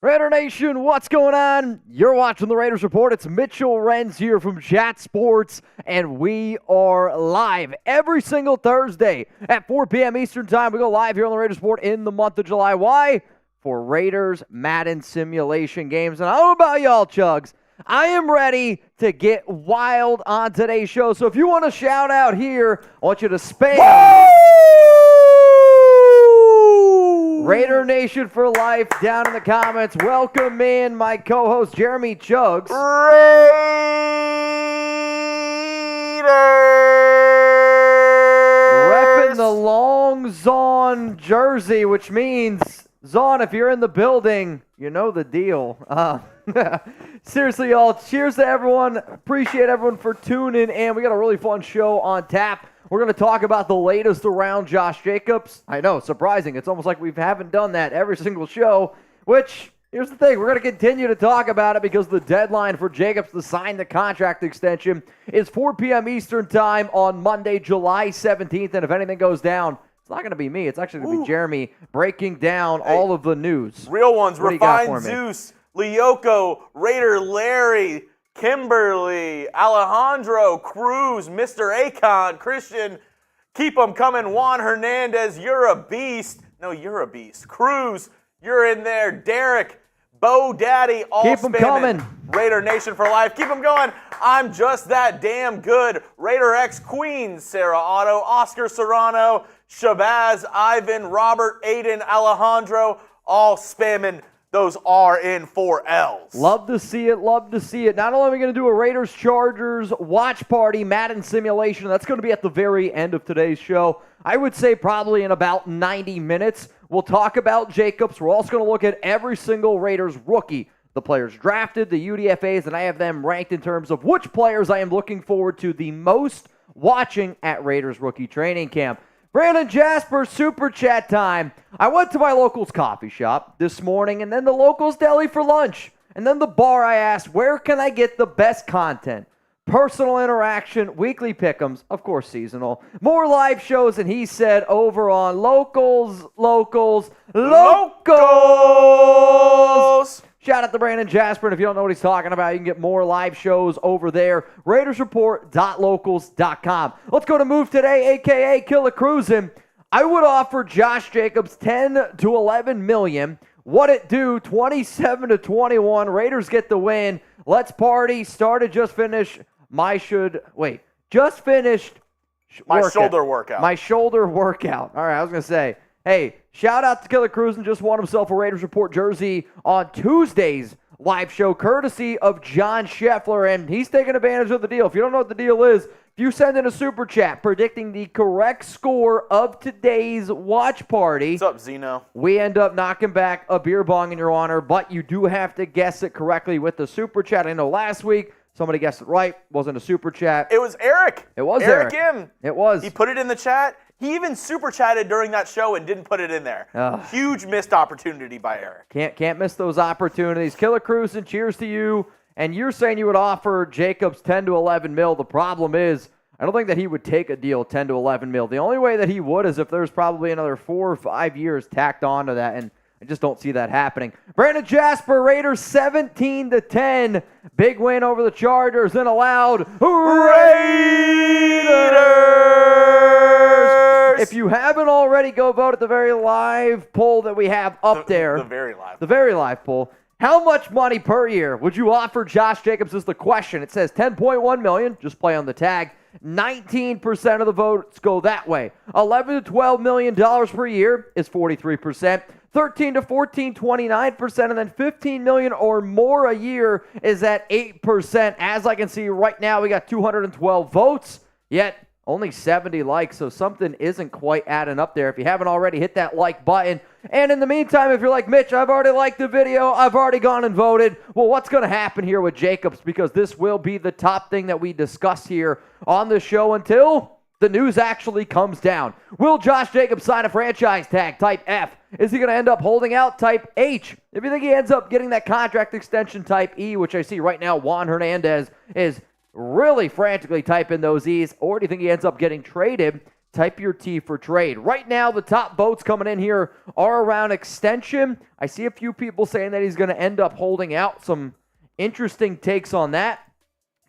Raider Nation, what's going on? You're watching the Raiders Report. It's Mitchell Renz here from Chat Sports, and we are live every single Thursday at 4 p.m. Eastern Time. We go live here on the Raiders Report in the month of July. Why? For Raiders Madden simulation games. And I don't know about y'all, Chugs. I am ready to get wild on today's show. So if you want to shout out here, I want you to spam Raider Nation for life down in the comments. Welcome in my co-host Jeremy Chugs. Raiders! Repping the long Zon jersey, which means, Zon, if you're in the building, you know the deal. Seriously, y'all, cheers to everyone. Appreciate everyone for tuning in. We got a really fun show on tap. We're going to talk about the latest around Josh Jacobs. I know, surprising. It's almost like we haven't done that every single show, which, here's the thing. We're going to continue to talk about it because the deadline for Jacobs to sign the contract extension is 4 p.m. Eastern Time on Monday, July 17th. And if anything goes down, it's not going to be me. It's actually going to be Jeremy breaking down all of the news. Real ones. Refined Zeus, Lyoko, Raider Larry, Kimberly, Alejandro, Cruz, Mr. Akon, Christian, keep them coming, Juan Hernandez, you're a beast. No, you're a beast. Cruz, you're in there. Derek, Bo Daddy, all keep them coming. Raider Nation for life. Keep them going. I'm just that damn good. Raider X Queen, Sarah Otto, Oscar Serrano, Shabazz, Ivan, Robert, Aiden, Alejandro, all spamming those RN4Ls. Love to see it. Love to see it. Not only are we going to do a Raiders-Chargers watch party, Madden simulation, that's going to be at the very end of today's show. I would say probably in about 90 minutes. We'll talk about Jacobs. We're also going to look at every single Raiders rookie, the players drafted, the UDFAs, and I have them ranked in terms of which players I am looking forward to the most watching at Raiders rookie training camp. Brandon Jasper, Super Chat time. I went to my locals coffee shop this morning and then the locals deli for lunch. And then the bar, I asked, where can I get the best content? Personal interaction, weekly pick'ems, of course seasonal. More live shows, and he said over on Locals. Shout out to Brandon Jasper, and if you don't know what he's talking about, you can get more live shows over there. RaidersReport.locals.com. Let's go to Move Today, a.k.a. Killer Cruisin'. I would offer Josh Jacobs $10 to $11 million. What it do? 27-21. Raiders get the win. Let's party. Started, just finished. Just finished. My shoulder workout. My shoulder workout. All right, I was going to say, hey, shout out to Killer Cruisin', just won himself a Raiders Report jersey on Tuesday's live show, courtesy of John Scheffler, and he's taking advantage of the deal. If you don't know what the deal is, if you send in a super chat predicting the correct score of today's watch party, what's up, Zeno? We end up knocking back a beer bong in your honor, but you do have to guess it correctly with the super chat. I know last week somebody guessed it right, wasn't a super chat. It was Eric. It was Eric M. It was. He put it in the chat. He even super chatted during that show and didn't put it in there. Huge missed opportunity by Eric. Can't miss those opportunities. Killer Cruisin', cheers to you. And you're saying you would offer Jacobs 10 to 11 mil. The problem is, I don't think that he would take a deal 10 to 11 mil. The only way that he would is if there's probably another 4 or 5 years tacked onto that, and I just don't see that happening. Brandon Jasper, Raiders 17-10. Big win over the Chargers, and a loud Raiders! If you haven't already, go vote at the very live poll that we have up there. The very live poll. How much money per year would you offer Josh Jacobs is the question. It says $10.1 million. Just play on the tag. 19% of the votes go that way. $11 to $12 million per year is 43%. 13 to 14, 29%, and then 15 million or more a year is at 8%. As I can see right now, we got 212 votes, yet only 70 likes, so something isn't quite adding up there. If you haven't already, hit that like button. And in the meantime, if you're like, Mitch, I've already liked the video, I've already gone and voted. Well, what's going to happen here with Jacobs? Because this will be the top thing that we discuss here on the show until the news actually comes down. Will Josh Jacobs sign a franchise tag? Type F. Is he going to end up holding out? Type H. If you think he ends up getting that contract extension, type E, which I see right now Juan Hernandez is really frantically typing those E's. Or do you think he ends up getting traded? type your T for trade. Right now, the top votes coming in here are around extension. I see a few people saying that he's going to end up holding out. Some interesting takes on that.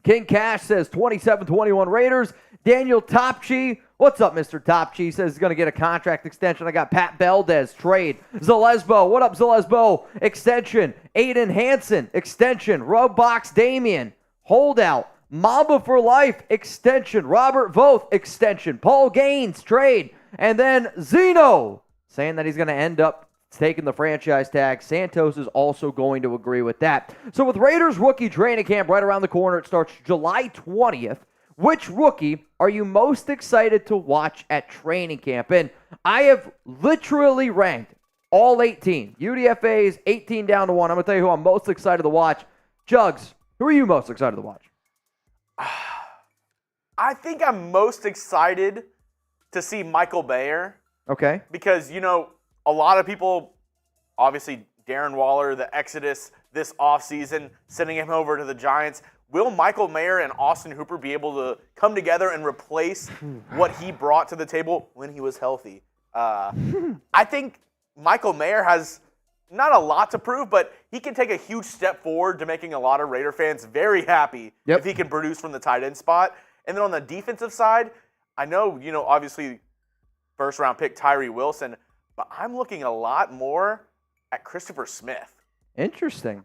King Cash says 27-21 Raiders. Daniel Topchi, what's up, Mr. Topchi? Says he's going to get a contract extension. I got Pat Beldez, trade. Zalesbo, what up, Zalesbo? Extension. Aiden Hansen, extension. Rubbox Damien, holdout. Mamba for life, extension. Robert Voth, extension. Paul Gaines, trade. And then Zeno, saying that he's going to end up taking the franchise tag. Santos is also going to agree with that. So with Raiders rookie training camp right around the corner, it starts July 20th. Which rookie are you most excited to watch at training camp? And I have literally ranked all 18. UDFA's 18 down to 1. I'm going to tell you who I'm most excited to watch. Jugs, who are you most excited to watch? I think I'm most excited to see Michael Mayer. Okay. Because, you know, a lot of people, obviously Darren Waller, the Exodus this offseason, sending him over to the Giants. Will Michael Mayer and Austin Hooper be able to come together and replace what he brought to the table when he was healthy? I think Michael Mayer has not a lot to prove, but he can take a huge step forward to making a lot of Raider fans very happy if he can produce from the tight end spot. And then on the defensive side, I know, you know, obviously first-round pick Tyree Wilson, but I'm looking a lot more at Christopher Smith. Interesting.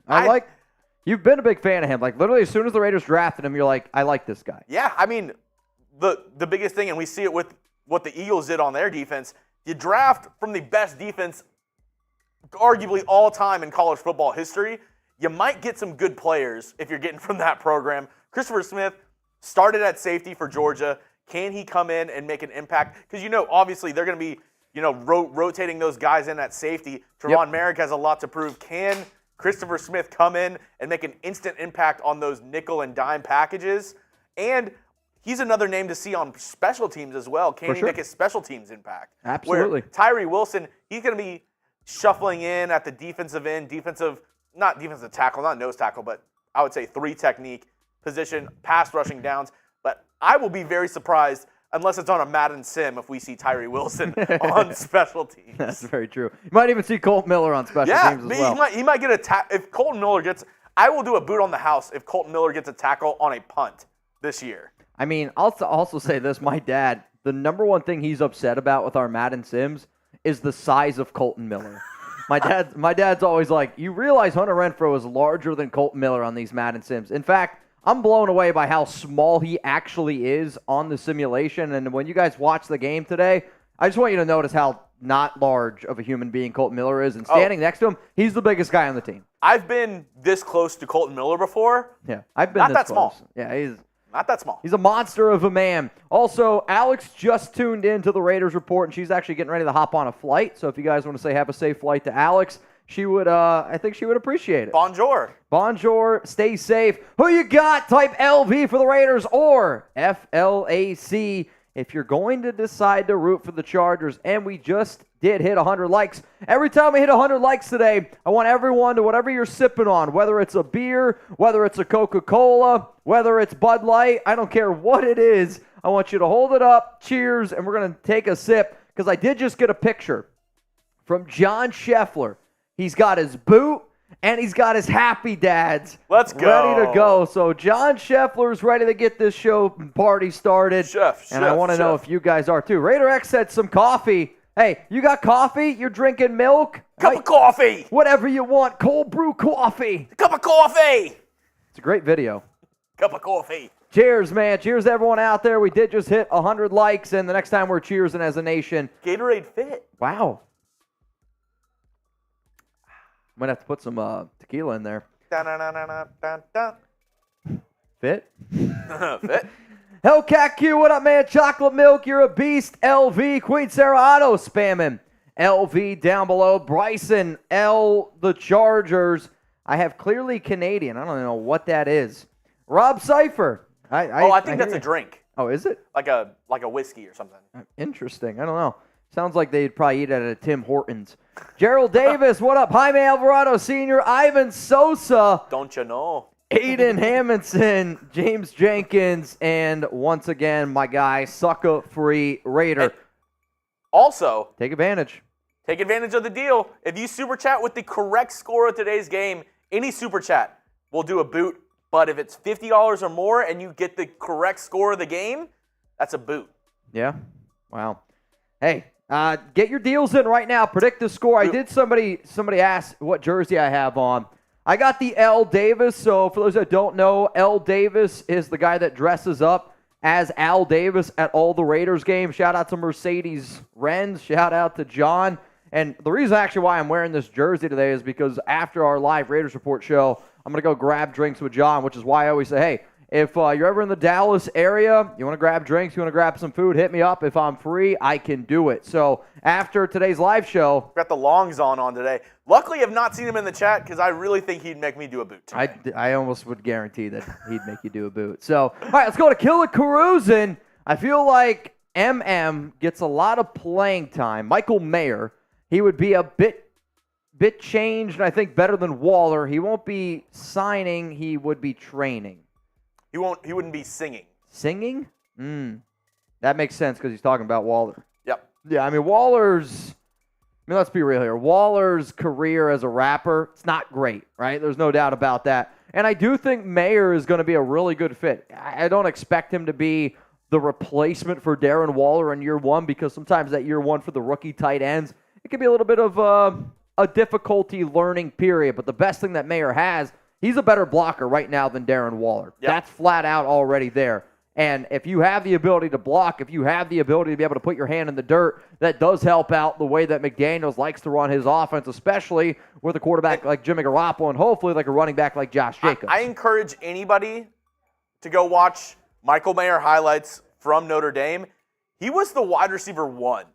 You've been a big fan of him. Like, literally, as soon as the Raiders drafted him, you're like, I like this guy. Yeah, I mean, the biggest thing, and we see it with what the Eagles did on their defense, you draft from the best defense arguably all time in college football history. You might get some good players if you're getting from that program. Christopher Smith started at safety for Georgia. Can he come in and make an impact? Because, you know, obviously they're going to be, you know, rotating those guys in at safety. Teron Merrick has a lot to prove. Can Christopher Smith come in and make an instant impact on those nickel and dime packages? And he's another name to see on special teams as well. Can he make a special teams impact? Absolutely. Where Tyree Wilson, he's going to be shuffling in at the defensive end, not defensive tackle, not nose tackle, but I would say 3 technique position, pass rushing downs. But I will be very surprised, unless it's on a Madden sim, if we see Tyree Wilson on special teams. That's very true. You might even see Colt Miller on special teams as well. He might get if Colton Miller gets, I will do a boot on the house if Colton Miller gets a tackle on a punt this year. I mean, I'll also say this. My dad, the number one thing he's upset about with our Madden sims is the size of Colton Miller. My dad's always like, you realize Hunter Renfrow is larger than Colton Miller on these Madden sims. In fact, I'm blown away by how small he actually is on the simulation. And when you guys watch the game today, I just want you to notice how not large of a human being Colton Miller is. And standing next to him, he's the biggest guy on the team. I've been this close to Colton Miller before. Yeah, I've been not this that close. Small. Yeah, he's not that small. He's a monster of a man. Also, Alex just tuned in to the Raiders report, and she's actually getting ready to hop on a flight. So if you guys want to say have a safe flight to Alex, she would. I think she would appreciate it. Bonjour. Bonjour. Stay safe. Who you got? Type LV for the Raiders or FLAC if you're going to decide to root for the Chargers. And we just did hit 100 likes. Every time we hit 100 likes today, I want everyone to, whatever you're sipping on, whether it's a beer, whether it's a Coca-Cola, whether it's Bud Light, I don't care what it is, I want you to hold it up, cheers, and we're going to take a sip, because I did just get a picture from John Scheffler. He's got his boot, and he's got his Happy Dads ready to go. So John Scheffler's ready to get this show party started. And I want to know if you guys are too. Raider X said some coffee. Hey, you got coffee? You're drinking milk? Cup of coffee. Whatever you want. Cold brew coffee. Cup of coffee. It's a great video. Cup of coffee. Cheers, man. Cheers to everyone out there. We did just hit 100 likes, and the next time we're cheersing as a nation. Gatorade Fit. Wow. Might have to put some tequila in there. Fit? Fit. Hellcat Q, what up, man? Chocolate milk, you're a beast. LV, Queen Sarah Otto spamming. LV down below. Bryson, L, the Chargers. I have clearly Canadian. I don't know what that is. Rob Cypher. I think that's a drink. Oh, is it? Like a whiskey or something. Interesting. I don't know. Sounds like they'd probably eat it at a Tim Hortons. Gerald Davis, what up? Jaime Alvarado Sr., Ivan Sosa. Don't you know? Aiden Hammonson, James Jenkins, and once again, my guy, Sucker-Free Raider. And also, take advantage. Take advantage of the deal. If you super chat with the correct score of today's game, any super chat will do a boot. But if it's $50 or more and you get the correct score of the game, that's a boot. Yeah. Wow. Hey, get your deals in right now. Predict the score. I did. Somebody asked what jersey I have on. I got the L. Davis. So for those that don't know, L. Davis is the guy that dresses up as Al Davis at all the Raiders games. Shout out to Mercedes Renz. Shout out to John. And the reason actually why I'm wearing this jersey today is because after our live Raiders Report show, I'm going to go grab drinks with John, which is why I always say, hey, if you're ever in the Dallas area, you want to grab drinks, you want to grab some food, hit me up. If I'm free, I can do it. So after today's live show. Got the longs on today. Luckily, I've not seen him in the chat because I really think he'd make me do a boot today. I almost would guarantee that he'd make you do a boot. So, all right, let's go to Killer Carousing. I feel like MM gets a lot of playing time. Michael Mayer, he would be a bit changed, and I think better than Waller. He won't be signing. He would be training. He wouldn't be singing. Singing? That makes sense because he's talking about Waller. Yep. Yeah, I mean, let's be real here. Waller's career as a rapper, it's not great, right? There's no doubt about that. And I do think Mayer is going to be a really good fit. I don't expect him to be the replacement for Darren Waller in year one because sometimes that year one for the rookie tight ends, it can be a little bit of a difficulty learning period. But the best thing that Mayer has, he's a better blocker right now than Darren Waller. Yep. That's flat out already there. And if you have the ability to block, if you have the ability to be able to put your hand in the dirt, that does help out the way that McDaniels likes to run his offense, especially with a quarterback like Jimmy Garoppolo and hopefully like a running back like Josh Jacobs. I encourage anybody to go watch Michael Mayer highlights from Notre Dame. He was the wide receiver 1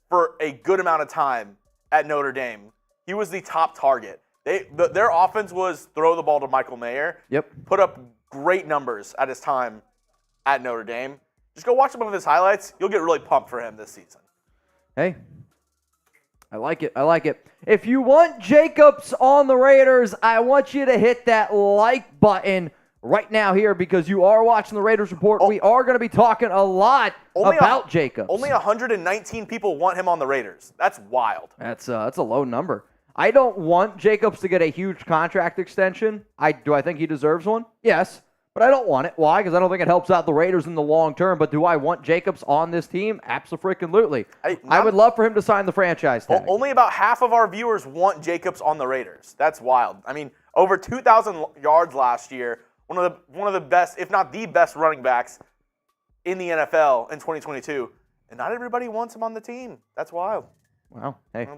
for a good amount of time at Notre Dame. He was the top target. Their offense was throw the ball to Michael Mayer. Yep. Put up great numbers at his time at Notre Dame. Just go watch some of his highlights. You'll get really pumped for him this season. Hey, I like it. I like it. If you want Jacobs on the Raiders, I want you to hit that like button right now here because you are watching the Raiders Report. We are going to be talking a lot about Jacobs. Only 119 people want him on the Raiders. That's wild. That's a low number. I don't want Jacobs to get a huge contract extension. Do I think he deserves one? Yes. But I don't want it. Why? Because I don't think it helps out the Raiders in the long term. But do I want Jacobs on this team? Absolutely. I would love for him to sign the franchise tag. Only about half of our viewers want Jacobs on the Raiders. That's wild. I mean, over 2,000 yards last year. One of the best, if not the best, running backs in the NFL in 2022. And not everybody wants him on the team. That's wild. Wow. Hey.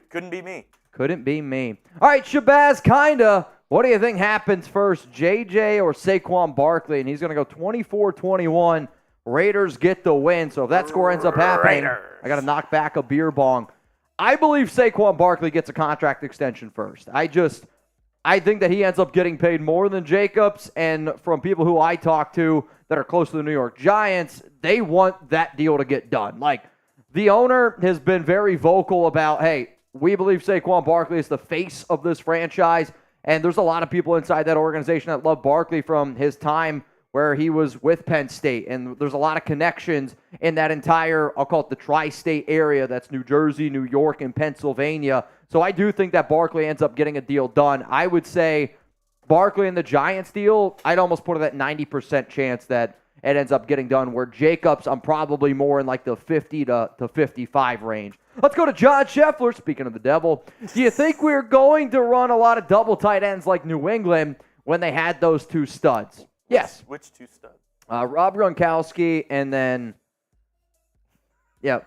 Couldn't be me. Couldn't be me. All right, Shabazz, kinda. What do you think happens first, JJ or Saquon Barkley? And he's going to go 24-21. Raiders get the win. So if that score ends up happening, I got to knock back a beer bong. I believe Saquon Barkley gets a contract extension first. I think that he ends up getting paid more than Jacobs. And from people who I talk to that are close to the New York Giants, they want that deal to get done. Like, the owner has been very vocal about, hey, we believe Saquon Barkley is the face of this franchise. And there's a lot of people inside that organization that love Barkley from his time where he was with Penn State. And there's a lot of connections in that entire, I'll call it the tri-state area. That's New Jersey, New York, and Pennsylvania. So I do think that Barkley ends up getting a deal done. I would say Barkley and the Giants deal, I'd almost put it at 90% chance that it ends up getting done. Where Jacobs, I'm probably more in like the 50 to 55 range. Let's go to John Scheffler. Speaking of the devil, do you think we're going to run a lot of double tight ends like New England when they had those two studs? Yes. Which two studs? Rob Gronkowski and then, yeah.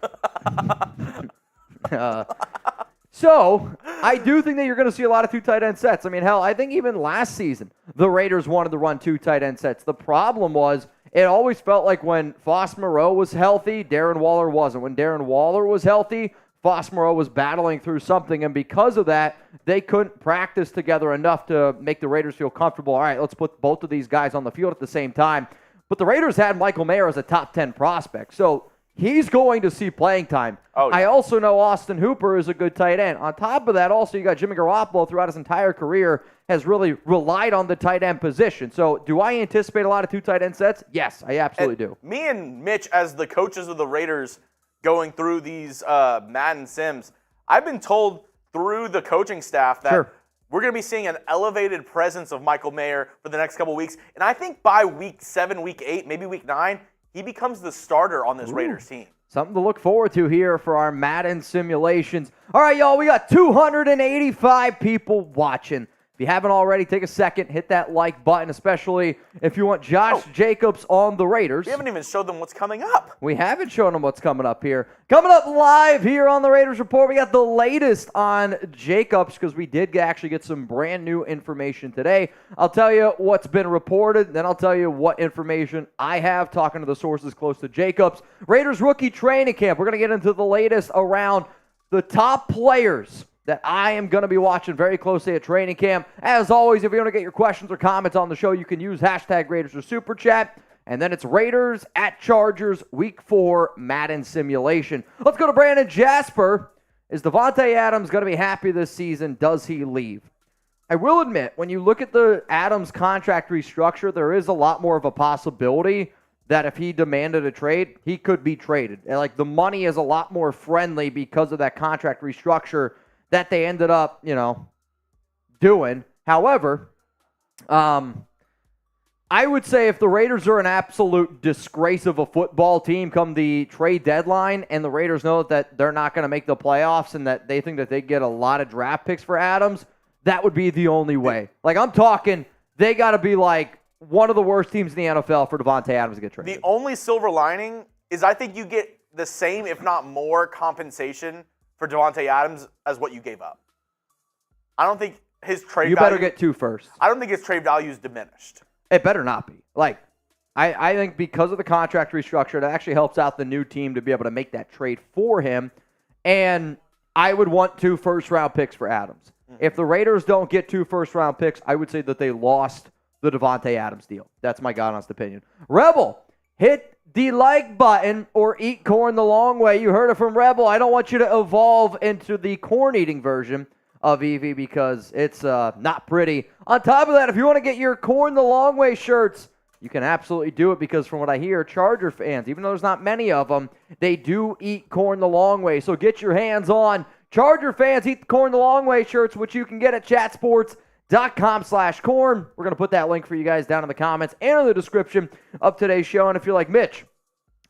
So I do think that you're going to see a lot of two tight end sets. I mean, hell, I think even last season the Raiders wanted to run two tight end sets. The problem was it always felt like when Foss Moreau was healthy, Darren Waller wasn't. When Darren Waller was healthy, Foss Moreau was battling through something, and because of that, they couldn't practice together enough to make the Raiders feel comfortable. All right, let's put both of these guys on the field at the same time. But the Raiders had Michael Mayer as a top 10 prospect. So he's going to see playing time. Oh, yeah. I also know Austin Hooper is a good tight end. On top of that, also, you got Jimmy Garoppolo throughout his entire career has really relied on the tight end position. So do I anticipate a lot of 2 tight end sets? Yes, I absolutely do. Me and Mitch, as the coaches of the Raiders going through these Madden sims, I've been told through the coaching staff that we're going to be seeing an elevated presence of Michael Mayer for the next couple of weeks. And I think by week 7, week 8, maybe week 9, he becomes the starter on this Raiders team. Something to look forward to here for our Madden simulations. All right, y'all, we got 285 people watching. If you haven't already, take a second, hit that like button, especially if you want Josh Jacobs on the Raiders. We haven't even showed them what's coming up. We haven't shown them what's coming up here. Coming up live here on the Raiders Report, we got the latest on Jacobs because we did actually get some brand new information today. I'll tell you what's been reported, then I'll tell you what information I have talking to the sources close to Jacobs. Raiders rookie training camp. We're going to get into the latest around the top players that I am going to be watching very closely at training camp. As always, if you want to get your questions or comments on the show, you can use hashtag Raiders or Super Chat. And then it's Raiders at Chargers Week 4 Madden simulation. Let's go to Brandon Jasper. Is Davante Adams going to be happy this season? Does he leave? I will admit, when you look at the Adams contract restructure, there is a lot more of a possibility that if he demanded a trade, he could be traded. And like the money is a lot more friendly because of that contract restructure that they ended up, doing. However, I would say if the Raiders are an absolute disgrace of a football team come the trade deadline and the Raiders know that they're not going to make the playoffs and that they think that they get a lot of draft picks for Adams, that would be the only way. Like, I'm talking, they got to be like one of the worst teams in the NFL for Davante Adams to get traded. The only silver lining is I think you get the same, if not more, compensation for Davante Adams as what you gave up. I don't think his trade value... You better get 2 firsts. I don't think his trade value is diminished. It better not be. Like, I think because of the contract restructure, it actually helps out the new team to be able to make that trade for him. And I would want 2 first-round picks for Adams. If the Raiders don't get 2 first-round picks, I would say that they lost the Davante Adams deal. That's my God-honest opinion. Rebel, hit the like button or eat corn the long way. You heard it from Rebel. I don't want you to evolve into the corn-eating version of Evie because it's not pretty. On top of that, if you want to get your corn the long way shirts, you can absolutely do it because from what I hear, Charger fans, even though there's not many of them, they do eat corn the long way. So get your hands on Charger fans eat the corn the long way shirts, which you can get at chatsports.com/corn. We're going to put that link for you guys down in the comments and in the description of today's show. And if you're like, Mitch,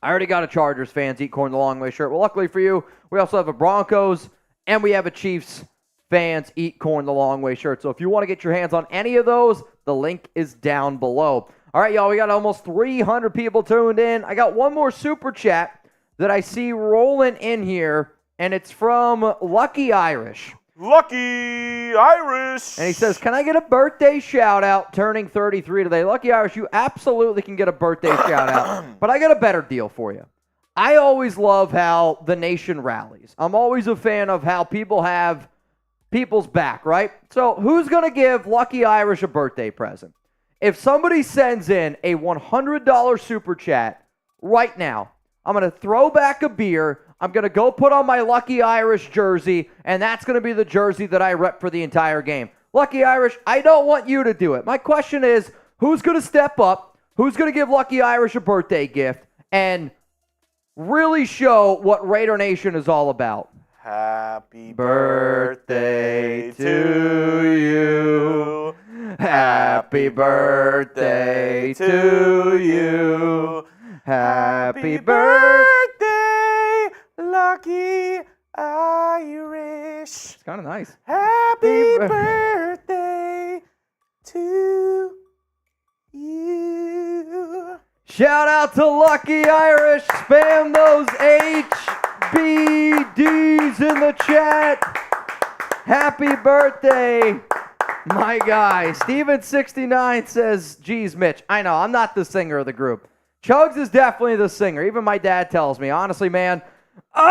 I already got a Chargers fans eat corn the long way shirt. Well, luckily for you, we also have a Broncos and we have a Chiefs fans eat corn the long way shirt. So if you want to get your hands on any of those, the link is down below. All right, y'all, we got almost 300 people tuned in. I got one more super chat that I see rolling in here, and it's from Lucky Irish. Lucky Irish! And he says, can I get a birthday shout-out turning 33 today? Lucky Irish, you absolutely can get a birthday shout-out, but I got a better deal for you. I always love how the nation rallies. I'm always a fan of how people have people's back, right? So who's going to give Lucky Irish a birthday present? If somebody sends in a $100 super chat right now, I'm going to throw back a beer. I'm going to go put on my Lucky Irish jersey, and that's going to be the jersey that I rep for the entire game. Lucky Irish, I don't want you to do it. My question is, who's going to step up? Who's going to give Lucky Irish a birthday gift and really show what Raider Nation is all about? Happy birthday to you. Happy birthday to you. Happy birthday, Lucky Irish. It's kind of nice. Happy birthday to you. Shout out to Lucky Irish. Spam those HBDs in the chat. Happy birthday, my guy. Steven69 says, geez, Mitch, I know, I'm not the singer of the group. Chugs is definitely the singer. Even my dad tells me. Honestly, man. Oh!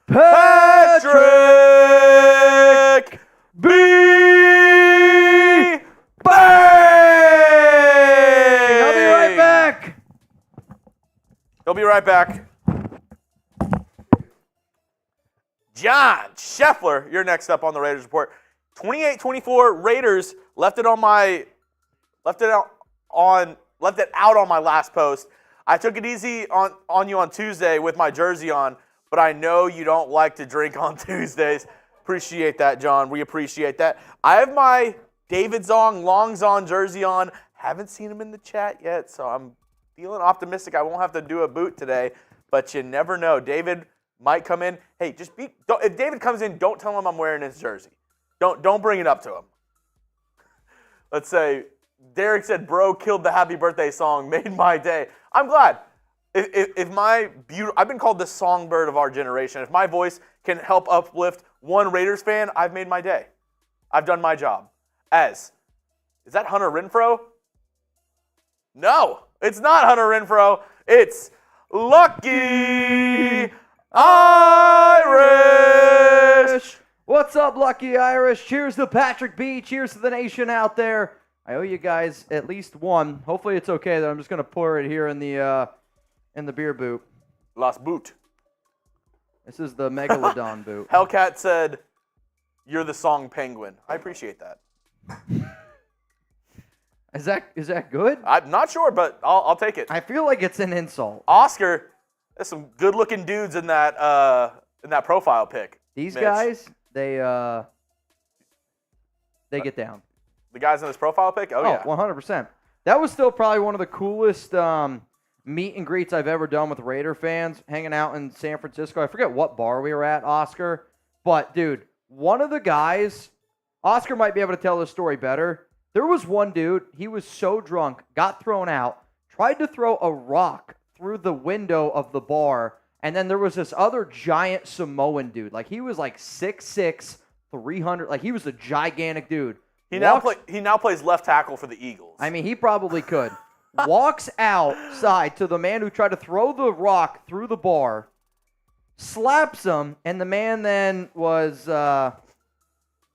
Patrick B. Bay! right back. John Scheffler, you're next up on the Raiders Report. 28-24 Raiders left it out on my last post. I took it easy on you on Tuesday with my jersey on, but I know you don't like to drink on Tuesdays. Appreciate that, John. We appreciate that. I have my David Zong Long Zon jersey on. Haven't seen him in the chat yet, so I'm feeling optimistic I won't have to do a boot today, but you never know. David might come in. Hey, if David comes in, don't tell him I'm wearing his jersey. Don't bring it up to him. Let's say Derek said, "Bro killed the happy birthday song, made my day." I'm glad. I've been called the songbird of our generation. If my voice can help uplift one Raiders fan, I've made my day. I've done my job. Is that Hunter Renfrow? No, it's not Hunter Renfrow. It's Lucky Irish. What's up, Lucky Irish? Cheers to Patrick B. Cheers to the nation out there. I owe you guys at least one. Hopefully it's okay that I'm just going to pour it here in the beer boot. Las Boot. This is the Megalodon boot. Hellcat said, "You're the song penguin." I appreciate that. Is that good? I'm not sure, but I'll take it. I feel like it's an insult. Oscar, there's some good-looking dudes in that profile pic. These Mitch. guys, they get down. The guys in this profile pic? Oh, yeah. 100%. That was still probably one of the coolest meet and greets I've ever done with Raider fans, hanging out in San Francisco. I forget what bar we were at, Oscar. But, dude, one of the guys, Oscar might be able to tell this story better. There was one dude, he was so drunk, got thrown out, tried to throw a rock through the window of the bar, and then there was this other giant Samoan dude. Like, he was like 6'6", 300. Like, he was a gigantic dude. He now plays left tackle for the Eagles. I mean, he probably could. Walks outside to the man who tried to throw the rock through the bar, slaps him, and the man then was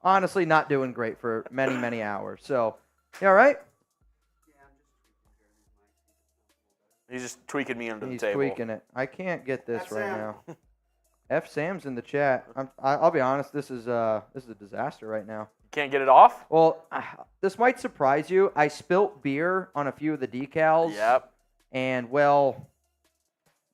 honestly not doing great for many, many hours. So, you all right? He's just tweaking me under the He's table. tweaking it. I can't get this right now. F. Sam's in the chat. I'll be honest. This is a disaster right now. Can't get it off? Well, this might surprise you. I spilt beer on a few of the decals. Yep. And, well,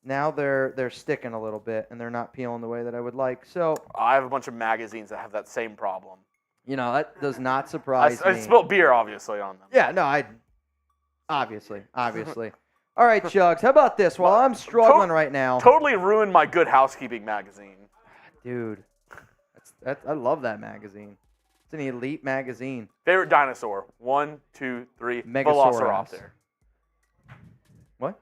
now they're sticking a little bit, and they're not peeling the way that I would like. So I have a bunch of magazines that have that same problem. You know, that does not surprise me. I spilled beer, obviously, on them. Yeah, no, obviously. All right, Chugs, how about this? While I'm struggling right now. Totally ruined my Good Housekeeping magazine. Dude, I love that magazine. It's an elite magazine. Favorite dinosaur? 1, 2, 3. Megasaurus. Velociraptor. What?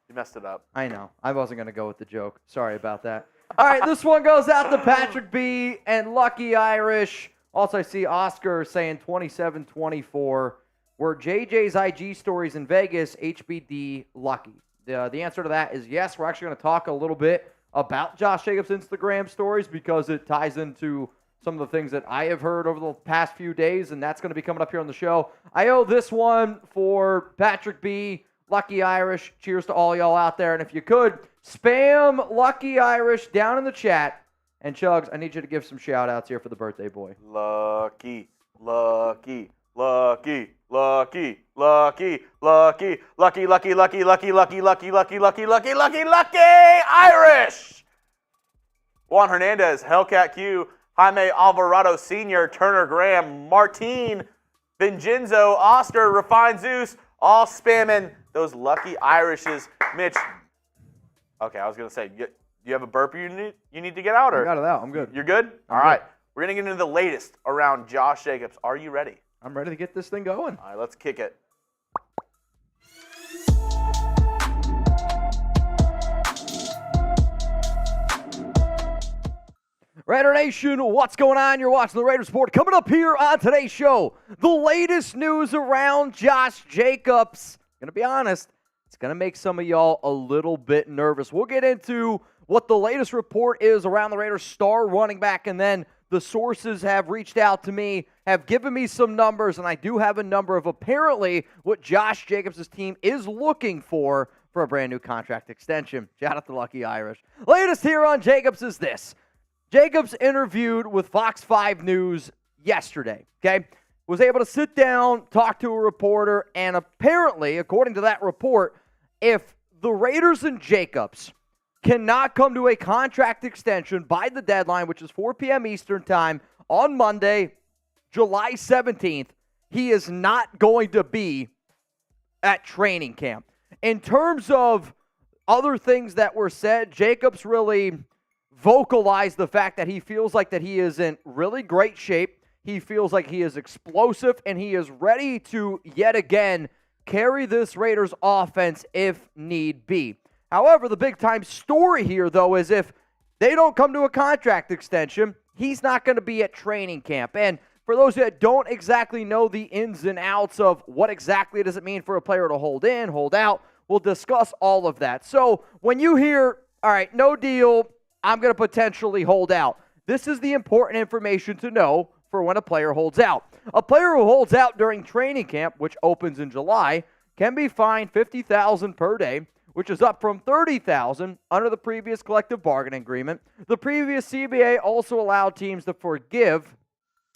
You messed it up. I know. I wasn't going to go with the joke. Sorry about that. All right, this one goes out to Patrick B. and Lucky Irish. Also, I see Oscar saying 27-24. Were JJ's IG stories in Vegas HBD lucky? The answer to that is yes. We're actually going to talk a little bit about Josh Jacobs' Instagram stories because it ties into some of the things that I have heard over the past few days, and that's going to be coming up here on the show. I owe this one for Patrick B., Lucky Irish. Cheers to all y'all out there. And if you could, spam Lucky Irish down in the chat. And Chugs, I need you to give some shout-outs here for the birthday boy. Lucky, lucky, lucky, lucky, lucky, lucky, lucky, lucky, lucky, lucky, lucky, lucky, lucky, lucky, lucky, lucky, lucky Irish! Juan Hernandez, Hellcat Q, Jaime Alvarado Sr., Turner Graham, Martine, Vincenzo, Oscar, Refined Zeus, all spamming those lucky Irishes. Mitch, okay, I was going to say, you have a burp you need to get out? Or? I got it out. I'm good. You're good? All right. We're going to get into the latest around Josh Jacobs. Are you ready? I'm ready to get this thing going. All right, let's kick it. Raider Nation, what's going on? You're watching the Raiders Report. Coming up here on today's show, the latest news around Josh Jacobs. Gonna be honest, it's gonna make some of y'all a little bit nervous. We'll get into what the latest report is around the Raiders' star running back, and then the sources have reached out to me, have given me some numbers, and I do have a number of apparently what Josh Jacobs' team is looking for for a brand new contract extension. Shout out to Lucky Irish. Latest here on Jacobs is this. Jacobs interviewed with Fox 5 News yesterday, okay? Was able to sit down, talk to a reporter, and apparently, according to that report, if the Raiders and Jacobs cannot come to a contract extension by the deadline, which is 4 p.m. Eastern time on Monday, July 17th, he is not going to be at training camp. In terms of other things that were said, Jacobs really vocalized the fact that he feels like that he is in really great shape. He feels like he is explosive, and he is ready to, yet again, carry this Raiders offense if need be. However, the big-time story here, though, is if they don't come to a contract extension, he's not going to be at training camp. And for those that don't exactly know the ins and outs of what exactly does it mean for a player to hold in, hold out, we'll discuss all of that. So when you hear, all right, no deal, I'm going to potentially hold out, this is the important information to know for when a player holds out. A player who holds out during training camp, which opens in July, can be fined $50,000 per day, which is up from $30,000 under the previous collective bargaining agreement. The previous CBA also allowed teams to forgive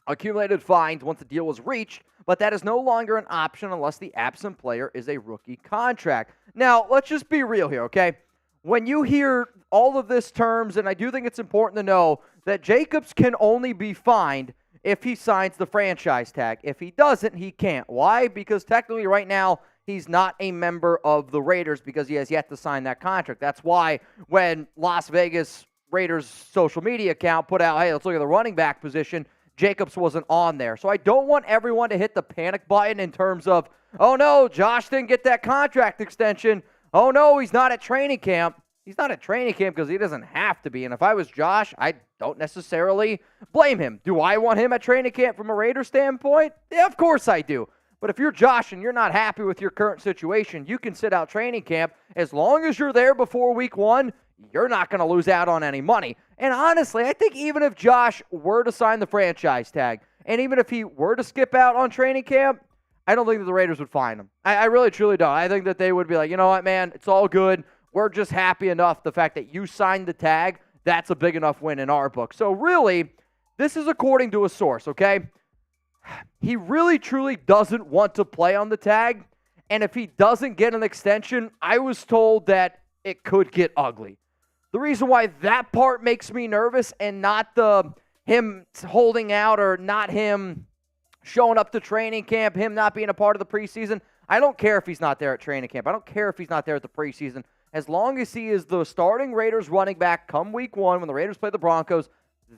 accumulated fines once the deal was reached, but that is no longer an option unless the absent player is a rookie contract. Now, let's just be real here, okay? When you hear all of this terms, and I do think it's important to know that Jacobs can only be fined if he signs the franchise tag. If he doesn't, he can't. Why? Because technically right now, he's not a member of the Raiders because he has yet to sign that contract. That's why when Las Vegas Raiders social media account put out, hey, let's look at the running back position, Jacobs wasn't on there. So I don't want everyone to hit the panic button in terms of, oh no, Josh didn't get that contract extension. Oh no, he's not at training camp. He's not at training camp because he doesn't have to be. And if I was Josh, I don't necessarily blame him. Do I want him at training camp from a Raider standpoint? Yeah, of course I do. But if you're Josh and you're not happy with your current situation, you can sit out training camp. As long as you're there before week 1, you're not going to lose out on any money. And honestly, I think even if Josh were to sign the franchise tag, and even if he were to skip out on training camp, I don't think that the Raiders would fine him. I really, truly don't. I think that they would be like, you know what, man, it's all good. We're just happy enough the fact that you signed the tag. That's a big enough win in our book. So really, this is according to a source, okay? He really, truly doesn't want to play on the tag. And if he doesn't get an extension, I was told that it could get ugly. The reason why that part makes me nervous and not him holding out or not him showing up to training camp, him not being a part of the preseason, I don't care if he's not there at training camp. I don't care if he's not there at the preseason. As long as he is the starting Raiders running back come week 1 when the Raiders play the Broncos,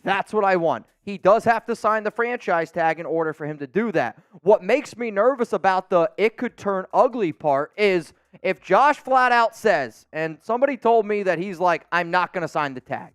that's what I want. He does have to sign the franchise tag in order for him to do that. What makes me nervous about the it could turn ugly part is if Josh flat out says, and somebody told me that he's like, I'm not going to sign the tag.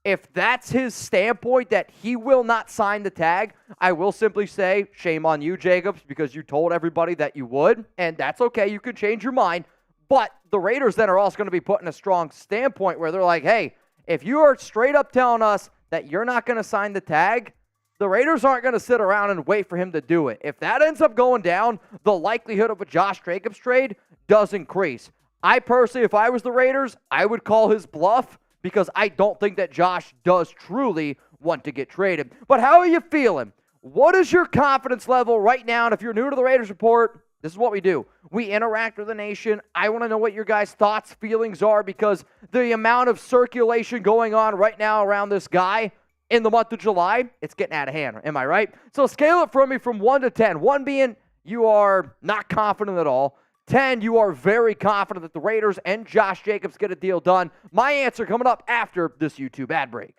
If that's his standpoint that he will not sign the tag, I will simply say, shame on you, Jacobs, because you told everybody that you would, and that's okay. You can change your mind. But the Raiders then are also going to be put in a strong standpoint where they're like, hey, if you are straight up telling us that you're not going to sign the tag, the Raiders aren't going to sit around and wait for him to do it. If that ends up going down, the likelihood of a Josh Jacobs trade does increase. I personally, if I was the Raiders, I would call his bluff because I don't think that Josh does truly want to get traded. But how are you feeling? What is your confidence level right now? And if you're new to the Raiders Report, this is what we do. We interact with the nation. I want to know what your guys' thoughts, feelings are because the amount of circulation going on right now around this guy in the month of July, it's getting out of hand. Am I right? So scale it for me from 1 to 10. 1 being you are not confident at all. 10, you are very confident that the Raiders and Josh Jacobs get a deal done. My answer coming up after this YouTube ad break.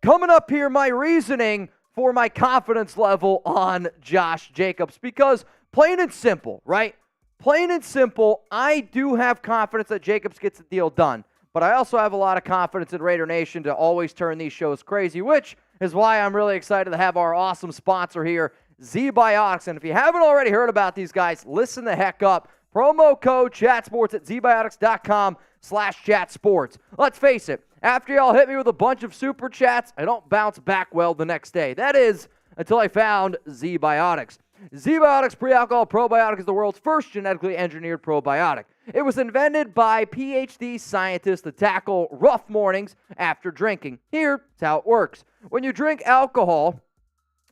Coming up here, my reasoning for my confidence level on Josh Jacobs because plain and simple, right? Plain and simple, I do have confidence that Jacobs gets the deal done. But I also have a lot of confidence in Raider Nation to always turn these shows crazy, which is why I'm really excited to have our awesome sponsor here, ZBiotics. And if you haven't already heard about these guys, listen the heck up. Promo code ChatSports at ZBiotics.com/ChatSports. Let's face it, after y'all hit me with a bunch of super chats, I don't bounce back well the next day. That is until I found ZBiotics. ZBiotics Pre-Alcohol Probiotic is the world's first genetically engineered probiotic. It was invented by PhD scientists to tackle rough mornings after drinking. Here's how it works. When you drink alcohol,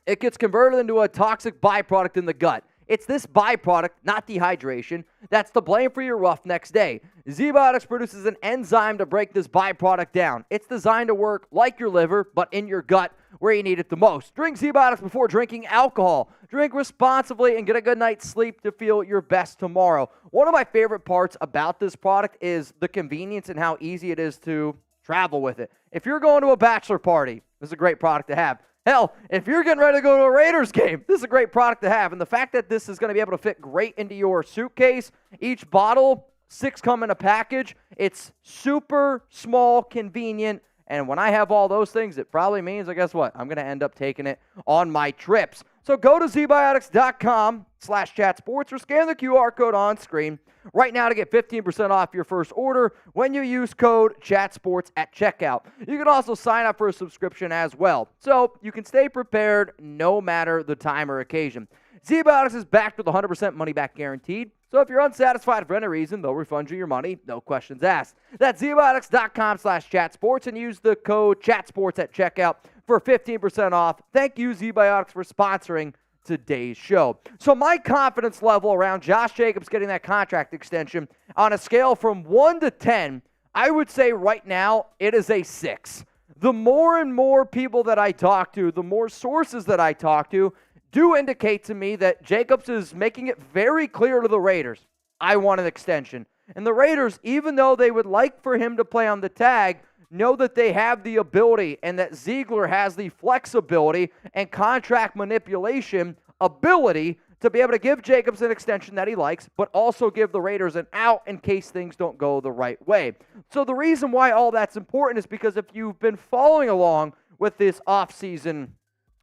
it gets converted into a toxic byproduct in the gut. It's this byproduct, not dehydration, that's to blame for your rough next day. ZBiotics produces an enzyme to break this byproduct down. It's designed to work like your liver, but in your gut where you need it the most. Drink ZBiotics before drinking alcohol. Drink responsibly and get a good night's sleep to feel your best tomorrow. One of my favorite parts about this product is the convenience and how easy it is to travel with it. If you're going to a bachelor party, this is a great product to have. Hell, if you're getting ready to go to a Raiders game, this is a great product to have. And the fact that this is going to be able to fit great into your suitcase, each bottle, 6 come in a package. It's super small, convenient. And when I have all those things, it probably means, I guess what? I'm going to end up taking it on my trips. So go to ZBiotics.com/chatsports or scan the QR code on screen right now to get 15% off your first order when you use code ChatSports at checkout. You can also sign up for a subscription as well, so you can stay prepared no matter the time or occasion. ZBiotics is backed with 100% money-back guaranteed, so if you're unsatisfied for any reason, they'll refund you your money, no questions asked. That's ZBiotics.com/chatsports and use the code ChatSports at checkout for 15% off. Thank you, ZBiotics, for sponsoring today's show. So my confidence level around Josh Jacobs getting that contract extension on a scale from 1 to 10, I would say right now it is a 6. The more and more people that I talk to, the more sources that I talk to, do indicate to me that Jacobs is making it very clear to the Raiders, I want an extension. And the Raiders, even though they would like for him to play on the tag, know that they have the ability and that Ziegler has the flexibility and contract manipulation ability to be able to give Jacobs an extension that he likes, but also give the Raiders an out in case things don't go the right way. So the reason why all that's important is because if you've been following along with this offseason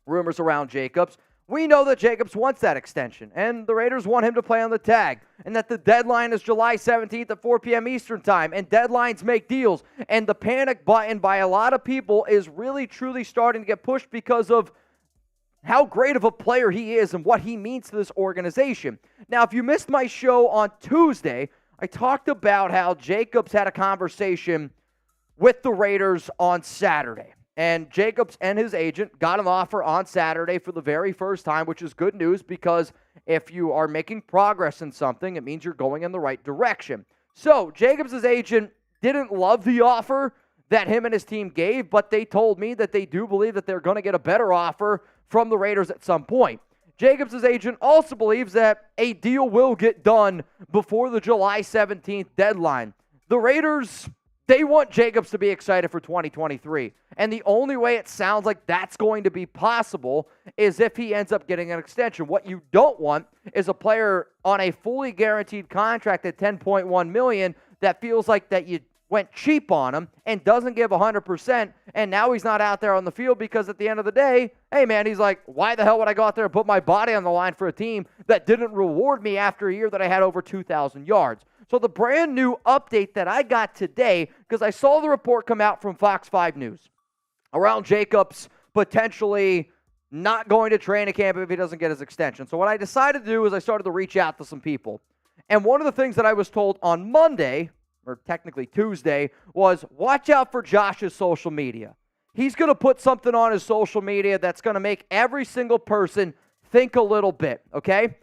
rumors around Jacobs, we know that Jacobs wants that extension, and the Raiders want him to play on the tag, and that the deadline is July 17th at 4 p.m. Eastern Time, and deadlines make deals, and the panic button by a lot of people is really, truly starting to get pushed because of how great of a player he is and what he means to this organization. Now, if you missed my show on Tuesday, I talked about how Jacobs had a conversation with the Raiders on Saturday. And Jacobs and his agent got an offer on Saturday for the very first time, which is good news because if you are making progress in something, it means you're going in the right direction. So Jacobs' agent didn't love the offer that him and his team gave, but they told me that they do believe that they're going to get a better offer from the Raiders at some point. Jacobs' agent also believes that a deal will get done before the July 17th deadline. The Raiders, they want Jacobs to be excited for 2023. And the only way it sounds like that's going to be possible is if he ends up getting an extension. What you don't want is a player on a fully guaranteed contract at $10.1 million that feels like that you went cheap on him and doesn't give 100%, and now he's not out there on the field because at the end of the day, hey man, he's like, why the hell would I go out there and put my body on the line for a team that didn't reward me after a year that I had over 2,000 yards? So the brand new update that I got today, because I saw the report come out from Fox 5 News around Jacobs potentially not going to training camp if he doesn't get his extension. So what I decided to do is I started to reach out to some people. And one of the things that I was told on Monday, or technically Tuesday, was watch out for Josh's social media. He's going to put something on his social media that's going to make every single person think a little bit, okay?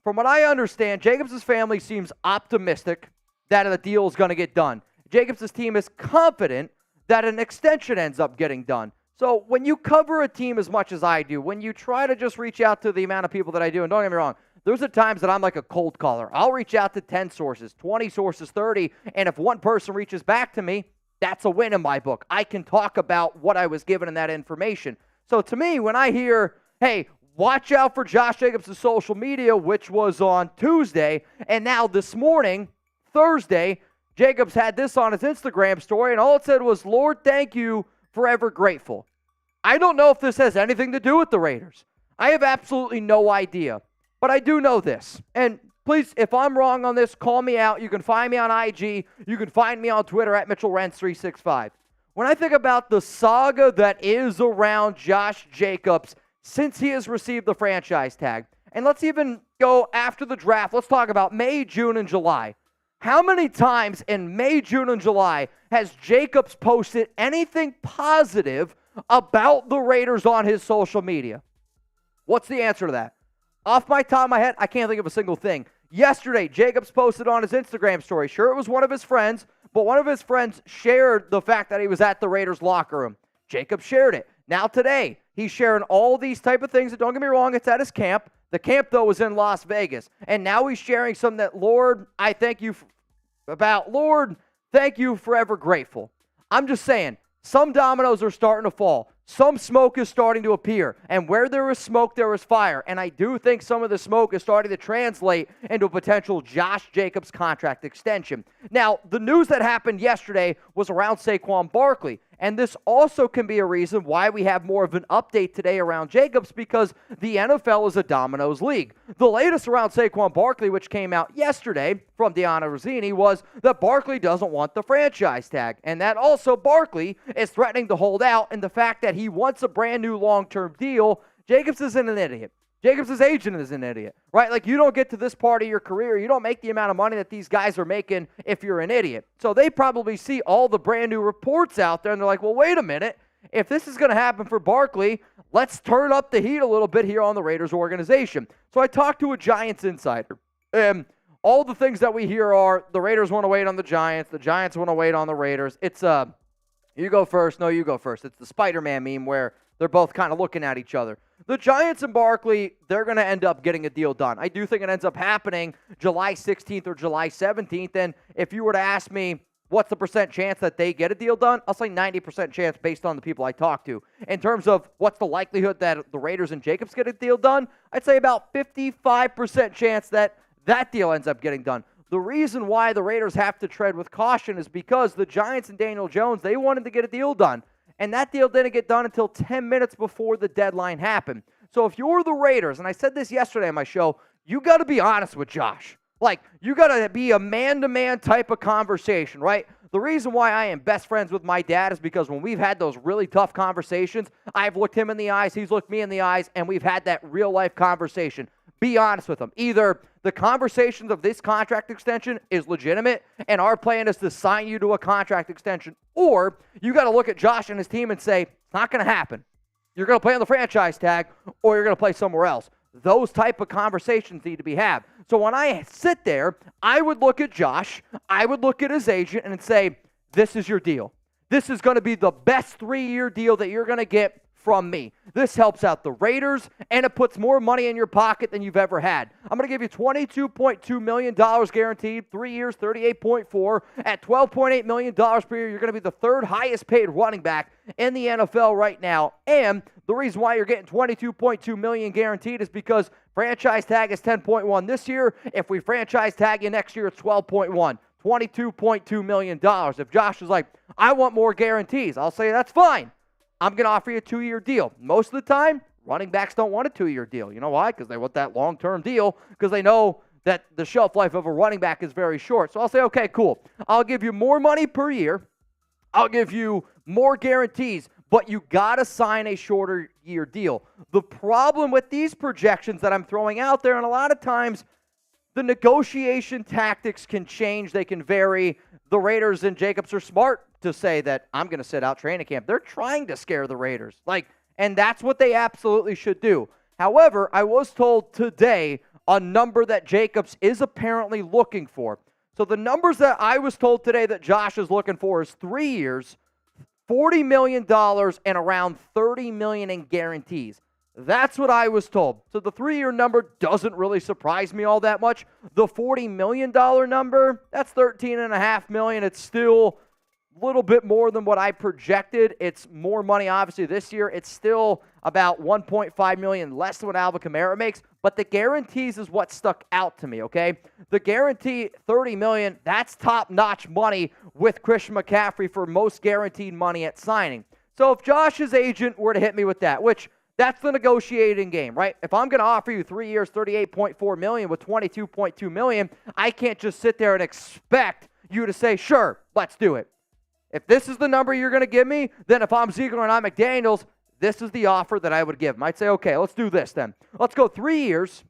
From what I understand, Jacobs' family seems optimistic that a deal is going to get done. Jacobs' team is confident that an extension ends up getting done. So when you cover a team as much as I do, when you try to just reach out to the amount of people that I do, and don't get me wrong, there's are times that I'm like a cold caller. I'll reach out to 10 sources, 20 sources, 30, and if one person reaches back to me, that's a win in my book. I can talk about what I was given in that information. So to me, when I hear, hey, watch out for Josh Jacobs' social media, which was on Tuesday, and now this morning, Thursday, Jacobs had this on his Instagram story, and all it said was, Lord, thank you, forever grateful. I don't know if this has anything to do with the Raiders. I have absolutely no idea. But I do know this, and please, if I'm wrong on this, call me out. You can find me on IG. You can find me on Twitter at MitchellRenz365. When I think about the saga that is around Josh Jacobs since he has received the franchise tag, And let's even go after the draft. Let's talk about May, June, and July. How many times in May, June, and July has Jacobs posted anything positive about the Raiders on his social media? What's the answer to that? Off my top of my head, I can't think of a single thing. Yesterday, Jacobs posted on his Instagram story. Sure, it was one of his friends, but one of his friends shared the fact that he was at the Raiders locker room. Jacobs shared it. Now today, he's sharing all these type of things. And don't get me wrong, it's at his camp. The camp, though, was in Las Vegas. And now he's sharing something that, Lord, I thank you about. Lord, thank you, forever grateful. I'm just saying, some dominoes are starting to fall. Some smoke is starting to appear. And where there is smoke, there is fire. And I do think some of the smoke is starting to translate into a potential Josh Jacobs contract extension. Now, the news that happened yesterday was around Saquon Barkley. And this also can be a reason why we have more of an update today around Jacobs, because the NFL is a dominoes league. The latest around Saquon Barkley, which came out yesterday from Deanna Rossini, was that Barkley doesn't want the franchise tag, and that also Barkley is threatening to hold out, and the fact that he wants a brand new long-term deal. Jacobs isn't an idiot. Jacobs' agent is an idiot, right? Like, you don't get to this part of your career, you don't make the amount of money that these guys are making if you're an idiot. So they probably see all the brand new reports out there, and they're like, well, wait a minute. If this is going to happen for Barkley, let's turn up the heat a little bit here on the Raiders organization. So I talked to a Giants insider. All the things that we hear are the Raiders want to wait on the Giants want to wait on the Raiders. It's you go first, no, you go first. It's the Spider-Man meme where they're both kind of looking at each other. The Giants and Barkley, they're going to end up getting a deal done. I do think it ends up happening July 16th or July 17th. And if you were to ask me what's the percent chance that they get a deal done, I'll say 90% chance based on the people I talk to. In terms of what's the likelihood that the Raiders and Jacobs get a deal done, I'd say about 55% chance that that deal ends up getting done. The reason why the Raiders have to tread with caution is because the Giants and Daniel Jones, they wanted to get a deal done. And that deal didn't get done until 10 minutes before the deadline happened. So if you're the Raiders, and I said this yesterday on my show, you got to be honest with Josh. Like, you got to be a man-to-man type of conversation, right? The reason why I am best friends with my dad is because when we've had those really tough conversations, I've looked him in the eyes, he's looked me in the eyes, and we've had that real-life conversation. Be honest with him. Either the conversations of this contract extension is legitimate, and our plan is to sign you to a contract extension, or you got to look at Josh and his team and say, it's not going to happen. You're going to play on the franchise tag, or you're going to play somewhere else. Those type of conversations need to be had. So when I sit there, I would look at Josh, I would look at his agent and say, this is your deal. This is going to be the best 3-year deal that you're going to get from me. This helps out the Raiders, and it puts more money in your pocket than you've ever had. I'm going to give you $22.2 million guaranteed, 3 years, $38.4. At $12.8 million per year, you're going to be the third highest paid running back in the NFL right now. And the reason why you're getting $22.2 million guaranteed is because franchise tag is $10.1 this year. If we franchise tag you next year, it's $12.1. $22.2 million. If Josh is like, I want more guarantees, I'll say that's fine. I'm going to offer you a 2-year deal. Most of the time, running backs don't want a 2-year deal. You know why? Because they want that long-term deal, because they know that the shelf life of a running back is very short. So I'll say, okay, cool. I'll give you more money per year. I'll give you more guarantees, but you got to sign a shorter year deal. The problem with these projections that I'm throwing out there, and a lot of times the negotiation tactics can change. They can vary. The Raiders and Jacobs are smart to say that I'm going to sit out training camp. They're trying to scare the Raiders. And that's what they absolutely should do. However, I was told today a number that Jacobs is apparently looking for. So the numbers that I was told today that Josh is looking for is 3 years, $40 million, and around $30 million in guarantees. That's what I was told. So the 3-year number doesn't really surprise me all that much. The $40 million number, that's $13.5 million. It's still a little bit more than what I projected. It's more money, obviously, this year. It's still about $1.5 million less than what Alvin Kamara makes, but the guarantees is what stuck out to me, okay? The guarantee, $30 million, that's top-notch money with Christian McCaffrey for most guaranteed money at signing. So if Josh's agent were to hit me with that, which that's the negotiating game, right? If I'm going to offer you 3 years, $38.4 million with $22.2 million, I can't just sit there and expect you to say, sure, let's do it. If this is the number you're going to give me, then if I'm Ziegler and I'm McDaniels, this is the offer that I would give him. I'd say, okay, let's do this then. Let's go 3 years,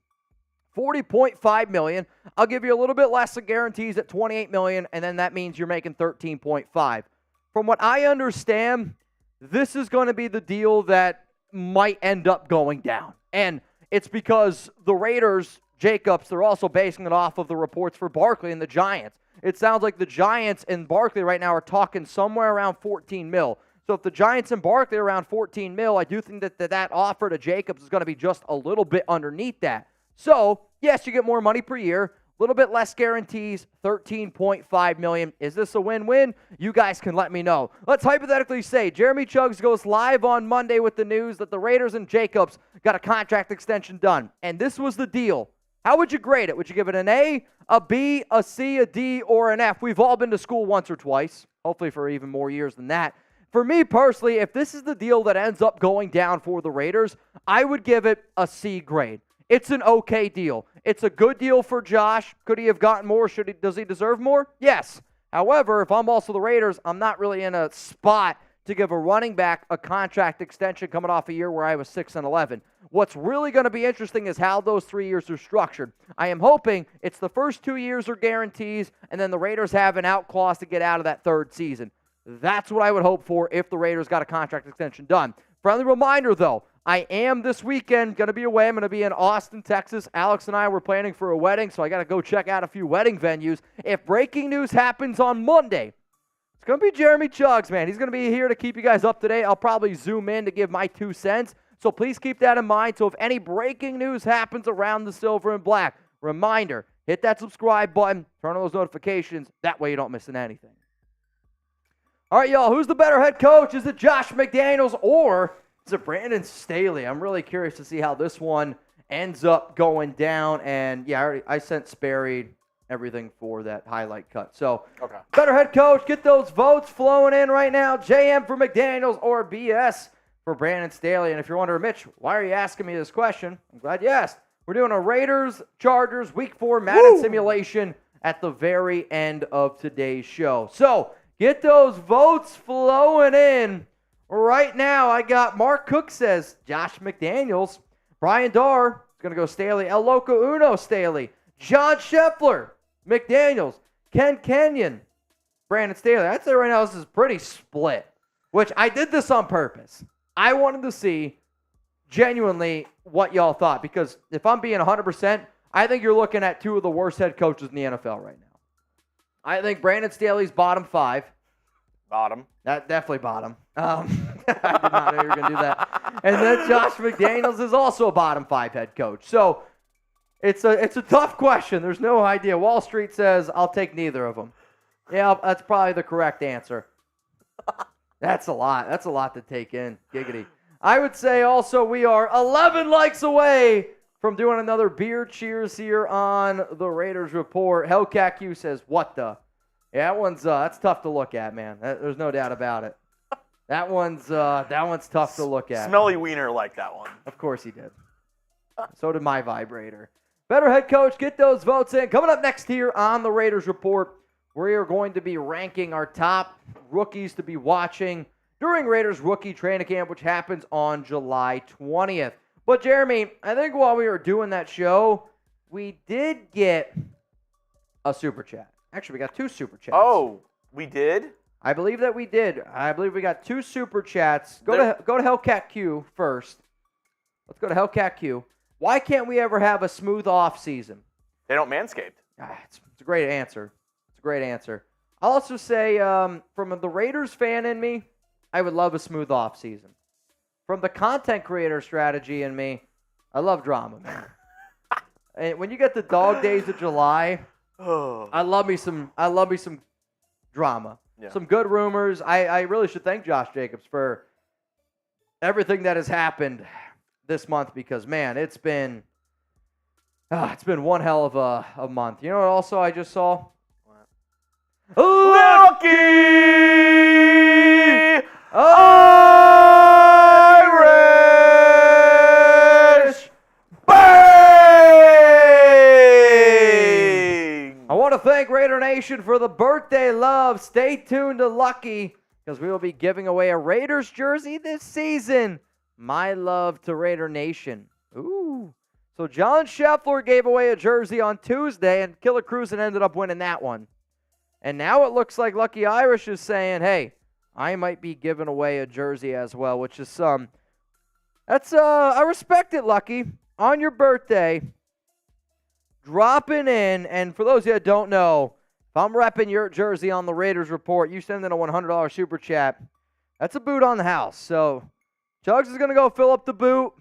$40.5 million. I'll give you a little bit less of guarantees at $28 million, and then that means you're making $13.5. From what I understand, this is going to be the deal that might end up going down. And it's because the Raiders, Jacobs, they're also basing it off of the reports for Barkley and the Giants. It sounds like the Giants and Barkley right now are talking somewhere around 14 mil. So if the Giants and Barkley are around 14 mil, I do think that offer to Jacobs is going to be just a little bit underneath that. So, yes, you get more money per year, a little bit less guarantees, $13.5 million. Is this a win-win? You guys can let me know. Let's hypothetically say Jeremy Chuggs goes live on Monday with the news that the Raiders and Jacobs got a contract extension done, and this was the deal. How would you grade it? Would you give it an A, a B, a C, a D, or an F? We've all been to school once or twice, hopefully for even more years than that. For me personally, if this is the deal that ends up going down for the Raiders, I would give it a C grade. It's an okay deal. It's a good deal for Josh. Could he have gotten more? Does he deserve more? Yes. However, if I'm also the Raiders, I'm not really in a spot to give a running back a contract extension coming off a year where I was 6-11. What's really going to be interesting is how those 3 years are structured. I am hoping it's the first 2 years are guarantees, and then the Raiders have an out clause to get out of that third season. That's what I would hope for if the Raiders got a contract extension done. Friendly reminder, though, I am this weekend going to be away. I'm going to be in Austin, Texas. Alex and I were planning for a wedding, so I got to go check out a few wedding venues. If breaking news happens on Monday, it's going to be Jeremy Chuggs, man. He's going to be here to keep you guys up to date. I'll probably zoom in to give my 2 cents, so please keep that in mind. So if any breaking news happens around the silver and black, reminder, hit that subscribe button, turn on those notifications. That way you don't miss anything. All right, y'all, who's the better head coach? Is it Josh McDaniels or is it Brandon Staley? I'm really curious to see how this one ends up going down. And, yeah, I sent Sperry everything for that highlight cut. So, okay. Better head coach, get those votes flowing in right now. JM for McDaniels or BS for Brandon Staley. And if you're wondering, Mitch, why are you asking me this question? I'm glad you asked. We're doing a Raiders-Chargers Week 4 Madden simulation at the very end of today's show. So, get those votes flowing in. Right now, I got Mark Cook says Josh McDaniels. Brian Darr is going to go Staley. El Loco Uno Staley. John Scheffler, McDaniels. Ken Kenyon, Brandon Staley. I'd say right now this is pretty split, which I did this on purpose. I wanted to see genuinely what y'all thought, because if I'm being 100%, I think you're looking at 2 of the worst head coaches in the NFL right now. I think Brandon Staley's bottom 5. Bottom. That definitely bottom. I did not know you were going to do that. And then Josh McDaniels is also a bottom 5 head coach. So it's a tough question. There's no idea. Wall Street says I'll take neither of them. Yeah, that's probably the correct answer. That's a lot. That's a lot to take in. Giggity. I would say also we are 11 likes away from doing another beer cheers here on the Raiders Report. Hellcat Q says, what the? Yeah, that's tough to look at, man. There's no doubt about it. That one's tough to look at. Smelly wiener like that one. Of course he did. So did my vibrator. Better head coach, get those votes in. Coming up next here on the Raiders Report, we are going to be ranking our top rookies to be watching during Raiders rookie training camp, which happens on July 20th. But Jeremy, I think while we were doing that show, we did get a super chat. Actually, we got 2 super chats. Oh, we did? I believe that we did. I believe we got 2 super chats. Go to Hellcat Q first. Let's go to Hellcat Q. Why can't we ever have a smooth off season? They don't manscape. It's a great answer. It's a great answer. I'll also say, from the Raiders fan in me, I would love a smooth off season. From the content creator strategy in me, I love drama, man. And when you get the dog days of July, I love me some drama. Yeah. Some good rumors. I really should thank Josh Jacobs for everything that has happened this month, because, man, it's been one hell of a month. You know what also I just saw? Lucky Irish Bang! I want to thank Raider Nation for the birthday love. Stay tuned to Lucky, because we will be giving away a Raiders jersey this season. My love to Raider Nation. Ooh. So John Scheffler gave away a jersey on Tuesday, and Killer Cruisin ended up winning that one. And now it looks like Lucky Irish is saying, hey, I might be giving away a jersey as well, which is I respect it, Lucky. On your birthday, dropping in, and for those of you that don't know, if I'm repping your jersey on the Raiders Report, you send in a $100 super chat, that's a boot on the house. So Chugs is going to go fill up the boot.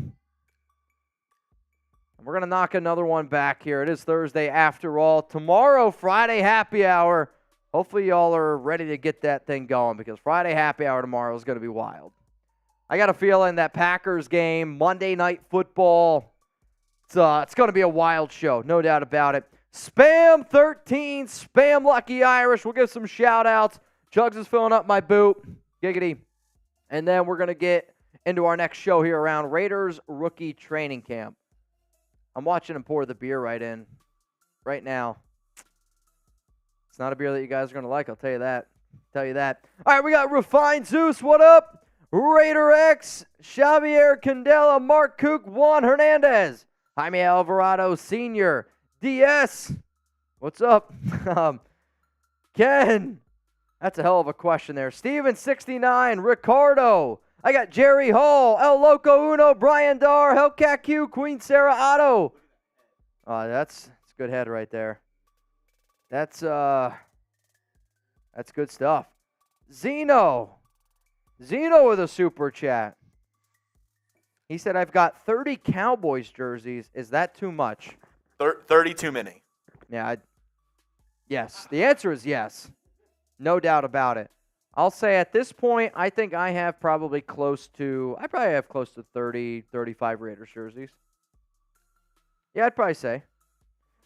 We're going to knock another one back here. It is Thursday after all. Tomorrow, Friday happy hour. Hopefully y'all are ready to get that thing going because Friday happy hour tomorrow is going to be wild. I got a feeling that Packers game, Monday Night Football, it's going to be a wild show, no doubt about it. Spam 13, spam Lucky Irish. We'll give some shout-outs. Chugs is filling up my boot. Giggity. And then we're going to get into our next show here around Raiders rookie training camp. I'm watching him pour the beer right in right now. It's not a beer that you guys are going to like, I'll tell you that. All right, we got Refined Zeus, what up? Raider X, Xavier Candela, Mark Kook, Juan Hernandez, Jaime Alvarado Sr., DS, what's up? Ken, that's a hell of a question there. Steven69, Ricardo, I got Jerry Hall, El Loco Uno, Brian Dar, Hellcat Q, Queen Sarah Otto. That's a good head right there. That's good stuff. Zeno with a super chat. He said, I've got 30 Cowboys jerseys. Is that too much? 30 too many. Yeah. Yes. The answer is yes. No doubt about it. I'll say at this point, I think I probably have close to 30, 35 Raiders jerseys. Yeah, I'd probably say.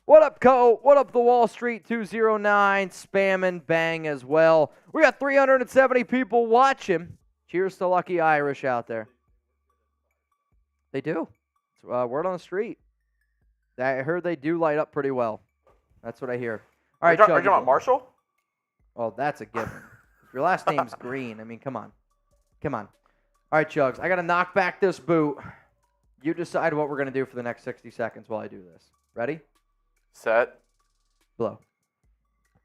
What up, Co? What up, the Wall Street 209? Spamming bang as well. We got 370 people watching. Cheers to Lucky Irish out there. They do. It's word on the street. I heard they do light up pretty well. That's what I hear. All right, are you talking about Marshall? Well, that's a given. If your last name's Green, I mean, come on. All right, Chugs, I got to knock back this boot. You decide what we're going to do for the next 60 seconds while I do this. Ready? Set. Blow.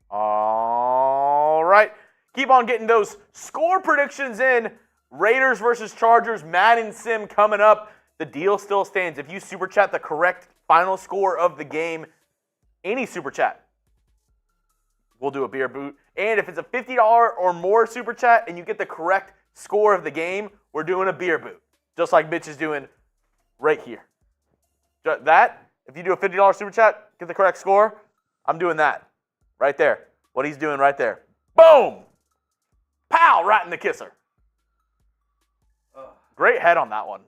All right. Keep on getting those score predictions in. Raiders versus Chargers, Madden Sim coming up. The deal still stands. If you super chat the correct final score of the game, any super chat, we'll do a beer boot. And if it's a $50 or more super chat and you get the correct score of the game, we're doing a beer boot. Just like Mitch is doing right here. That, if you do a $50 super chat, get the correct score, I'm doing that. Right there. What he's doing right there. Boom! Pow! Right in the kisser. Great head on that one.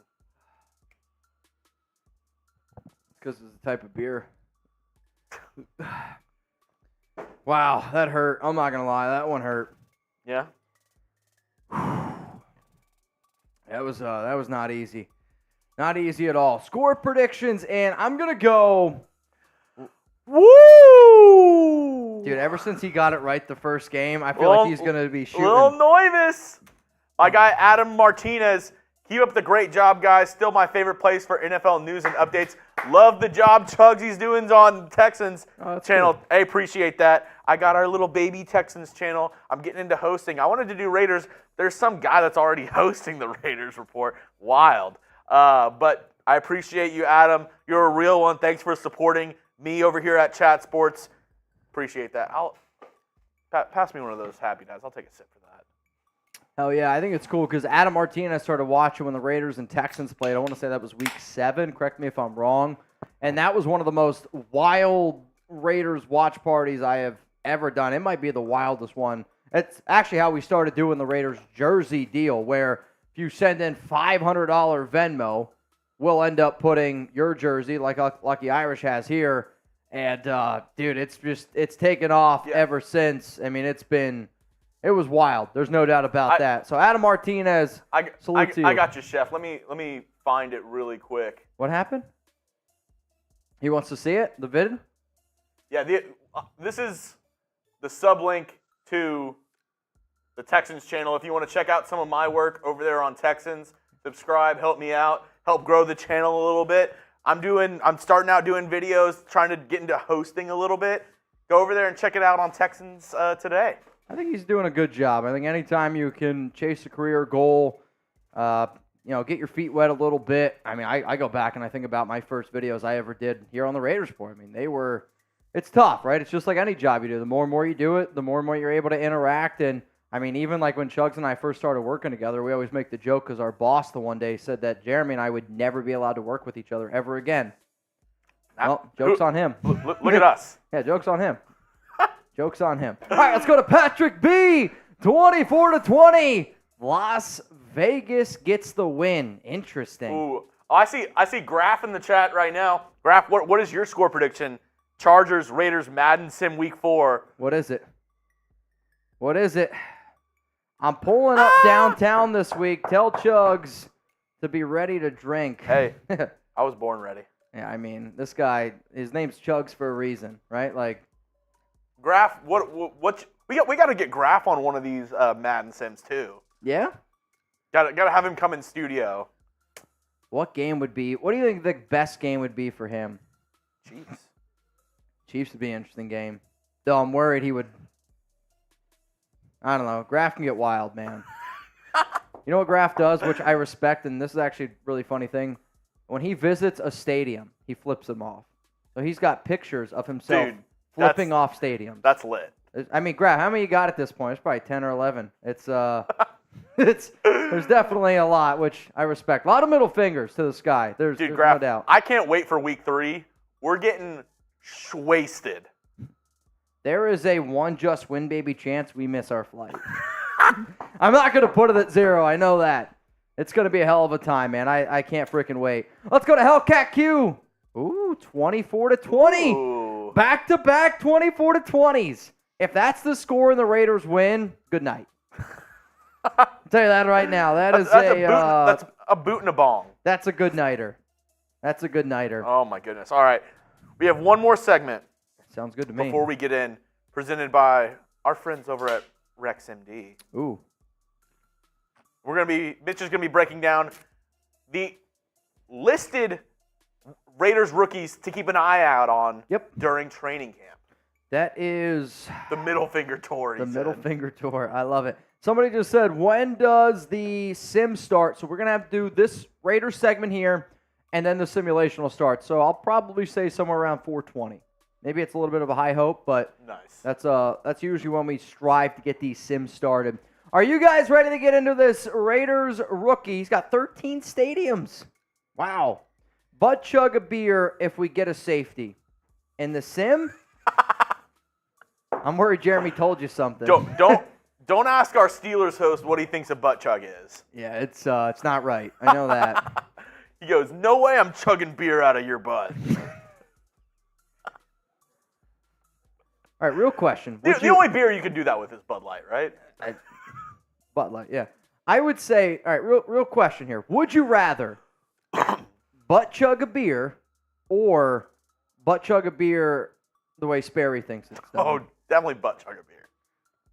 Because it's the type of beer. Wow, that hurt. I'm not going to lie. That one hurt. Yeah? That was not easy. Not easy at all. Score predictions, and I'm going to go... Woo! Dude, ever since he got it right the first game, I feel like he's going to be shooting. Little nervous. My guy, Adam Martinez. Keep up the great job, guys. Still my favorite place for NFL news and updates. Love the job Chugs he's doing on Texans channel. Cool. I appreciate that. I got our little baby Texans channel. I'm getting into hosting. I wanted to do Raiders. There's some guy that's already hosting the Raiders Report. Wild. But I appreciate you, Adam. You're a real one. Thanks for supporting me over here at Chat Sports. Appreciate that. Pass me one of those Happy Dads. I'll take a sip for that. Hell yeah, I think it's cool because Adam Martinez started watching when the Raiders and Texans played. I want to say that was week 7. Correct me if I'm wrong. And that was one of the most wild Raiders watch parties I have ever done. It might be the wildest one. It's actually how we started doing the Raiders jersey deal, where if you send in $500 Venmo, we'll end up putting your jersey, like Lucky Irish has here. And, dude, it's taken off ever since. I mean, it was wild. There's no doubt about that. So, Adam Martinez, salute to you. I got you, Chef. Let me find it really quick. What happened? He wants to see it? The vid? Yeah, this is the sublink to the Texans channel. If you want to check out some of my work over there on Texans, subscribe, help me out, help grow the channel a little bit. I'm starting out doing videos, trying to get into hosting a little bit. Go over there and check it out on Texans Today. I think he's doing a good job. I think anytime you can chase a career goal, get your feet wet a little bit. I mean, I go back and I think about my first videos I ever did here on the Raiders Report. I mean, it's tough, right? It's just like any job you do. The more and more you do it, the more and more you're able to interact. And, I mean, even like when Chugs and I first started working together, we always make the joke because our boss the one day said that Jeremy and I would never be allowed to work with each other ever again. Well, joke's on him. Look at us. Yeah, joke's on him. Joke's on him. All right, let's go to Patrick B. 24-20. Las Vegas gets the win. Interesting. Ooh, I see Graph in the chat right now. Graph, what is your score prediction? Chargers, Raiders, Madden Sim Week 4. What is it? What is it? I'm pulling up downtown this week. Tell Chugs to be ready to drink. Hey, I was born ready. Yeah, I mean, this guy, his name's Chugs for a reason, right? Like, Graph, what we got to get Graph on one of these Madden Sims too. Yeah? Got to have him come in studio. What do you think the best game would be for him? Chiefs would be an interesting game. Though I'm worried he would, I don't know. Graph can get wild, man. You know what Graph does, which I respect, and this is actually a really funny thing? When he visits a stadium, he flips them off. So he's got pictures of himself flipping off stadiums. That's lit. I mean, Graph, how many you got at this point? It's probably 10 or 11. It's there's definitely a lot, which I respect. A lot of middle fingers to the sky. There's Graph, no doubt. I can't wait for week 3. We're getting wasted. There is a one just win baby chance we miss our flight. I'm not going to put it at 0. I know that. It's going to be a hell of a time, man. I can't freaking wait. Let's go to Hellcat Q. Ooh, 24-20. Ooh. Back-to-back 24-20s. If that's the score and the Raiders win, good night. I'll tell you that right now. That's a boot and a bong. That's a good nighter. That's a good nighter. Oh, my goodness. All right. We have one more segment. Sounds good to me. Before we get in, presented by our friends over at RexMD. Ooh. Mitch is going to be breaking down the listed Raiders rookies to keep an eye out on during training camp. That is the middle finger tour. Middle finger tour. I love it. Somebody just said, when does the sim start? So we're going to have to do this Raiders segment here, and then the simulation will start. So I'll probably say somewhere around 4:20. Maybe it's a little bit of a high hope, but nice. That's usually when we strive to get these sims started. Are you guys ready to get into this Raiders rookie? He's got 13 stadiums. Wow. Butt chug a beer if we get a safety. In the sim, I'm worried Jeremy told you something. Don't ask our Steelers host what he thinks a butt chug is. Yeah, it's not right. I know that. He goes, no way I'm chugging beer out of your butt. All right, real question. The only beer you can do that with is Bud Light, right? Bud Light, yeah. I would say, all right, real question here. Would you rather butt chug a beer or butt chug a beer the way Sperry thinks it's done? Oh, definitely butt chug a beer.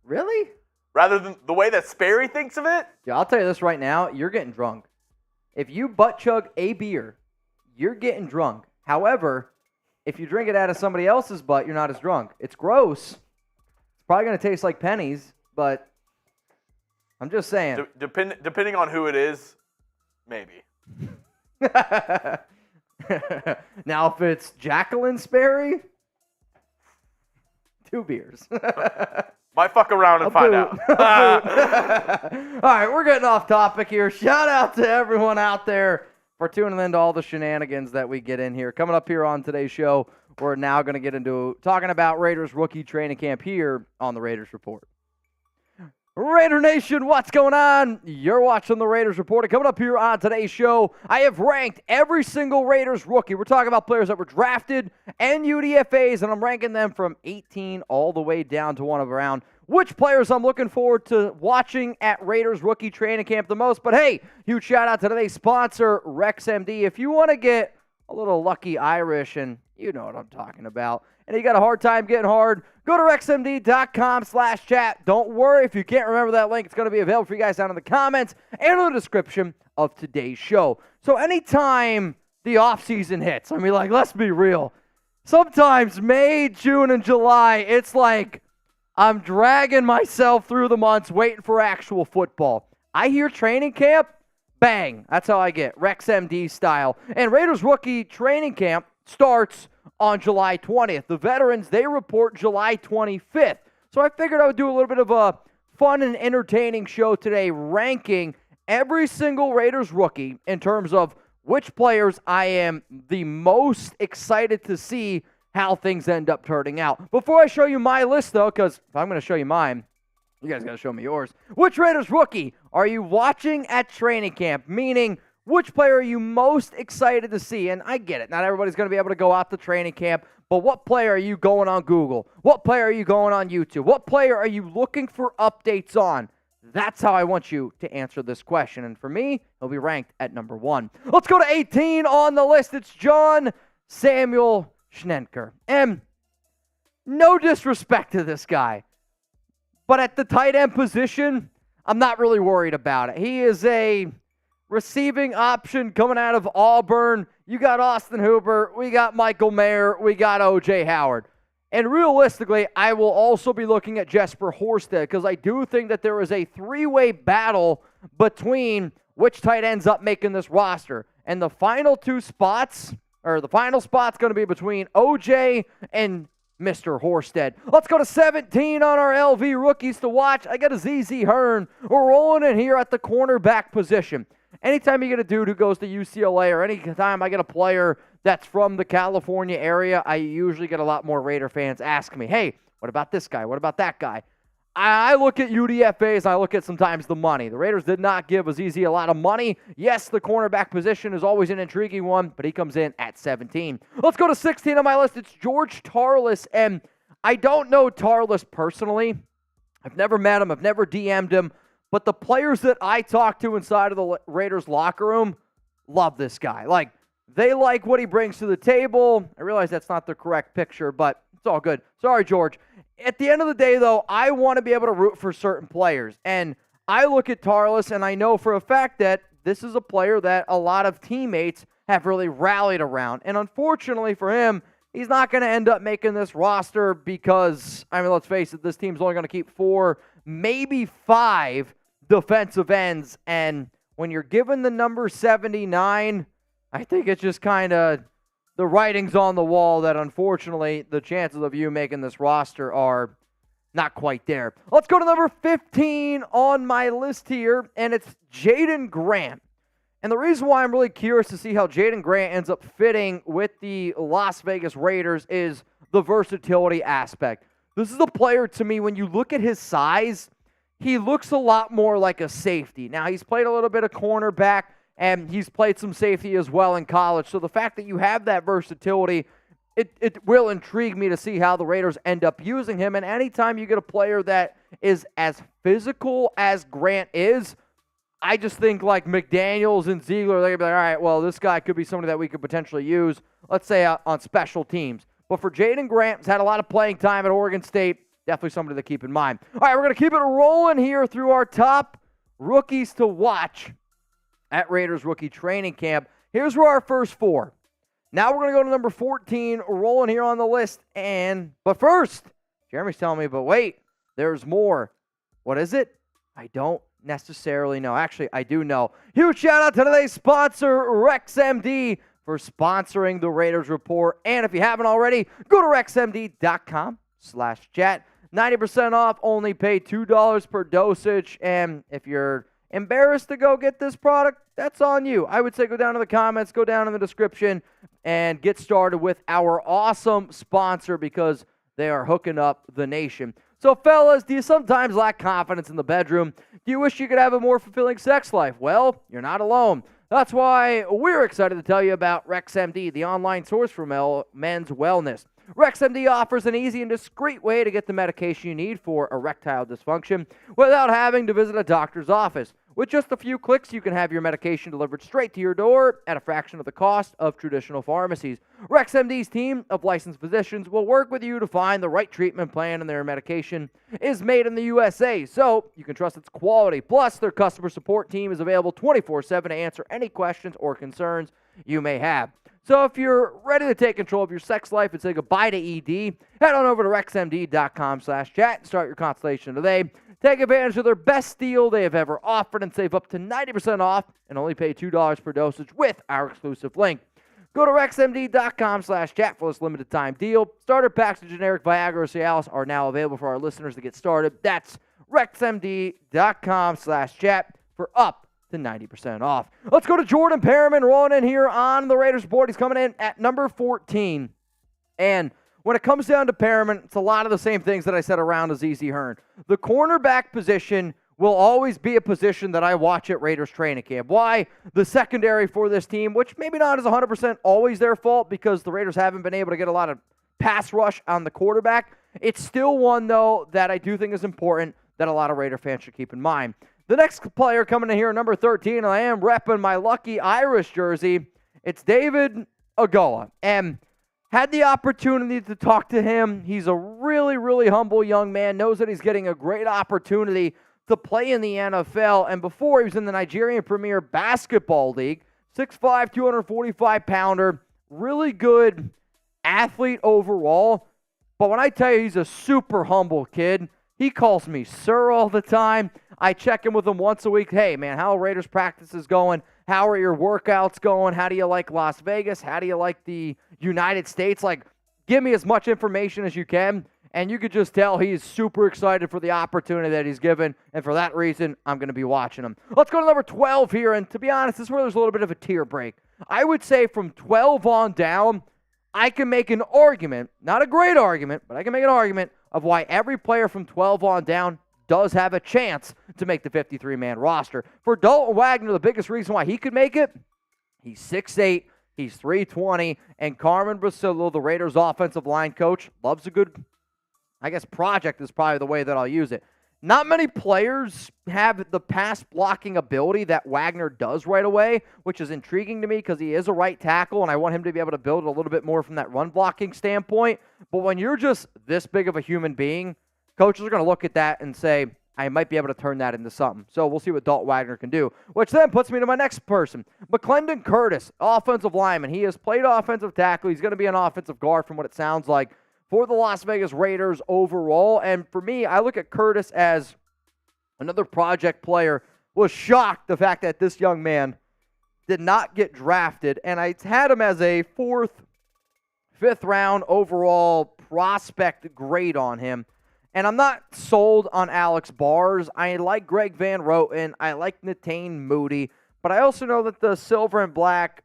Really? Rather than the way that Sperry thinks of it? Yeah, I'll tell you this right now. You're getting drunk. If you butt chug a beer, you're getting drunk. However, if you drink it out of somebody else's butt, you're not as drunk. It's gross. It's probably going to taste like pennies, but I'm just saying. Depending on who it is, maybe. Now, if it's Jacqueline Sperry, 2 beers. Might fuck around and find out. All right, we're getting off topic here. Shout out to everyone out there for tuning in to all the shenanigans that we get in here. Coming up here on today's show, we're now going to get into talking about Raiders rookie training camp here on the Raiders Report. Raider Nation, what's going on? You're watching the Raiders Report. Coming up here on today's show, I have ranked every single Raiders rookie. We're talking about players that were drafted and UDFAs, and I'm ranking them from 18 all the way down to one of around. Which players I'm looking forward to watching at Raiders rookie training camp the most. But hey, huge shout out to today's sponsor, RexMD. If you want to get a little lucky Irish, and you know what I'm talking about, and you got a hard time getting hard, go to rexmd.com/chat. Don't worry if you can't remember that link. It's going to be available for you guys down in the comments and in the description of today's show. So anytime the offseason hits. I mean, like, let's be real. Sometimes May, June, and July, it's like I'm dragging myself through the months waiting for actual football. I hear training camp, bang. That's how I get, Rex MD style. And Raiders rookie training camp starts on July 20th. The veterans, they report July 25th. So I figured I would do a little bit of a fun and entertaining show today, ranking every single Raiders rookie in terms of which players I am the most excited to see how things end up turning out. Before I show you my list, though, because if I'm going to show you mine, you guys got to show me yours. Which Raiders rookie are you watching at training camp? Meaning, which player are you most excited to see? And I get it. Not everybody's going to be able to go out to training camp, but what player are you going on Google? What player are you going on YouTube? What player are you looking for updates on? That's how I want you to answer this question. And for me, he'll be ranked at number 1. Let's go to 18 on the list. It's John Samuel Shenker. And no disrespect to this guy, but at the tight end position, I'm not really worried about it. He is a receiving option coming out of Auburn. You got Austin Hooper. We got Michael Mayer. We got O.J. Howard. And realistically, I will also be looking at Jesper Horsted because I do think that there is a three-way battle between which tight ends up making this roster. And the final spot's going to be between OJ and Mr. Horsted. Let's go to 17 on our LV rookies to watch. I got Azizi Hearn. We're rolling in here at the cornerback position. Anytime you get a dude who goes to UCLA or anytime I get a player that's from the California area, I usually get a lot more Raider fans ask me, hey, what about this guy? What about that guy? I look at UDFAs, I look at sometimes the money. The Raiders did not give Azizi a lot of money. Yes, the cornerback position is always an intriguing one, but he comes in at 17. Let's go to 16 on my list. It's George Tarlas, and I don't know Tarlas personally. I've never met him. I've never DM'd him. But the players that I talk to inside of the Raiders locker room love this guy. Like, they like what he brings to the table. I realize that's not the correct picture, but it's all good. Sorry, George. At the end of the day, though, I want to be able to root for certain players. And I look at Tarlas, and I know for a fact that this is a player that a lot of teammates have really rallied around. And unfortunately for him, he's not going to end up making this roster because, I mean, let's face it, this team's only going to keep 4, maybe 5 defensive ends. And when you're given the number 79, I think it's just kind of the writing's on the wall that unfortunately the chances of you making this roster are not quite there. Let's go to number 15 on my list here, and it's Jaydon Grant. And the reason why I'm really curious to see how Jaydon Grant ends up fitting with the Las Vegas Raiders is the versatility aspect. This is a player, to me, when you look at his size, he looks a lot more like a safety. Now, he's played a little bit of cornerback, and he's played some safety as well in college. So the fact that you have that versatility, it will intrigue me to see how the Raiders end up using him. And anytime you get a player that is as physical as Grant is, I just think like McDaniels and Ziegler, they're going to be like, all right, well, this guy could be somebody that we could potentially use, let's say on special teams. But for Jaydon Grant, he's had a lot of playing time at Oregon State. Definitely somebody to keep in mind. All right, we're going to keep it rolling here through our top rookies to watch at Raiders rookie training camp. Here's where our first 4. Now we're going to go to number 14, rolling here on the list. But first, Jeremy's telling me, but wait, there's more. What is it? I don't necessarily know. Actually, I do know. Huge shout out to today's sponsor, RexMD, for sponsoring the Raiders Report. And if you haven't already, go to rexmd.com/chat. 90% off, only pay $2 per dosage. And if you're embarrassed to go get this product, that's on you. I would say go down to the comments, go down in the description, and get started with our awesome sponsor because they are hooking up the nation. So, fellas, do you sometimes lack confidence in the bedroom? Do you wish you could have a more fulfilling sex life? Well, you're not alone. That's why we're excited to tell you about RexMD, the online source for men's wellness. RexMD offers an easy and discreet way to get the medication you need for erectile dysfunction without having to visit a doctor's office. With just a few clicks, you can have your medication delivered straight to your door at a fraction of the cost of traditional pharmacies. RexMD's team of licensed physicians will work with you to find the right treatment plan, and their medication is made in the USA, so you can trust its quality. Plus, their customer support team is available 24/7 to answer any questions or concerns you may have. So if you're ready to take control of your sex life and say goodbye to ED, head on over to rexmd.com/chat and start your consultation today. Take advantage of their best deal they have ever offered and save up to 90% off and only pay $2 per dosage with our exclusive link. Go to rexmd.com/chat for this limited time deal. Starter packs of generic Viagra or Cialis are now available for our listeners to get started. That's rexmd.com/chat for up to 90% off. Let's go to Jordan Perryman rolling in here on the Raiders board. He's coming in at number 14. And when it comes down to Perryman, it's a lot of the same things that I said around Azizi Hearn. The cornerback position will always be a position that I watch at Raiders training camp. Why? The secondary for this team, which maybe not is 100% always their fault because the Raiders haven't been able to get a lot of pass rush on the quarterback. It's still one, though, that I do think is important that a lot of Raider fans should keep in mind. The next player coming in here, number 13, and I am repping my lucky Irish jersey. It's David Agoha. And had the opportunity to talk to him. He's a really, really humble young man, knows that he's getting a great opportunity to play in the NFL. And before, he was in the Nigerian Premier Basketball League. 6'5", 245-pounder, really good athlete overall. But when I tell you he's a super humble kid, he calls me sir all the time. I check in with him once a week. Hey, man, how are Raiders practices going? How are your workouts going? How do you like Las Vegas? How do you like the United States? Like, give me as much information as you can. And you could just tell he's super excited for the opportunity that he's given. And for that reason, I'm going to be watching him. Let's go to number 12 here. And to be honest, this is where there's a little bit of a tier break. I would say from 12 on down, I can make an argument, not a great argument, but I can make an argument of why every player from 12 on down does have a chance to make the 53-man roster. For Dalton Wagner, the biggest reason why he could make it, he's 6'8", he's 320, and Carmen Brasillo, the Raiders' offensive line coach, loves a good, I guess, project is probably the way that I'll use it. Not many players have the pass blocking ability that Wagner does right away, which is intriguing to me because he is a right tackle, and I want him to be able to build a little bit more from that run blocking standpoint. But when you're just this big of a human being, coaches are going to look at that and say, I might be able to turn that into something. So we'll see what Dalton Wagner can do, which then puts me to my next person, McClendon Curtis, offensive lineman. He has played offensive tackle. He's going to be an offensive guard from what it sounds like for the Las Vegas Raiders overall. And for me, I look at Curtis as another project player. Was shocked the fact that this young man did not get drafted, and I had him as a 4th, 5th round overall prospect grade on him. And I'm not sold on Alex Bars. I like Greg Van Roten. I like Netane Moody. But I also know that the Silver and Black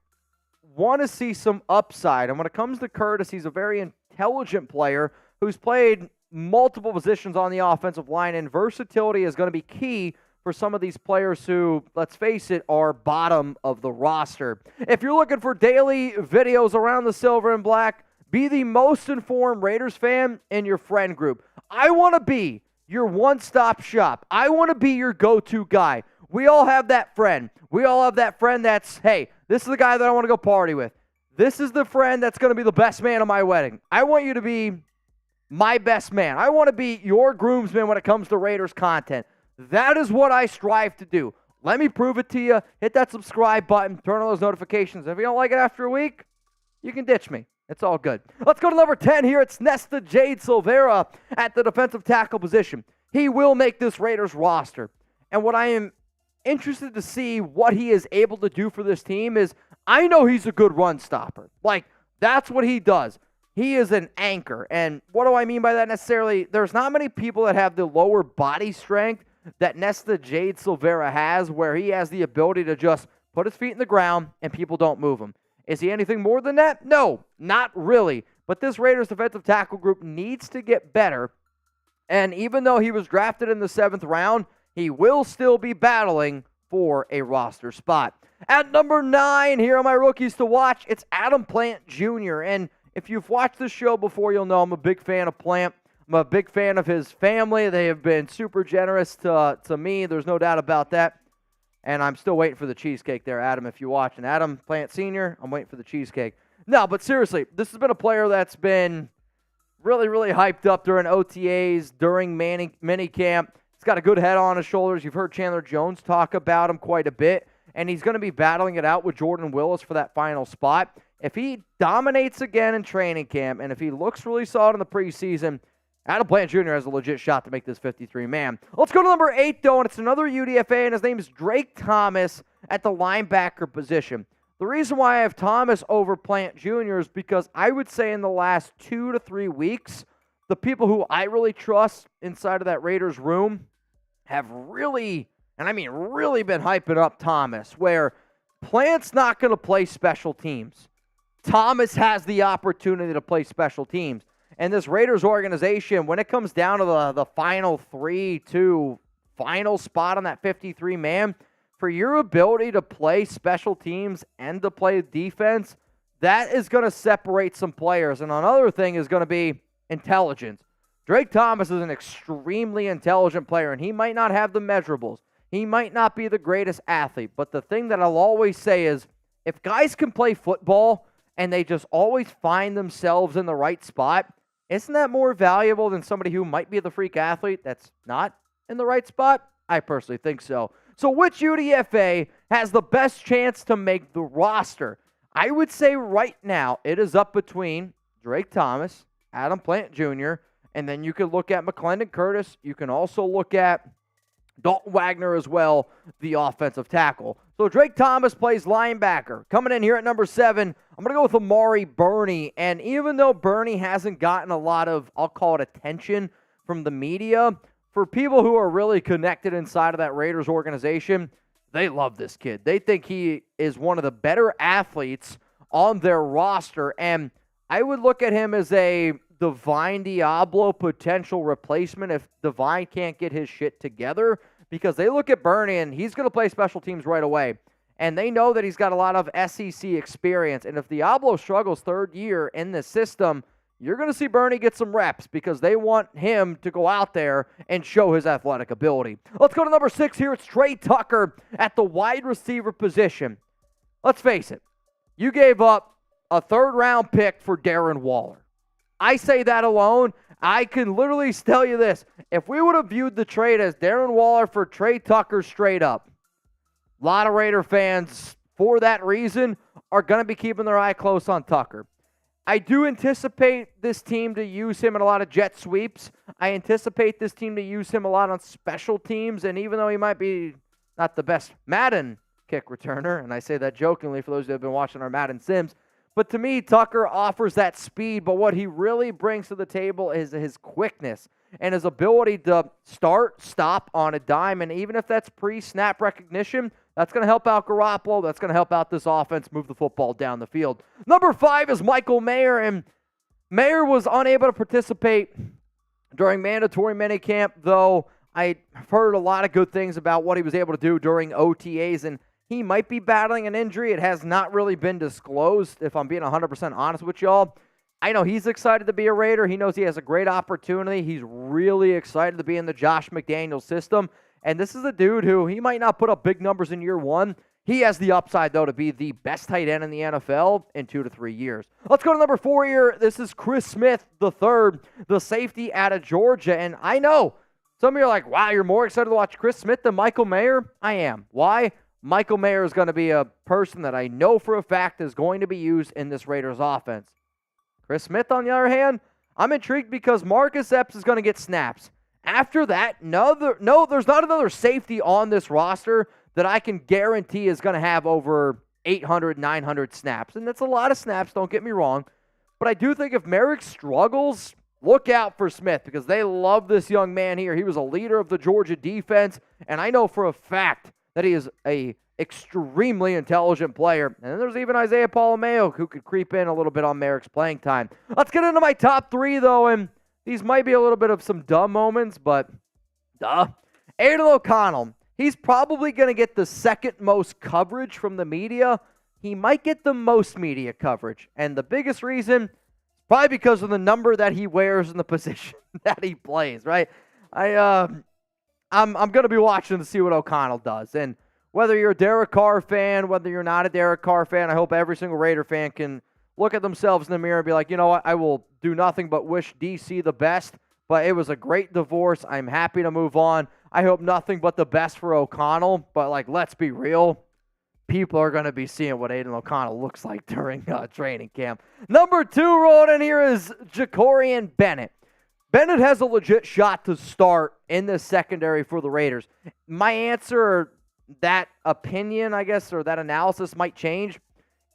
want to see some upside. And when it comes to Curtis, he's a very intelligent player who's played multiple positions on the offensive line. And versatility is going to be key for some of these players who, let's face it, are bottom of the roster. If you're looking for daily videos around the Silver and Black, be the most informed Raiders fan in your friend group. I want to be your one-stop shop. I want to be your go-to guy. We all have that friend. We all have that friend that's, hey, this is the guy that I want to go party with. This is the friend that's going to be the best man at my wedding. I want you to be my best man. I want to be your groomsman when it comes to Raiders content. That is what I strive to do. Let me prove it to you. Hit that subscribe button. Turn on those notifications. If you don't like it after a week, you can ditch me. It's all good. Let's go to number 10 here. It's Nesta Jade Silvera at the defensive tackle position. He will make this Raiders roster. And what I am interested to see what he is able to do for this team is, I know he's a good run stopper. Like, that's what he does. He is an anchor. And what do I mean by that necessarily? There's not many people that have the lower body strength that Nesta Jade Silvera has, where he has the ability to just put his feet in the ground and people don't move him. Is he anything more than that? No, not really. But this Raiders defensive tackle group needs to get better. And even though he was drafted in the 7th round, he will still be battling for a roster spot. At number 9, here are my rookies to watch. It's Adam Plant Jr. And if you've watched this show before, you'll know I'm a big fan of Plant. I'm a big fan of his family. They have been super generous to me. There's no doubt about that. And I'm still waiting for the cheesecake there, Adam, if you're watching. Adam Plant Sr., I'm waiting for the cheesecake. No, but seriously, this has been a player that's been really, really hyped up during OTAs, during minicamp. He's got a good head on his shoulders. You've heard Chandler Jones talk about him quite a bit, and he's going to be battling it out with Jordan Willis for that final spot. If he dominates again in training camp, and if he looks really solid in the preseason, Adam Plant Jr. has a legit shot to make this 53-man. Let's go to number 8, though, and it's another UDFA, and his name is Drake Thomas at the linebacker position. The reason why I have Thomas over Plant Jr. is because I would say in the last 2 to 3 weeks, the people who I really trust inside of that Raiders room have really, and I mean really, been hyping up Thomas, where Plant's not going to play special teams. Thomas has the opportunity to play special teams. And this Raiders organization, when it comes down to the final 3-2 final spot on that 53-man, for your ability to play special teams and to play defense, that is going to separate some players. And another thing is going to be intelligence. Drake Thomas is an extremely intelligent player, and he might not have the measurables. He might not be the greatest athlete. But the thing that I'll always say is, if guys can play football and they just always find themselves in the right spot, isn't that more valuable than somebody who might be the freak athlete that's not in the right spot? I personally think so. So which UDFA has the best chance to make the roster? I would say right now it is up between Drake Thomas, Adam Plant Jr., and then you could look at McClendon Curtis. You can also look at Dalton Wagner as well, the offensive tackle. So Drake Thomas plays linebacker. Coming in here at number 7, I'm going to go with Amari Burney. And even though Burney hasn't gotten a lot of, I'll call it attention from the media, for people who are really connected inside of that Raiders organization, they love this kid. They think he is one of the better athletes on their roster. And I would look at him as a Divine Diablo potential replacement if Divine can't get his shit together, because they look at Burney and he's going to play special teams right away. And they know that he's got a lot of SEC experience. And if Diablo struggles third year in this system, you're going to see Burney get some reps because they want him to go out there and show his athletic ability. Let's go to number 6 here. It's Tre Tucker at the wide receiver position. Let's face it. You gave up a third-round pick for Darren Waller. I say that alone, I can literally tell you this. If we would have viewed the trade as Darren Waller for Tre Tucker straight up, a lot of Raider fans, for that reason, are going to be keeping their eye close on Tucker. I do anticipate this team to use him in a lot of jet sweeps. I anticipate this team to use him a lot on special teams, and even though he might be not the best Madden kick returner, and I say that jokingly for those who have been watching our Madden Sims, but to me, Tucker offers that speed, but what he really brings to the table is his quickness and his ability to start, stop on a dime, and even if that's pre-snap recognition, that's going to help out Garoppolo. That's going to help out this offense move the football down the field. Number 5 is Michael Mayer, and Mayer was unable to participate during mandatory minicamp, though I've heard a lot of good things about what he was able to do during OTAs, and he might be battling an injury. It has not really been disclosed, if I'm being 100% honest with y'all. I know he's excited to be a Raider. He knows he has a great opportunity. He's really excited to be in the Josh McDaniels system. And this is a dude who, he might not put up big numbers in year 1. He has the upside, though, to be the best tight end in the NFL in 2 to 3 years. Let's go to number 4 here. This is Chris Smith III, the safety out of Georgia. And I know some of you are like, wow, you're more excited to watch Chris Smith than Michael Mayer? I am. Why? Michael Mayer is going to be a person that I know for a fact is going to be used in this Raiders offense. Chris Smith, on the other hand, I'm intrigued because Marcus Epps is going to get snaps. After that, there's not another safety on this roster that I can guarantee is going to have over 800, 900 snaps. And that's a lot of snaps, don't get me wrong. But I do think if Merrick struggles, look out for Smith because they love this young man here. He was a leader of the Georgia defense, and I know for a fact that he is a extremely intelligent player. And then there's even Isaiah Palomeo who could creep in a little bit on Merrick's playing time. Let's get into my top 3, though, and these might be a little bit of some dumb moments, but Aidan O'Connell, he's probably going to get the second most coverage from the media. He might get the most media coverage, and the biggest reason, probably because of the number that he wears in the position that he plays, right? I'm going to be watching to see what O'Connell does. And whether you're a Derek Carr fan, whether you're not a Derek Carr fan, I hope every single Raider fan can look at themselves in the mirror and be like, you know what, I will do nothing but wish DC the best, but it was a great divorce. I'm happy to move on. I hope nothing but the best for O'Connell, but, like, let's be real. People are going to be seeing what Aidan O'Connell looks like during training camp. Number 2 rolling in here is Jakorian Bennett. Bennett has a legit shot to start in the secondary for the Raiders. My answer, that opinion, I guess, or that analysis might change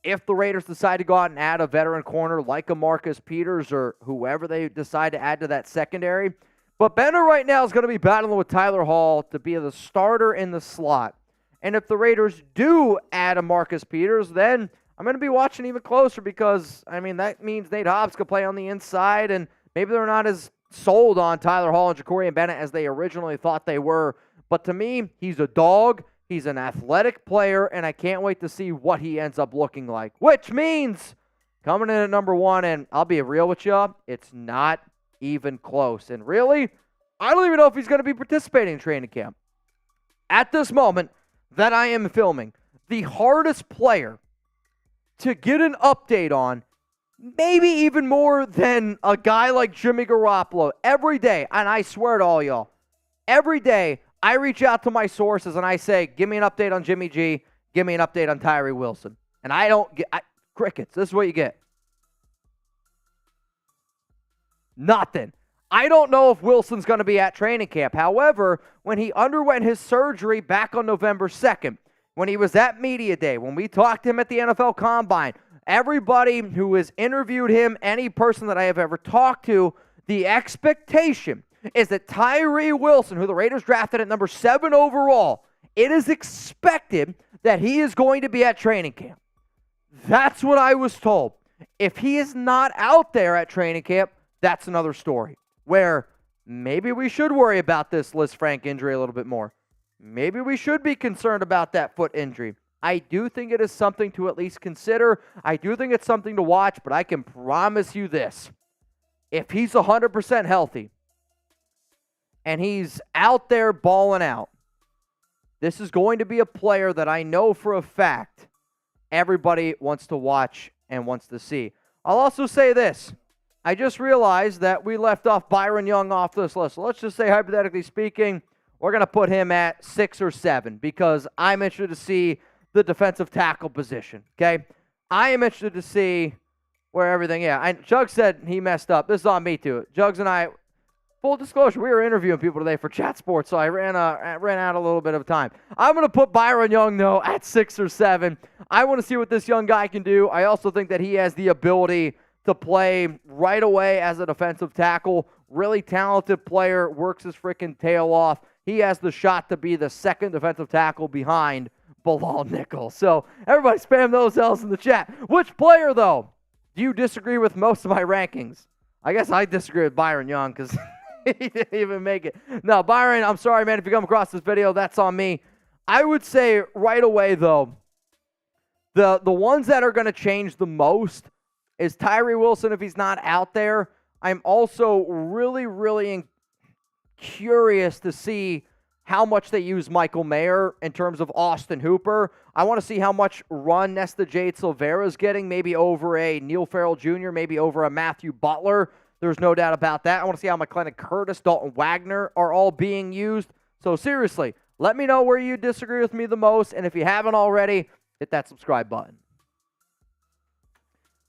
if the Raiders decide to go out and add a veteran corner like a Marcus Peters or whoever they decide to add to that secondary. But Bennett right now is going to be battling with Tyler Hall to be the starter in the slot. And if the Raiders do add a Marcus Peters, then I'm going to be watching even closer because, I mean, that means Nate Hobbs could play on the inside, and maybe they're not as sold on Tyler Hall and Jakorian Bennett as they originally thought they were. But to me, he's a dog, he's an athletic player, and I can't wait to see what he ends up looking like. Which means, coming in at number 1, and I'll be real with you, it's not even close. And really, I don't even know if he's going to be participating in training camp. At this moment that I am filming, the hardest player to get an update on, maybe even more than a guy like Jimmy Garoppolo, every day, and I swear to all y'all, every day I reach out to my sources and I say, give me an update on Jimmy G, give me an update on Tyree Wilson. And I don't get, crickets, this is what you get. Nothing. I don't know if Wilson's going to be at training camp. However, when he underwent his surgery back on November 2nd, when he was at Media Day, when we talked to him at the NFL Combine, everybody who has interviewed him, any person that I have ever talked to, the expectation is that Tyree Wilson, who the Raiders drafted at number 7 overall, it is expected that he is going to be at training camp. That's what I was told. If he is not out there at training camp, that's another story where maybe we should worry about this Liz Frank injury a little bit more. Maybe we should be concerned about that foot injury. I do think it is something to at least consider. I do think it's something to watch, but I can promise you this. If he's 100% healthy and he's out there balling out, this is going to be a player that I know for a fact everybody wants to watch and wants to see. I'll also say this. I just realized that we left off Byron Young off this list. So let's just say, hypothetically speaking, we're going to put him at 6 or 7 because I'm interested to see the defensive tackle position, okay? I am interested to see where everything, Jug said he messed up. This is on me, too. Jugs and I, full disclosure, we were interviewing people today for Chat Sports, so I ran out a little bit of time. I'm going to put Byron Young, though, at 6 or 7. I want to see what this young guy can do. I also think that he has the ability to play right away as a defensive tackle. Really talented player, works his freaking tail off. He has the shot to be the second defensive tackle behind Bilal Nichols. So everybody spam those L's in the chat. Which player, though, do you disagree with most of my rankings? I guess I disagree with Byron Young because he didn't even make it. No, Byron, I'm sorry, man. If you come across this video, that's on me. I would say right away, though, the ones that are going to change the most is Tyree Wilson if he's not out there. I'm also really curious to see how much they use Michael Mayer in terms of Austin Hooper. I want to see how much run Nesta Jade Silvera is getting, maybe over a Neil Farrell Jr., maybe over a Matthew Butler. There's no doubt about that. I want to see how McClendon Curtis, Dalton Wagner are all being used. So seriously, let me know where you disagree with me the most. And if you haven't already, hit that subscribe button.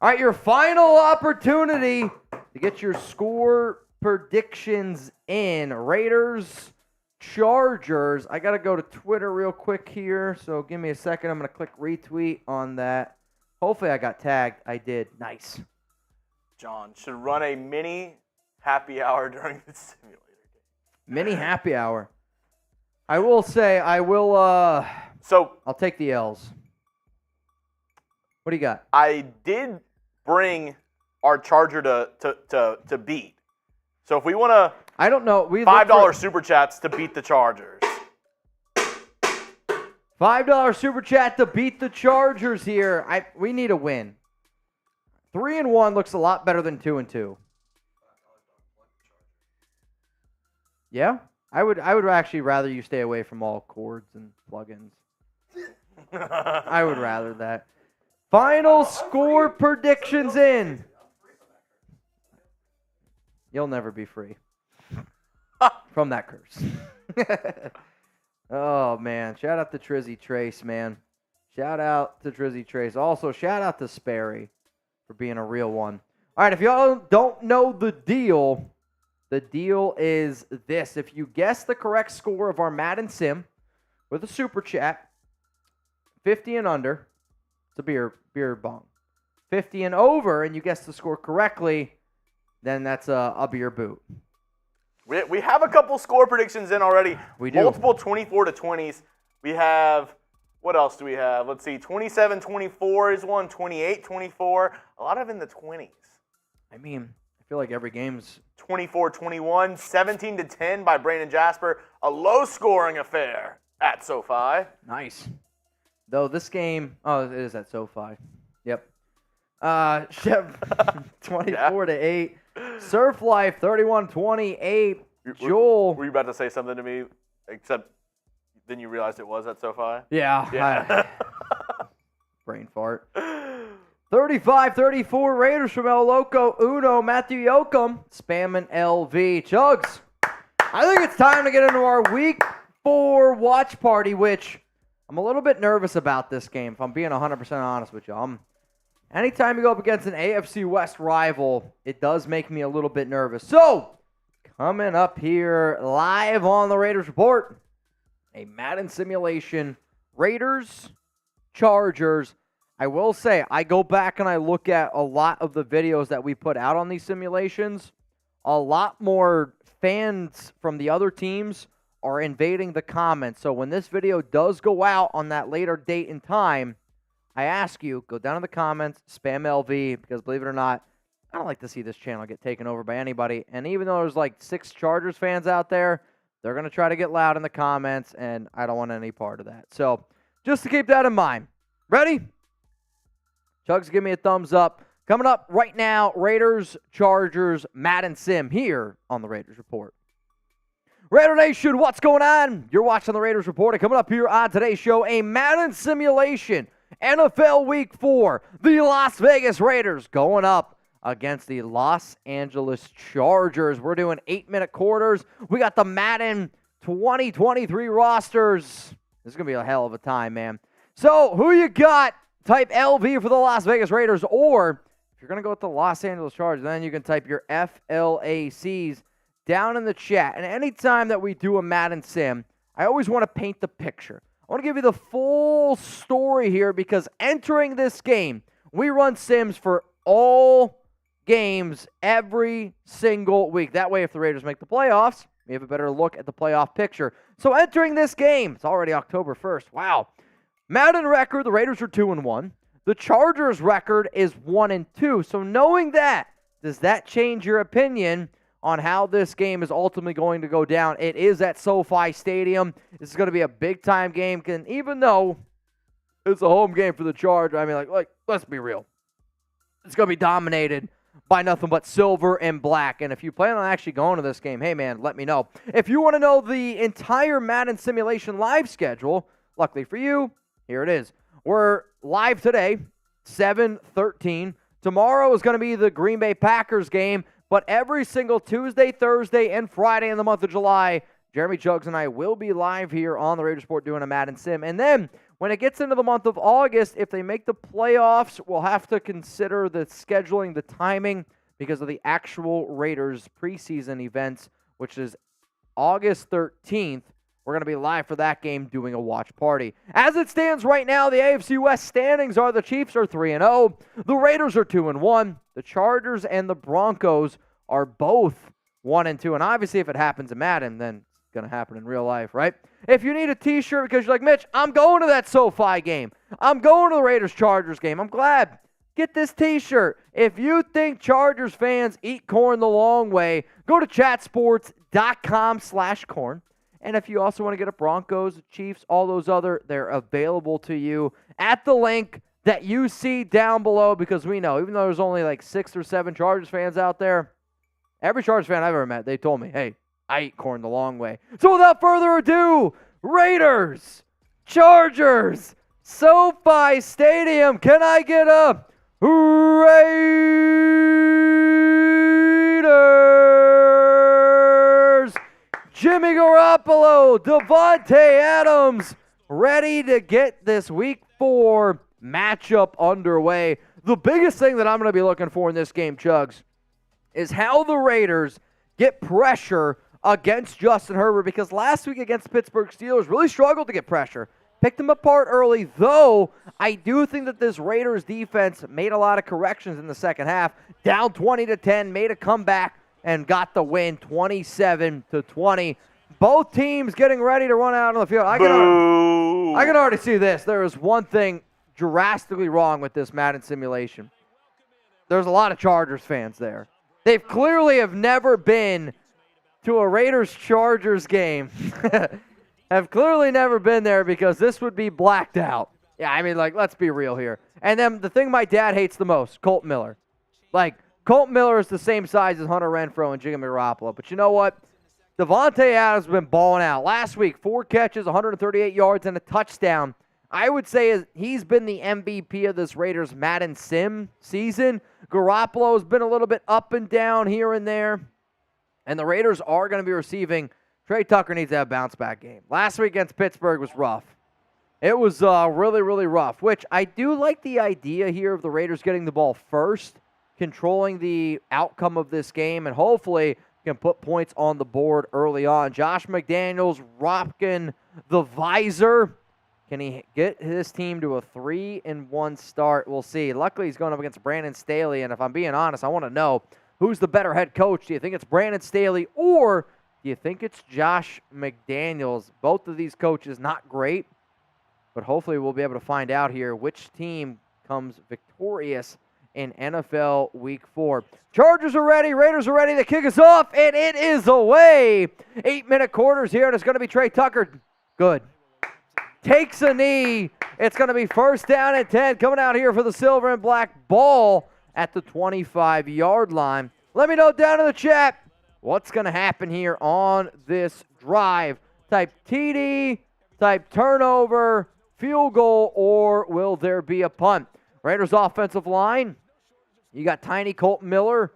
All right, your final opportunity to get your score predictions in. Raiders, Chargers. I got to go to Twitter real quick here, so give me a second. I'm going to click retweet on that. Hopefully I got tagged. I did. Nice. John should run a mini happy hour during the simulator game. Mini happy hour. I will say I'll take the L's. What do you got? I did bring our Charger to beat. So if we want to, I don't know. $5 super chats to beat the Chargers. $5 super chat to beat the Chargers here. We need a win. 3-1 looks a lot better than 2-2. Yeah, I would actually rather you stay away from all cords and plugins. I would rather that. Final score predictions in. You'll never be free from that curse. Oh, man. Shout out to Trizzy Trace, man. Shout out to Trizzy Trace. Also, shout out to Sperry for being a real one. All right, if y'all don't know the deal is this. If you guess the correct score of our Madden Sim with a super chat, 50 and under, it's a beer bong. 50 and over, and you guess the score correctly, then that's a beer boot. We have a couple score predictions in already. We do. Multiple 24-20s. We have, what else do we have? Let's see, 27-24 is one, 28-24. A lot of in the 20s. I mean, I feel like every game's 24-21, 17-10 by Brandon Jasper. A low-scoring affair at SoFi. nice. Though this game, it is at SoFi. Yep. 24-8. Surf Life 31-28. Joel. Were you about to say something to me? Except then you realized it was at SoFi? Yeah. Brain fart. 35-34 Raiders from El Loco Uno. Matthew Yoakum spamming LV. Chugs, I think it's time to get into our Week 4 watch party, which I'm a little bit nervous about this game, if I'm being 100% honest with you. Anytime you go up against an AFC West rival, it does make me a little bit nervous. So, coming up here live on the Raiders Report, a Madden simulation, Raiders, Chargers. I will say, I go back and I look at a lot of the videos that we put out on these simulations. A lot more fans from the other teams are invading the comments. So when this video does go out on that later date and time, I ask you, go down in the comments, spam LV, because believe it or not, I don't like to see this channel get taken over by anybody. And even though there's like 6 Chargers fans out there, they're going to try to get loud in the comments, and I don't want any part of that. So just to keep that in mind. Ready? Chugs, give me a thumbs up. Coming up right now, Raiders, Chargers, Madden Sim here on the Raiders Report. Raider Nation, what's going on? You're watching the Raiders Report. And coming up here on today's show, a Madden simulation. NFL Week 4, the Las Vegas Raiders going up against the Los Angeles Chargers. We're doing 8-minute quarters. We got the Madden 2023 rosters. This is going to be a hell of a time, man. So, who you got? Type LV for the Las Vegas Raiders, or if you're going to go with the Los Angeles Chargers, then you can type your FLACs down in the chat. And anytime that we do a Madden sim, I always want to paint the picture. I want to give you the full story here because entering this game, we run sims for all games every single week. That way, if the Raiders make the playoffs, we have a better look at the playoff picture. So entering this game, it's already October 1st. Wow. Madden record, the Raiders are 2-1. The Chargers record is 1-2. So knowing that, does that change your opinion on how this game is ultimately going to go down? It is at SoFi Stadium. This is going to be a big-time game. And even though it's a home game for the Chargers, I mean, like, let's be real. It's going to be dominated by nothing but silver and black. And if you plan on actually going to this game, hey, man, let me know. If you want to know the entire Madden simulation live schedule, luckily for you, here it is. We're live today, 7/13. Tomorrow is going to be the Green Bay Packers game. But every single Tuesday, Thursday, and Friday in the month of July, Jeremy Jugs and I will be live here on the Raiders Report doing a Madden sim. And then when it gets into the month of August, if they make the playoffs, we'll have to consider the scheduling, the timing, because of the actual Raiders preseason events, which is August 13th. We're going to be live for that game doing a watch party. As it stands right now, the AFC West standings are the Chiefs are 3-0. The Raiders are 2-1. The Chargers and the Broncos are both 1-2. And obviously, if it happens in Madden, then it's going to happen in real life, right? If you need a t-shirt because you're like, Mitch, I'm going to that SoFi game. I'm going to the Raiders-Chargers game. I'm glad. Get this t-shirt. If you think Chargers fans eat corn the long way, go to chatsports.com/corn. And if you also want to get a Broncos, Chiefs, all those other, they're available to you at the link that you see down below, because we know, even though there's only like 6 or 7 Chargers fans out there, every Chargers fan I've ever met, they told me, hey, I eat corn the long way. So without further ado, Raiders, Chargers, SoFi Stadium. Can I get a Raiders? Jimmy Garoppolo, Davante Adams, ready to get this Week 4 matchup underway. The biggest thing that I'm going to be looking for in this game, Chugs, is how the Raiders get pressure against Justin Herbert, because last week against Pittsburgh Steelers really struggled to get pressure. Picked them apart early, though I do think that this Raiders defense made a lot of corrections in the second half. Down 20-10, made a comeback, and got the win 27-20. Both teams getting ready to run out on the field. I can already see this. There is one thing drastically wrong with this Madden simulation. There's a lot of Chargers fans there. They've clearly have never been to a Raiders-Chargers game. Have clearly never been there, because this would be blacked out. Yeah, I mean, like, let's be real here. And then the thing my dad hates the most, Colt Miller. Like, Colt Miller is the same size as Hunter Renfrow and Jimmy Garoppolo. But you know what? Davante Adams has been balling out. Last week, 4 catches, 138 yards, and a touchdown. I would say he's been the MVP of this Raiders Madden sim season. Garoppolo has been a little bit up and down here and there. And the Raiders are going to be receiving. Tre Tucker needs to have a bounce-back game. Last week against Pittsburgh was rough. It was really, really rough, which I do like the idea here of the Raiders getting the ball first, controlling the outcome of this game, and hopefully can put points on the board early on. Josh McDaniels rocking the visor. Can he get his team to a 3-1 start? We'll see. Luckily, he's going up against Brandon Staley, and if I'm being honest, I want to know, who's the better head coach? Do you think it's Brandon Staley, or do you think it's Josh McDaniels? Both of these coaches not great, but hopefully we'll be able to find out here which team comes victorious in NFL Week 4. Chargers are ready. Raiders are ready. The kick is off, and it is away. 8-minute quarters here, and it's going to be Tre Tucker. Good. Takes a knee. It's going to be first down and 10. Coming out here for the silver and black, ball at the 25-yard line. Let me know down in the chat what's going to happen here on this drive. Type TD, type turnover, field goal, or will there be a punt? Raiders offensive line, you got Tiny Colt Miller.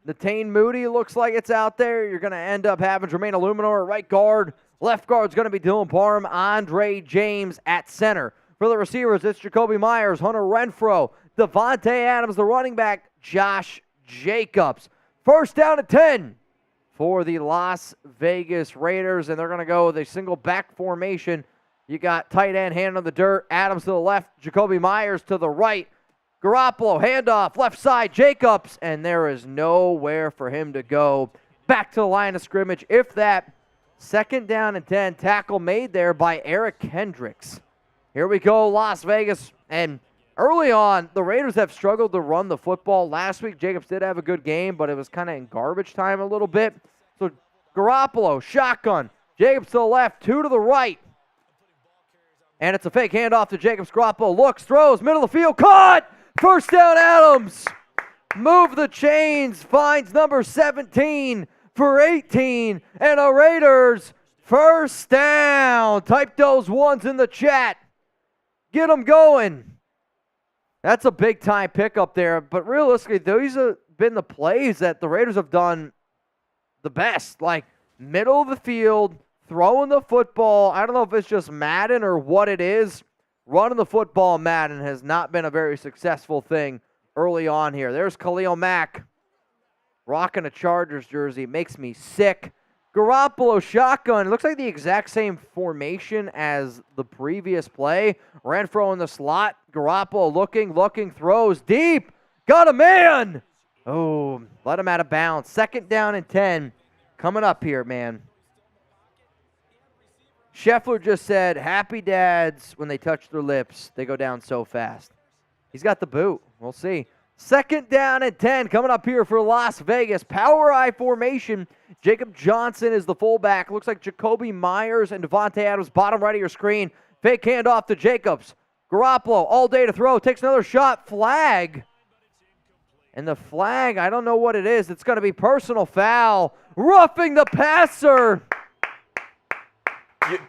Natane Moody looks like it's out there. You're going to end up having Jermaine Illuminor at right guard. Left guard's going to be Dylan Parham. Andre James at center. For the receivers, it's Jakobi Meyers, Hunter Renfrow, Davante Adams, the running back, Josh Jacobs. First down at 10 for the Las Vegas Raiders, and they're going to go with a single back formation. You got tight end hand on the dirt, Adams to the left, Jakobi Meyers to the right. Garoppolo, handoff, left side, Jacobs, and there is nowhere for him to go. Back to the line of scrimmage, if that. Second down and 10, tackle made there by Eric Hendricks. Here we go, Las Vegas, and early on, the Raiders have struggled to run the football. Last week, Jacobs did have a good game, but it was kind of in garbage time a little bit. So Garoppolo, shotgun, Jacobs to the left, 2 to the right. And it's a fake handoff to Jacobs. Garoppolo looks, throws, middle of the field, caught! First down, Adams. Move the chains, finds number 17 for 18, and a Raiders first down. Type those ones in the chat. Get them going. That's a big-time pickup there, but realistically, these have been the plays that the Raiders have done the best. Like, middle of the field, throwing the football. I don't know if it's just Madden or what it is. Running the football in Madden has not been a very successful thing early on here. There's Khalil Mack rocking a Chargers jersey. Makes me sick. Garoppolo shotgun. Looks like the exact same formation as the previous play. Renfrow in the slot. Garoppolo looking, throws deep. Got a man. Oh, let him out of bounds. Second down and 10. Coming up here, man. Scheffler just said, happy dads, when they touch their lips, they go down so fast. He's got the boot. We'll see. Second down and 10 coming up here for Las Vegas. Power I formation. Jacob Johnson is the fullback. Looks like Jakobi Meyers and Davante Adams, bottom right of your screen. Fake handoff to Jacobs. Garoppolo all day to throw. Takes another shot. Flag. And the flag, I don't know what it is. It's going to be personal foul. Roughing the passer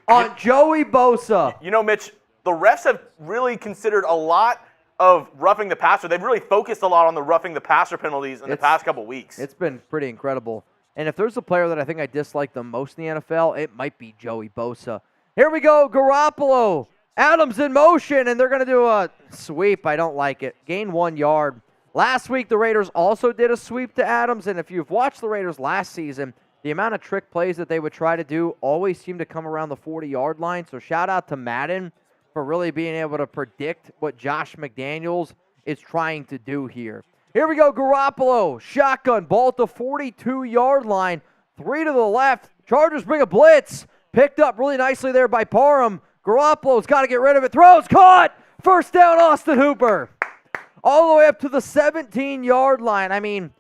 on Joey Bosa. You know, Mitch, the refs have really considered a lot of roughing the passer. They've really focused a lot on the roughing the passer penalties in the past couple weeks. It's been pretty incredible. And if there's a player that I think I dislike the most in the NFL, it might be Joey Bosa. Here we go, Garoppolo. Adams in motion, and they're going to do a sweep. I don't like it. Gain 1 yard. Last week, the Raiders also did a sweep to Adams, and if you've watched the Raiders last season, the amount of trick plays that they would try to do always seemed to come around the 40-yard line. So shout out to Madden for really being able to predict what Josh McDaniels is trying to do here. Here we go, Garoppolo, shotgun, ball at the 42-yard line, 3 to the left. Chargers bring a blitz, picked up really nicely there by Parham. Garoppolo's got to get rid of it, throws, caught, first down, Austin Hooper. All the way up to the 17-yard line. I mean,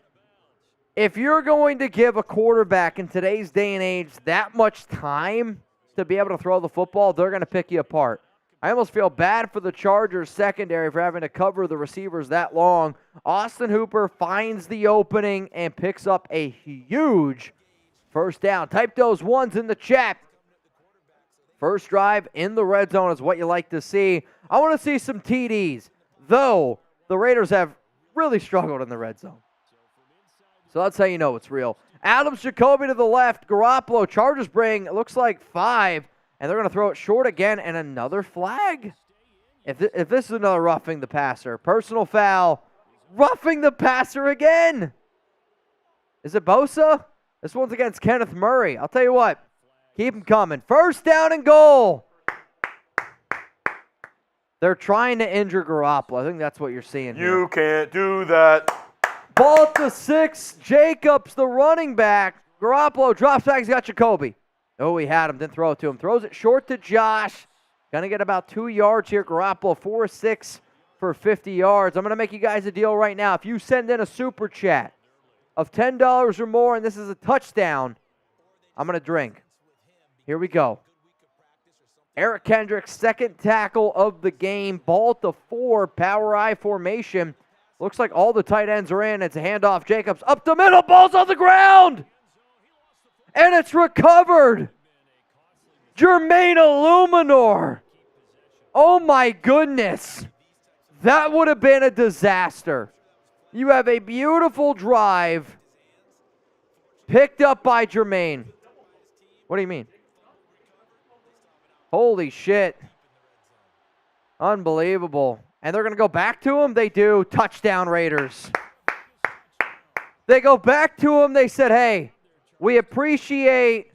if you're going to give a quarterback in today's day and age that much time to be able to throw the football, they're going to pick you apart. I almost feel bad for the Chargers secondary for having to cover the receivers that long. Austin Hooper finds the opening and picks up a huge first down. Type those ones in the chat. First drive in the red zone is what you like to see. I want to see some TDs, though the Raiders have really struggled in the red zone. So that's how you know it's real. Adams, Jacoby to the left. Garoppolo, Chargers bring, it looks like 5. And they're going to throw it short again, and another flag. If this is another roughing the passer, personal foul, roughing the passer again. Is it Bosa? This one's against Kenneth Murray. I'll tell you what, keep him coming. First down and goal. They're trying to injure Garoppolo. I think that's what you're seeing here. You can't do that. Ball at the 6. Jacobs, the running back. Garoppolo drops back. He's got Jacoby. Oh, he had him, didn't throw it to him. Throws it short to Josh. Going to get about 2 yards here. Garoppolo, 4-6 for 50 yards. I'm going to make you guys a deal right now. If you send in a super chat of $10 or more, and this is a touchdown, I'm going to drink. Here we go. Eric Kendricks, second tackle of the game. Ball at the 4, power I formation. Looks like all the tight ends are in. It's a handoff. Jacobs up the middle. Ball's on the ground. And it's recovered. Jermaine Illuminor. Oh my goodness. That would have been a disaster. You have a beautiful drive picked up by Jermaine. What do you mean? Holy shit. Unbelievable. And they're going to go back to him? They do. Touchdown Raiders. They go back to him. They said, hey, we appreciate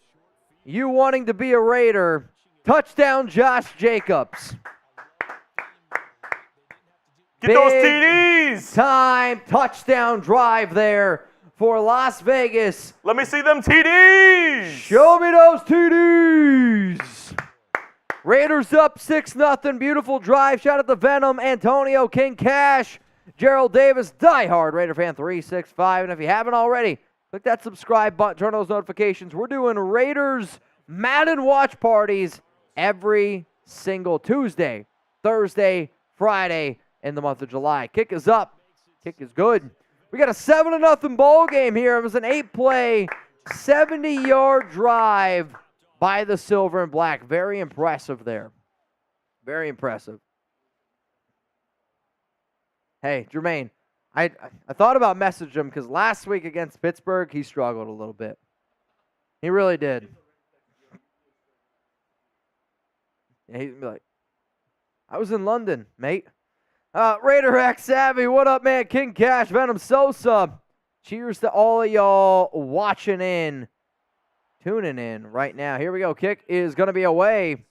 you wanting to be a Raider. Touchdown, Josh Jacobs. Get those TDs. Time touchdown drive there for Las Vegas. Let me see them TDs. Show me those TDs. Raiders up 6-0. Beautiful drive. Shout out to Venom, Antonio, King Cash, Gerald Davis, diehard Raider fan 365. And if you haven't already, click that subscribe button, turn on those notifications. We're doing Raiders Madden watch parties every single Tuesday, Thursday, Friday in the month of July. Kick is up. Kick is good. We got a 7-0 ball game here. It was an 8-play, 70-yard drive by the Silver and Black. Very impressive there. Very impressive. Hey, Jermaine, I thought about messaging him because last week against Pittsburgh, he struggled a little bit. He really did. Yeah, he'd be like, I was in London, mate. Raider X Savvy, what up, man? King Cash, Venom Sosa. Cheers to all of y'all watching in, tuning in right now. Here we go. Kick is going to be away.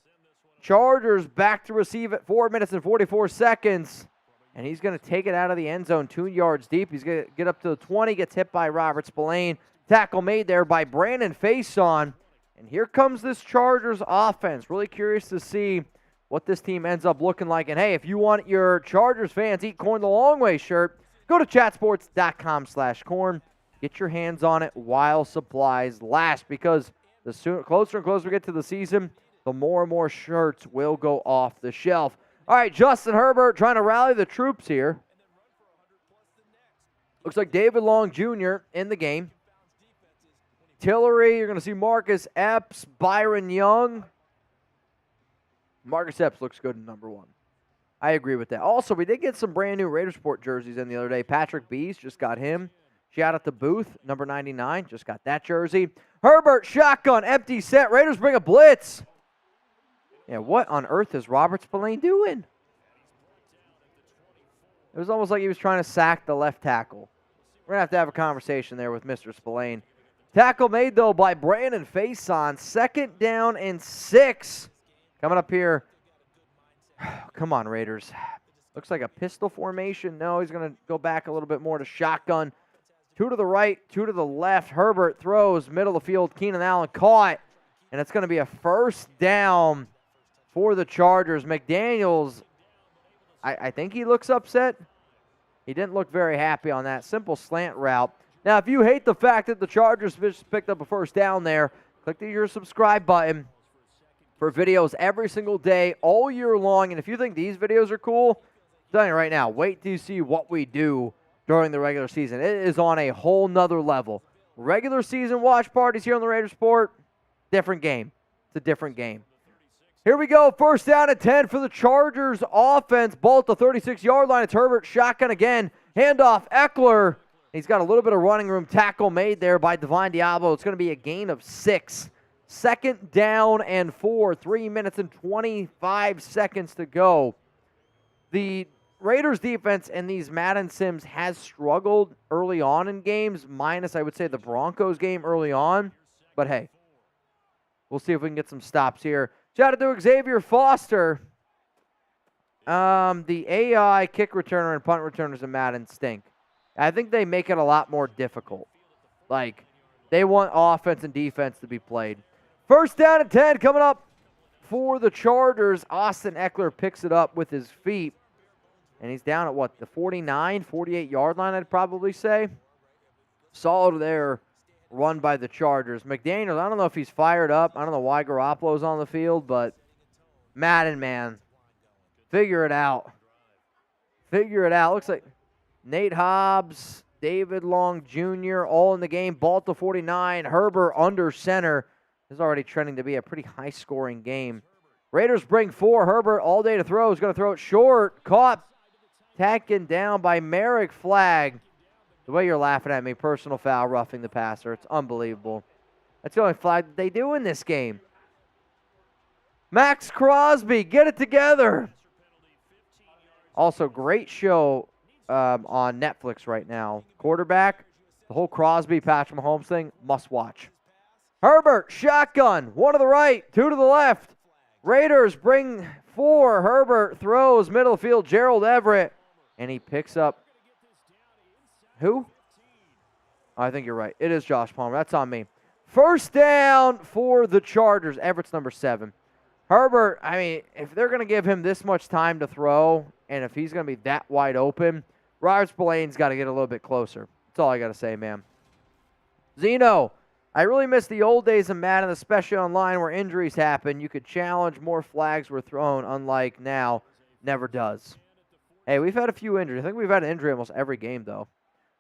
Chargers back to receive at 4 minutes and 44 seconds. And he's going to take it out of the end zone 2 yards deep. He's going to get up to the 20, gets hit by Robert Spillane. Tackle made there by Brandon Faison. And here comes this Chargers offense. Really curious to see what this team ends up looking like. And hey, if you want your Chargers fans Eat Corn the Long Way shirt, go to chatsports.com/corn. Get your hands on it while supplies last, because the closer and closer we get to the season, the more and more shirts will go off the shelf. All right, Justin Herbert trying to rally the troops here. Looks like David Long Jr. in the game. Tillery, you're going to see Marcus Epps, Byron Young. Marcus Epps looks good in number 1. I agree with that. Also, we did get some brand new Raiders Sport jerseys in the other day. Patrick Bees just got him. Shout out to Booth, number 99, just got that jersey. Herbert, shotgun, empty set. Raiders bring a blitz. Yeah, what on earth is Robert Spillane doing? It was almost like he was trying to sack the left tackle. We're going to have a conversation there with Mr. Spillane. Tackle made, though, by Brandon Faison. 2nd down and 6. Coming up here. Come on, Raiders. Looks like a pistol formation. No, he's going to go back a little bit more to shotgun. 2 to the right, 2 to the left. Herbert throws, middle of the field. Keenan Allen caught. And it's going to be a 1st down for the Chargers. McDaniels, I think he looks upset. He didn't look very happy on that simple slant route. Now, if you hate the fact that the Chargers just picked up a 1st down there, click your subscribe button for videos every single day, all year long. And if you think these videos are cool, I'm telling you right now, wait till you see what we do during the regular season. It is on a whole nother level. Regular season watch parties here on the Raiders Sport, different game. It's a different game. Here we go. 1st down and 10 for the Chargers offense. Ball at the 36-yard line. It's Herbert. Shotgun again. Handoff. Eckler. He's got a little bit of running room. Tackle made there by Divine Diablo. It's going to be a gain of 6. 2nd down and 4. 3 minutes and 25 seconds to go. The Raiders defense in these Madden sims has struggled early on in games, minus, I would say, the Broncos game early on. But hey, we'll see if we can get some stops here. Shout out to Xavier Foster. The AI kick returner and punt returners in Madden stink. I think they make it a lot more difficult. Like, they want offense and defense to be played. 1st down and 10 coming up for the Chargers. Austin Eckler picks it up with his feet. And he's down at, what, the 49, 48-yard line, I'd probably say. Solid there. Run by the Chargers. McDaniels, I don't know if he's fired up. I don't know why Garoppolo's on the field, but Madden, man. Figure it out. Figure it out. Looks like Nate Hobbs, David Long Jr., all in the game. Ball to 49. Herbert under center. This is already trending to be a pretty high-scoring game. Raiders bring 4. Herbert all day to throw. He's going to throw it short. Caught. Taken down by Merrick. Flag. The way you're laughing at me, personal foul, roughing the passer. It's unbelievable. That's the only flag that they do in this game. Max Crosby, get it together. Also, great show on Netflix right now. Quarterback, the whole Crosby, Patrick Mahomes thing, must watch. Herbert, shotgun, 1 to the right, 2 to the left. Raiders bring 4. Herbert throws, middle of the field, Gerald Everett, and he picks up. Who? I think you're right. It is Josh Palmer. That's on me. 1st down for the Chargers. Everett's number 7. Herbert, I mean, if they're going to give him this much time to throw, and if he's going to be that wide open, Robert Spillane's got to get a little bit closer. That's all I got to say, man. Zeno, I really miss the old days of Madden, especially online where injuries happen. You could challenge, more flags were thrown, unlike now. Never does. Hey, we've had a few injuries. I think we've had an injury almost every game, though.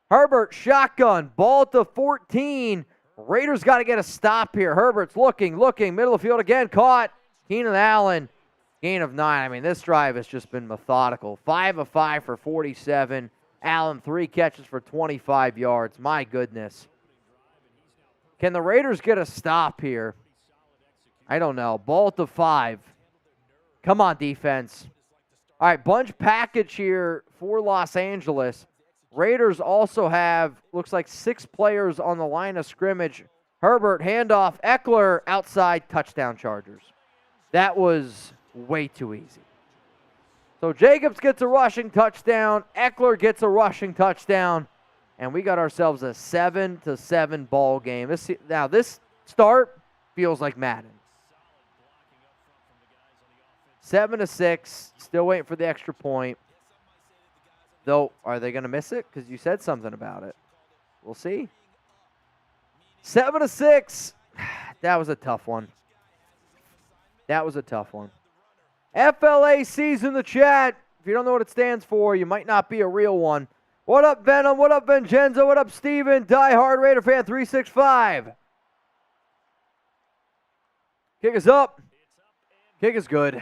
Herbert, shotgun, ball to 14. Raiders got to get a stop here. Herbert's looking, middle of the field again, caught. Keenan Allen, gain of 9. I mean, this drive has just been methodical. 5 of 5 for 47. Allen, 3 catches for 25 yards. My goodness. Can the Raiders get a stop here? I don't know. Ball to 5. Come on, defense. All right, bunch package here for Los Angeles. Raiders also have, looks like 6 players on the line of scrimmage. Herbert, handoff, Eckler, outside, touchdown Chargers. That was way too easy. So Jacobs gets a rushing touchdown. Eckler gets a rushing touchdown. And we got ourselves a 7-7 ball game. Now, this start feels like Madden. 7-6, still waiting for the extra point. Though, are they going to miss it? Because you said something about it. We'll see. 7-6. That was a tough one. That was a tough one. FLAC's in the chat. If you don't know what it stands for, you might not be a real one. What up, Venom? What up, Vincenzo? What up, Steven? Die Hard Raider Fan 365. Kick is up. Kick is good.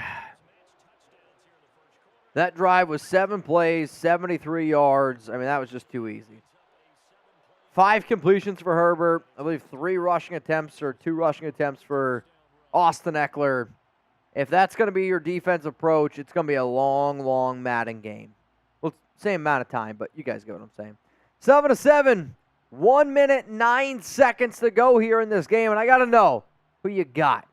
That drive was 7 plays, 73 yards. I mean, that was just too easy. 5 completions for Herbert. I believe 3 rushing attempts or 2 rushing attempts for Austin Eckler. If that's going to be your defensive approach, it's going to be a long, long Madden game. Well, same amount of time, but you guys get what I'm saying. 7-7. 1 minute, 9 seconds to go here in this game, and I got to know who you got.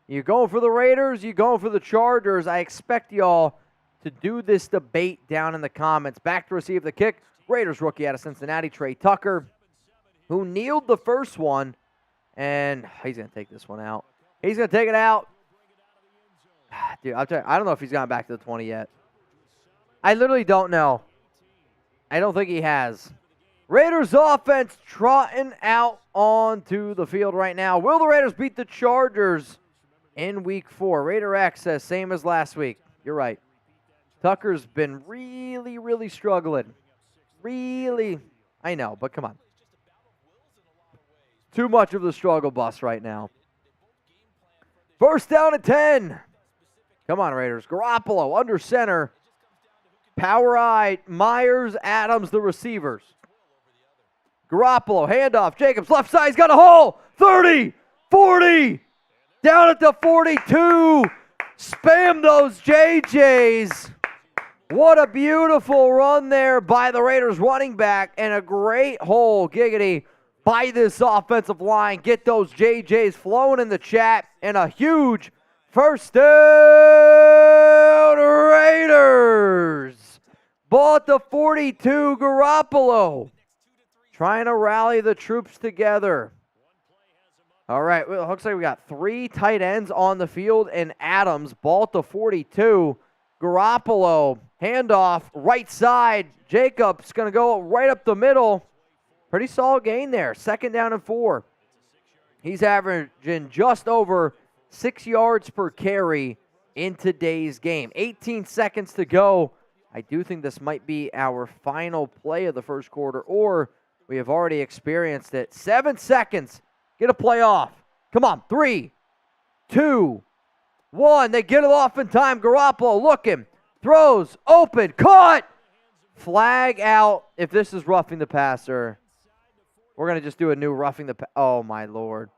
You going for the Raiders? You going for the Chargers? I expect y'all to do this debate down in the comments. Back to receive the kick. Raiders rookie out of Cincinnati, Tre Tucker, who kneeled the first one, and he's going to take this one out. He's going to take it out. Dude, I'll tell you, I don't know if he's gone back to the 20 yet. I literally don't know. I don't think he has. Raiders offense trotting out onto the field right now. Will the Raiders beat the Chargers in week 4? Raider X says same as last week. You're right. Tucker's been really, really struggling. Really. I know, but come on. Too much of the struggle bus right now. First down at 10. Come on, Raiders. Garoppolo under center. Power eye. Myers, Adams, the receivers. Garoppolo, handoff. Jacobs, left side. He's got a hole. 30, 40. Down at the 42. Spam those JJs. What a beautiful run there by the Raiders running back. And a great hole, giggity, by this offensive line. Get those JJs flowing in the chat. And a huge first down, Raiders. Ball at the 42, Garoppolo. Trying to rally the troops together. All right, well, it looks like we got 3 tight ends on the field, and Adams, ball at the 42. Garoppolo, handoff, right side. Jacobs going to go right up the middle. Pretty solid gain there. 2nd down and 4. He's averaging just over 6 yards per carry in today's game. 18 seconds to go. I do think this might be our final play of the first quarter, or we have already experienced it. 7 seconds. Get a play off. Come on. 3, 2, 1. They get it off in time. Garoppolo looking. Throws. Open. Caught. Flag out. If this is roughing the passer, we're going to just do a new roughing the oh, my Lord.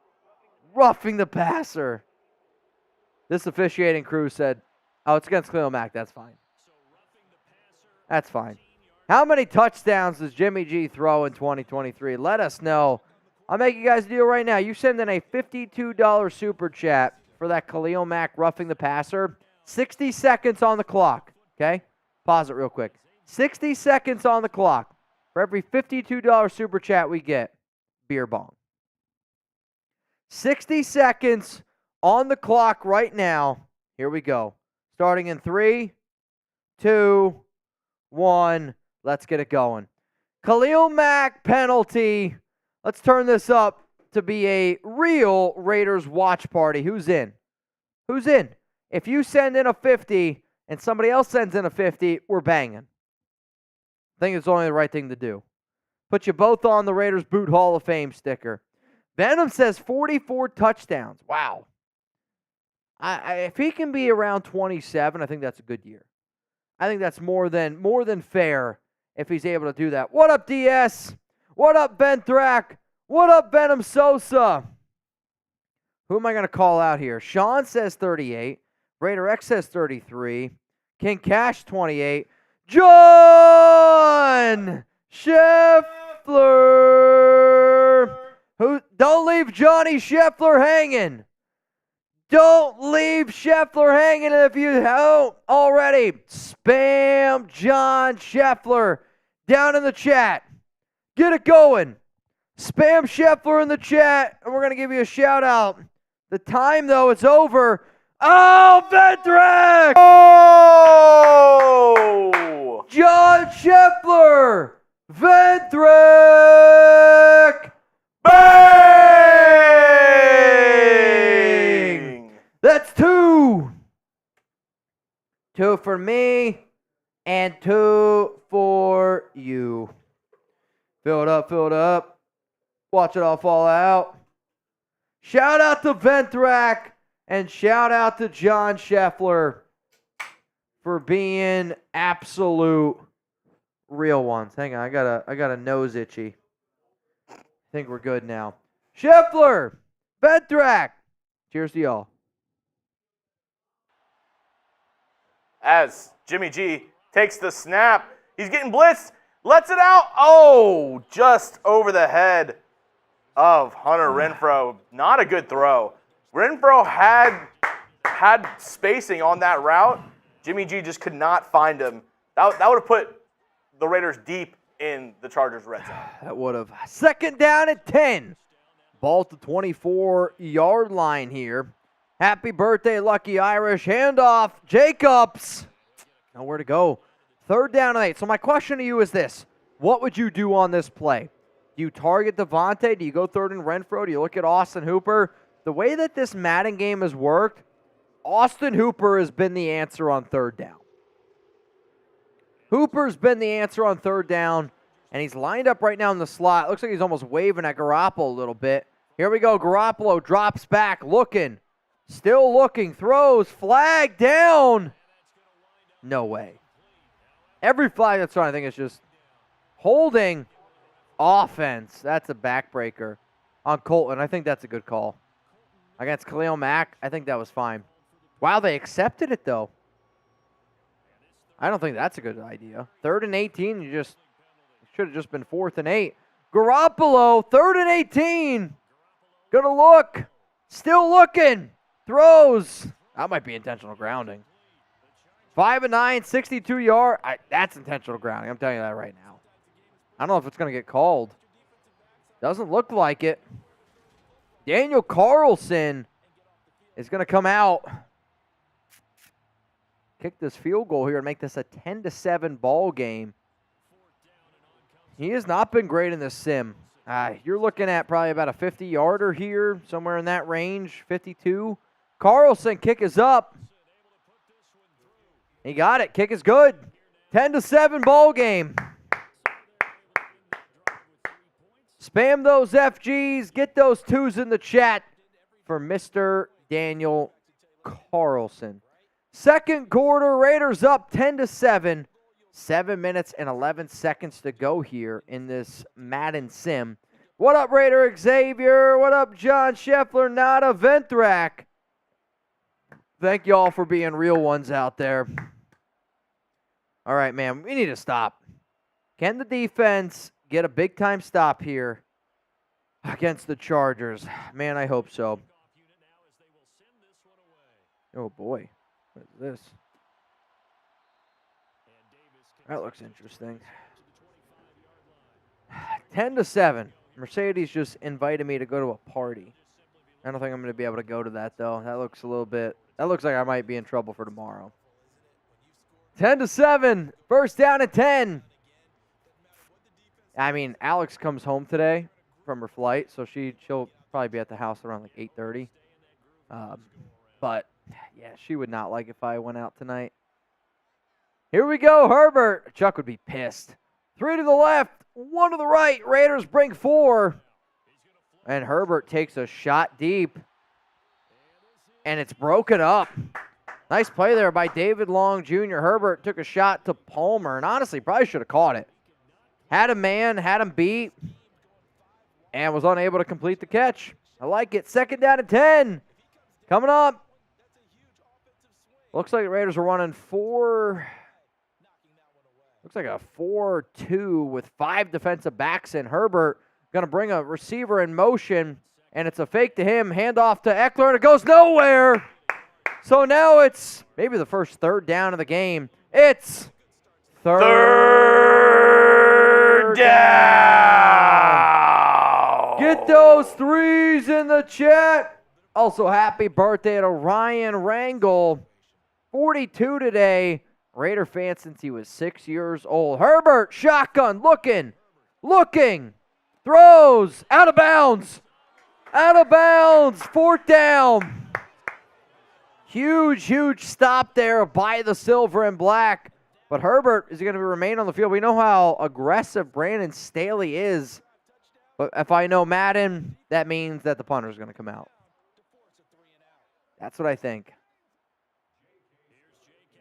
Roughing the passer. This officiating crew said, oh, it's against Khalil Mack. That's fine. That's fine. How many touchdowns does Jimmy G throw in 2023? Let us know. I'll make you guys a deal right now. You send in a $52 super chat for that Khalil Mack roughing the passer. 60 seconds on the clock. Okay? Pause it real quick. 60 seconds on the clock. For every $52 super chat we get, beer bong. 60 seconds on the clock right now. Here we go. Starting in 3, 2, 1. Let's get it going. Khalil Mack penalty. Let's turn this up to be a real Raiders watch party. Who's in? Who's in? If you send in a 50 and somebody else sends in a 50, we're banging. I think it's only the right thing to do. Put you both on the Raiders Boot Hall of Fame sticker. Venom says 44 touchdowns. Wow. If he can be around 27, I think that's a good year. I think that's more than fair if he's able to do that. What up, DS? What up, Ben Thrack? What up, Venom Sosa? Who am I going to call out here? Sean says 38. Raider X says 33. King Cash 28. John Scheffler. Don't leave Johnny Scheffler hanging. Don't leave Scheffler hanging. If you haven't already, spam John Scheffler down in the chat. Get it going. Spam Scheffler in the chat, and we're going to give you a shout out. The time, though, it's over. Oh, Vendrick! Oh! John Scheffler! Vendrick! Bang! That's 2. 2 for me, and 2 for you. Fill it up, fill it up. Watch it all fall out. Shout out to Ventrack and shout out to John Scheffler for being absolute real ones. Hang on, I got a nose itchy. I think we're good now. Scheffler, Bedrak. Cheers to y'all. As Jimmy G takes the snap, he's getting blitzed, lets it out. Oh, just over the head of Hunter Renfrow. Not a good throw. Renfrow had spacing on that route. Jimmy G just could not find him. That would have put the Raiders deep in the Chargers' red zone. That would have. Second down at 10. Ball at the 24-yard line here. Happy birthday, Lucky Irish. Handoff, Jacobs. Nowhere to go. Third down and 8. So my question to you is this. What would you do on this play? Do you target Davante? Do you go third and Renfrow? Do you look at Austin Hooper? The way that this Madden game has worked, Austin Hooper has been the answer on third down. Hooper's been the answer on third down, and he's lined up right now in the slot. Looks like he's almost waving at Garoppolo a little bit. Here we go. Garoppolo drops back, looking. Still looking. Throws. Flag down. No way. Every flag that's on, I think, is just holding offense. That's a backbreaker on Colton. I think that's a good call. Against Khalil Mack, I think that was fine. Wow, they accepted it, though. I don't think that's a good idea. 3rd and 18, you should have just been 4th and 8. Garoppolo, 3rd and 18. Gonna look. Still looking. Throws. That might be intentional grounding. 5 and 9, 62-yard. That's intentional grounding. I'm telling you that right now. I don't know if it's going to get called. Doesn't look like it. Daniel Carlson is going to come out. Kick this field goal here and make this a 10-7 ball game. He has not been great in this sim. You're looking at probably about a 50-yarder here, somewhere in that range, 52. Carlson, kick is up. He got it. Kick is good. 10-7 ball game. Spam those FGs. Get those 2s in the chat for Mr. Daniel Carlson. Second quarter, Raiders up 10-7. 7 minutes and 11 seconds to go here in this Madden sim. What up, Raider Xavier? What up, John Scheffler? Nada Venthrak. Thank you all for being real ones out there. All right, man, we need to stop. Can the defense get a big-time stop here against the Chargers? Man, I hope so. Oh, boy. What is this? That looks interesting. 10-7. Mercedes just invited me to go to a party. I don't think I'm going to be able to go to that, though. That looks like I might be in trouble for tomorrow. 10-7. First down at 10. I mean, Alex comes home today from her flight, so she'll probably be at the house around like 8:30. But, yeah, she would not like if I went out tonight. Here we go, Herbert. Chuck would be pissed. 3 to the left, 1 to the right. Raiders bring 4. And Herbert takes a shot deep. And it's broken up. Nice play there by David Long Jr. Herbert took a shot to Palmer. And honestly, probably should have caught it. Had a man, had him beat. And was unable to complete the catch. I like it. Second down and 10. Coming up. Looks like the Raiders are running 4. Looks like a 4-2 with 5 defensive backs in. Herbert going to bring a receiver in motion, and it's a fake to him. Handoff to Eckler, and it goes nowhere. So now it's maybe the first 3rd down of the game. It's third down. Get those 3s in the chat. Also, happy birthday to Ryan Rangel. 42 today. Raider fan since he was 6 years old. Herbert, shotgun, looking, throws, out of bounds, 4th down. Huge stop there by the silver and black. But Herbert is going to remain on the field. We know how aggressive Brandon Staley is. But if I know Madden, that means that the punter is going to come out. That's what I think.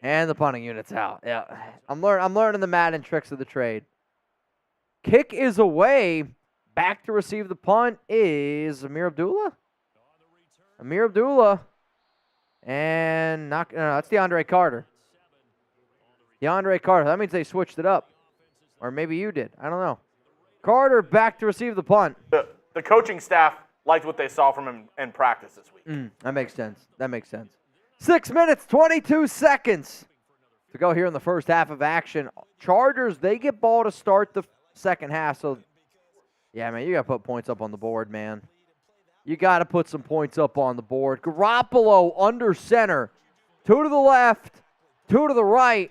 And the punting unit's out. Yeah, I'm learning the Madden tricks of the trade. Kick is away. Back to receive the punt is Amir Abdullah. And no, that's DeAndre Carter. DeAndre Carter. That means they switched it up. Or maybe you did. I don't know. Carter back to receive the punt. The coaching staff liked what they saw from him in practice this week. That makes sense. 6 minutes, 22 seconds to go here in the first half of action. Chargers, they get ball to start the second half. So, yeah, man, you got to put points up on the board, man. You got to put some points up on the board. Garoppolo under center. 2 to the left, 2 to the right.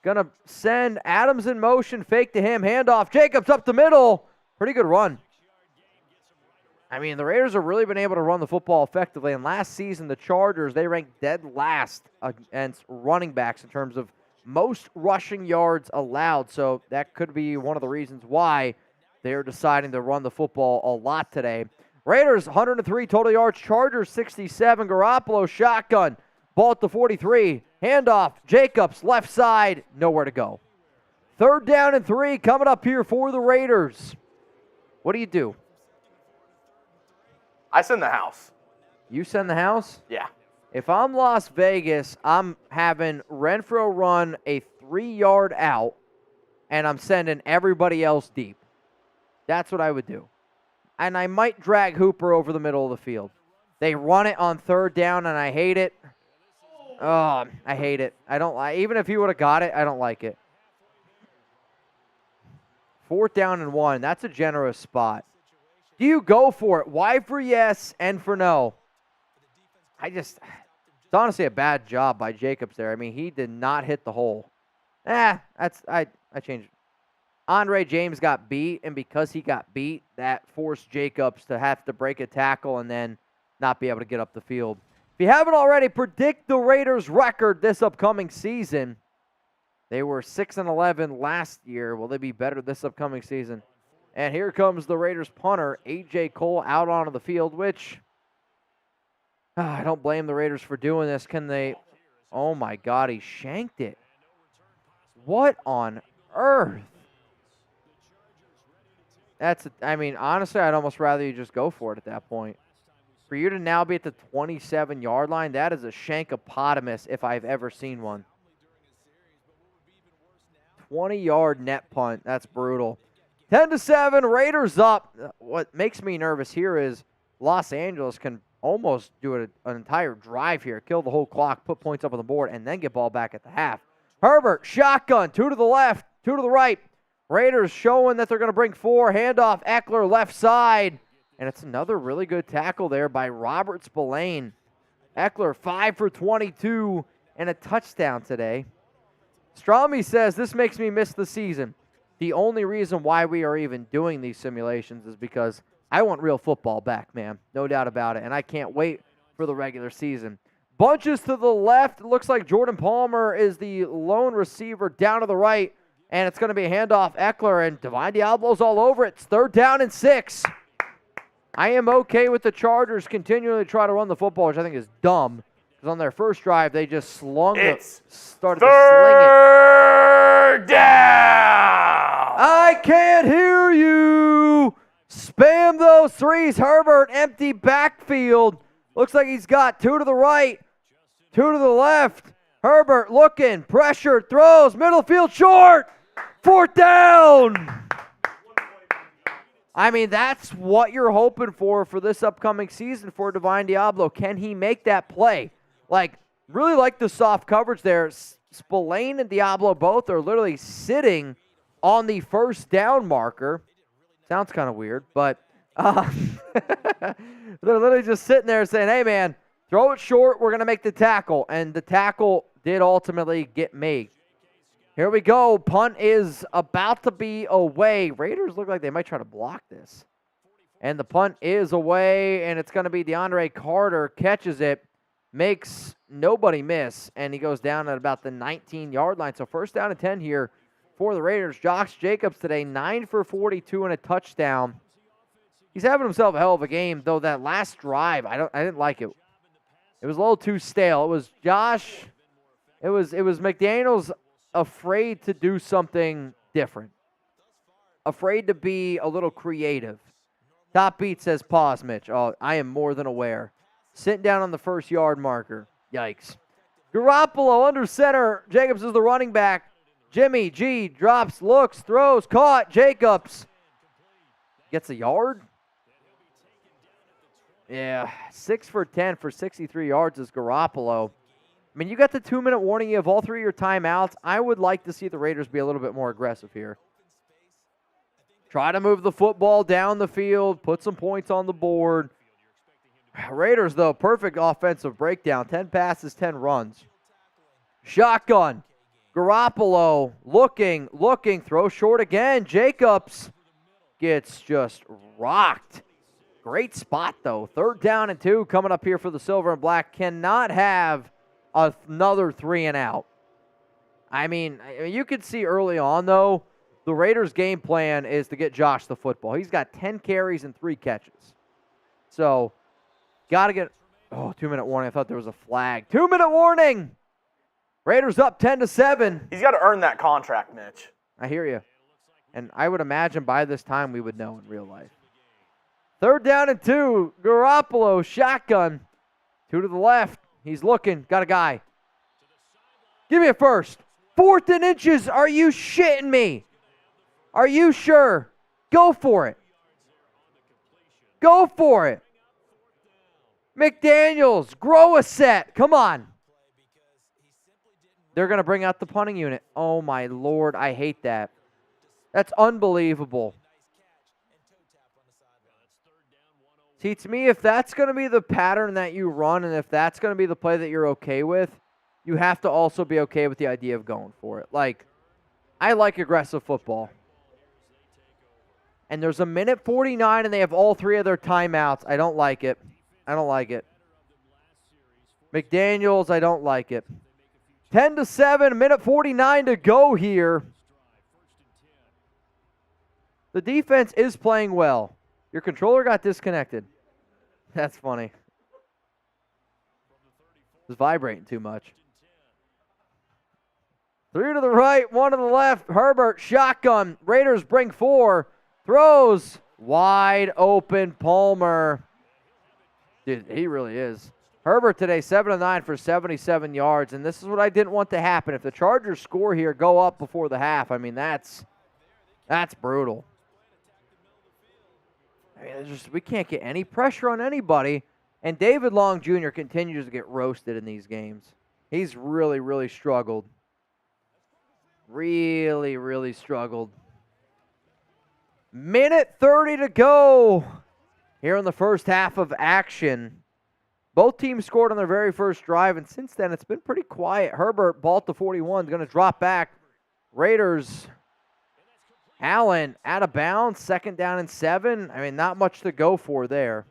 Going to send Adams in motion. Fake to him. Handoff. Jacobs up the middle. Pretty good run. I mean, the Raiders have really been able to run the football effectively. And last season, the Chargers, they ranked dead last against running backs in terms of most rushing yards allowed. So that could be one of the reasons why they're deciding to run the football a lot today. Raiders, 103 total yards. Chargers, 67. Garoppolo, shotgun. Ball at the 43. Handoff. Jacobs, left side. Nowhere to go. 3rd down and 3 coming up here for the Raiders. What do you do? I send the house. You send the house? Yeah. If I'm Las Vegas, I'm having Renfro run a 3-yard out, and I'm sending everybody else deep. That's what I would do. And I might drag Hooper over the middle of the field. They run it on 3rd down, and I hate it. Oh, I hate it. I don't like. Even if he would have got it, I don't like it. 4th down and 1. That's a generous spot. Do you go for it? Why for yes and for no? It's honestly a bad job by Jacobs there. I mean, he did not hit the hole. I changed it. Andre James got beat, and because he got beat, that forced Jacobs to have to break a tackle and then not be able to get up the field. If you haven't already, predict the Raiders' record this upcoming season. They were 6-11 last year. Will they be better this upcoming season? And here comes the Raiders punter, A.J. Cole, out onto the field, which I don't blame the Raiders for doing this. Can they? Oh, my God, he shanked it. What on earth? Honestly, I'd almost rather you just go for it at that point. For you to now be at the 27-yard line, that is a shankopotamus if I've ever seen one. 20-yard net punt. That's brutal. 10-7, Raiders up. What makes me nervous here is Los Angeles can almost do an entire drive here, kill the whole clock, put points up on the board, and then get ball back at the half. Herbert, shotgun, 2 to the left, 2 to the right. Raiders showing that they're going to bring 4. Handoff, Eckler, left side. And it's another really good tackle there by Robert Spillane. Eckler, 5 for 22 and a touchdown today. Strami says, this makes me miss the season. The only reason why we are even doing these simulations is because I want real football back, man. No doubt about it. And I can't wait for the regular season. Bunches to the left. It looks like Jordan Palmer is the lone receiver down to the right. And it's going to be a handoff. Eckler and Divine Diablo's all over it. It's 3rd down and 6. I am okay with the Chargers continually try to run the football, which I think is dumb. Because on their first drive, they just started to sling it. 3rd down. I can't hear you. Spam those threes. Herbert, empty backfield. Looks like he's got 2 to the right, 2 to the left. Herbert looking, pressure, throws, middle field short. 4th down. I mean, that's what you're hoping for this upcoming season for Divine Diablo. Can he make that play? Really like the soft coverage there. Spillane and Diablo both are literally sitting on the 1st down marker. Sounds kind of weird, but they're literally just sitting there saying, hey, man, throw it short. We're going to make the tackle. And the tackle did ultimately get made. Here we go. Punt is about to be away. Raiders look like they might try to block this. And the punt is away, and it's going to be DeAndre Carter. Catches it, makes nobody miss, and he goes down at about the 19-yard line. So 1st down and 10 here for the Raiders. Josh Jacobs today, 9 for 42 and a touchdown. He's having himself a hell of a game, though that last drive, I didn't like it. It was a little too stale. It was Josh It was McDaniels afraid to do something different. Afraid to be a little creative. Top Beat says, pause, Mitch. Oh, I am more than aware. Sitting down on the first yard marker. Yikes. Garoppolo under center. Jacobs is the running back. Jimmy G drops, looks, throws, caught. Jacobs gets a yard. Yeah, 6 for 10 for 63 yards is Garoppolo. I mean, you got the 2-minute warning. You have all 3 of your timeouts. I would like to see the Raiders be a little bit more aggressive here. Try to move the football down the field, put some points on the board. Raiders, though, perfect offensive breakdown. 10 passes, 10 runs. Shotgun. Garoppolo looking, throw short again. Jacobs gets just rocked. Great spot, though. 3rd down and 2 coming up here for the Silver and Black. Cannot have another 3 and out. I mean, you could see early on, though, the Raiders' game plan is to get Josh the football. He's got 10 carries and 3 catches. So, got to get... Oh, 2-minute warning. I thought there was a flag. 2-minute warning! Raiders up 10-7. He's got to earn that contract, Mitch. I hear you. And I would imagine by this time we would know in real life. 3rd down and 2. Garoppolo, shotgun. 2 to the left. He's looking. Got a guy. Give me a first. 4th and inches. Are you shitting me? Are you sure? Go for it. Go for it. McDaniels, grow a set. Come on. They're going to bring out the punting unit. Oh, my Lord. I hate that. That's unbelievable. See, to me, if that's going to be the pattern that you run and if that's going to be the play that you're okay with, you have to also be okay with the idea of going for it. Like, I like aggressive football. And there's a minute 49 and they have all 3 of their timeouts. I don't like it. I don't like it. McDaniels, I don't like it. 10-7, minute 49 to go here. The defense is playing well. Your controller got disconnected. That's funny. It's vibrating too much. 3 to the right, 1 to the left. Herbert, shotgun. Raiders bring 4. Throws. Wide open Palmer. Dude, he really is. Herbert today, 7 of 9 for 77 yards, and this is what I didn't want to happen. If the Chargers score here, go up before the half, I mean, that's brutal. I mean, we can't get any pressure on anybody, and David Long Jr. continues to get roasted in these games. He's really, really struggled. Really, really struggled. Minute 30 to go here in the first half of action. Both teams scored on their very first drive, and since then it's been pretty quiet. Herbert, ball to 41, is going to drop back. Raiders, Allen out of bounds, 2nd down and 7. I mean, not much to go for there.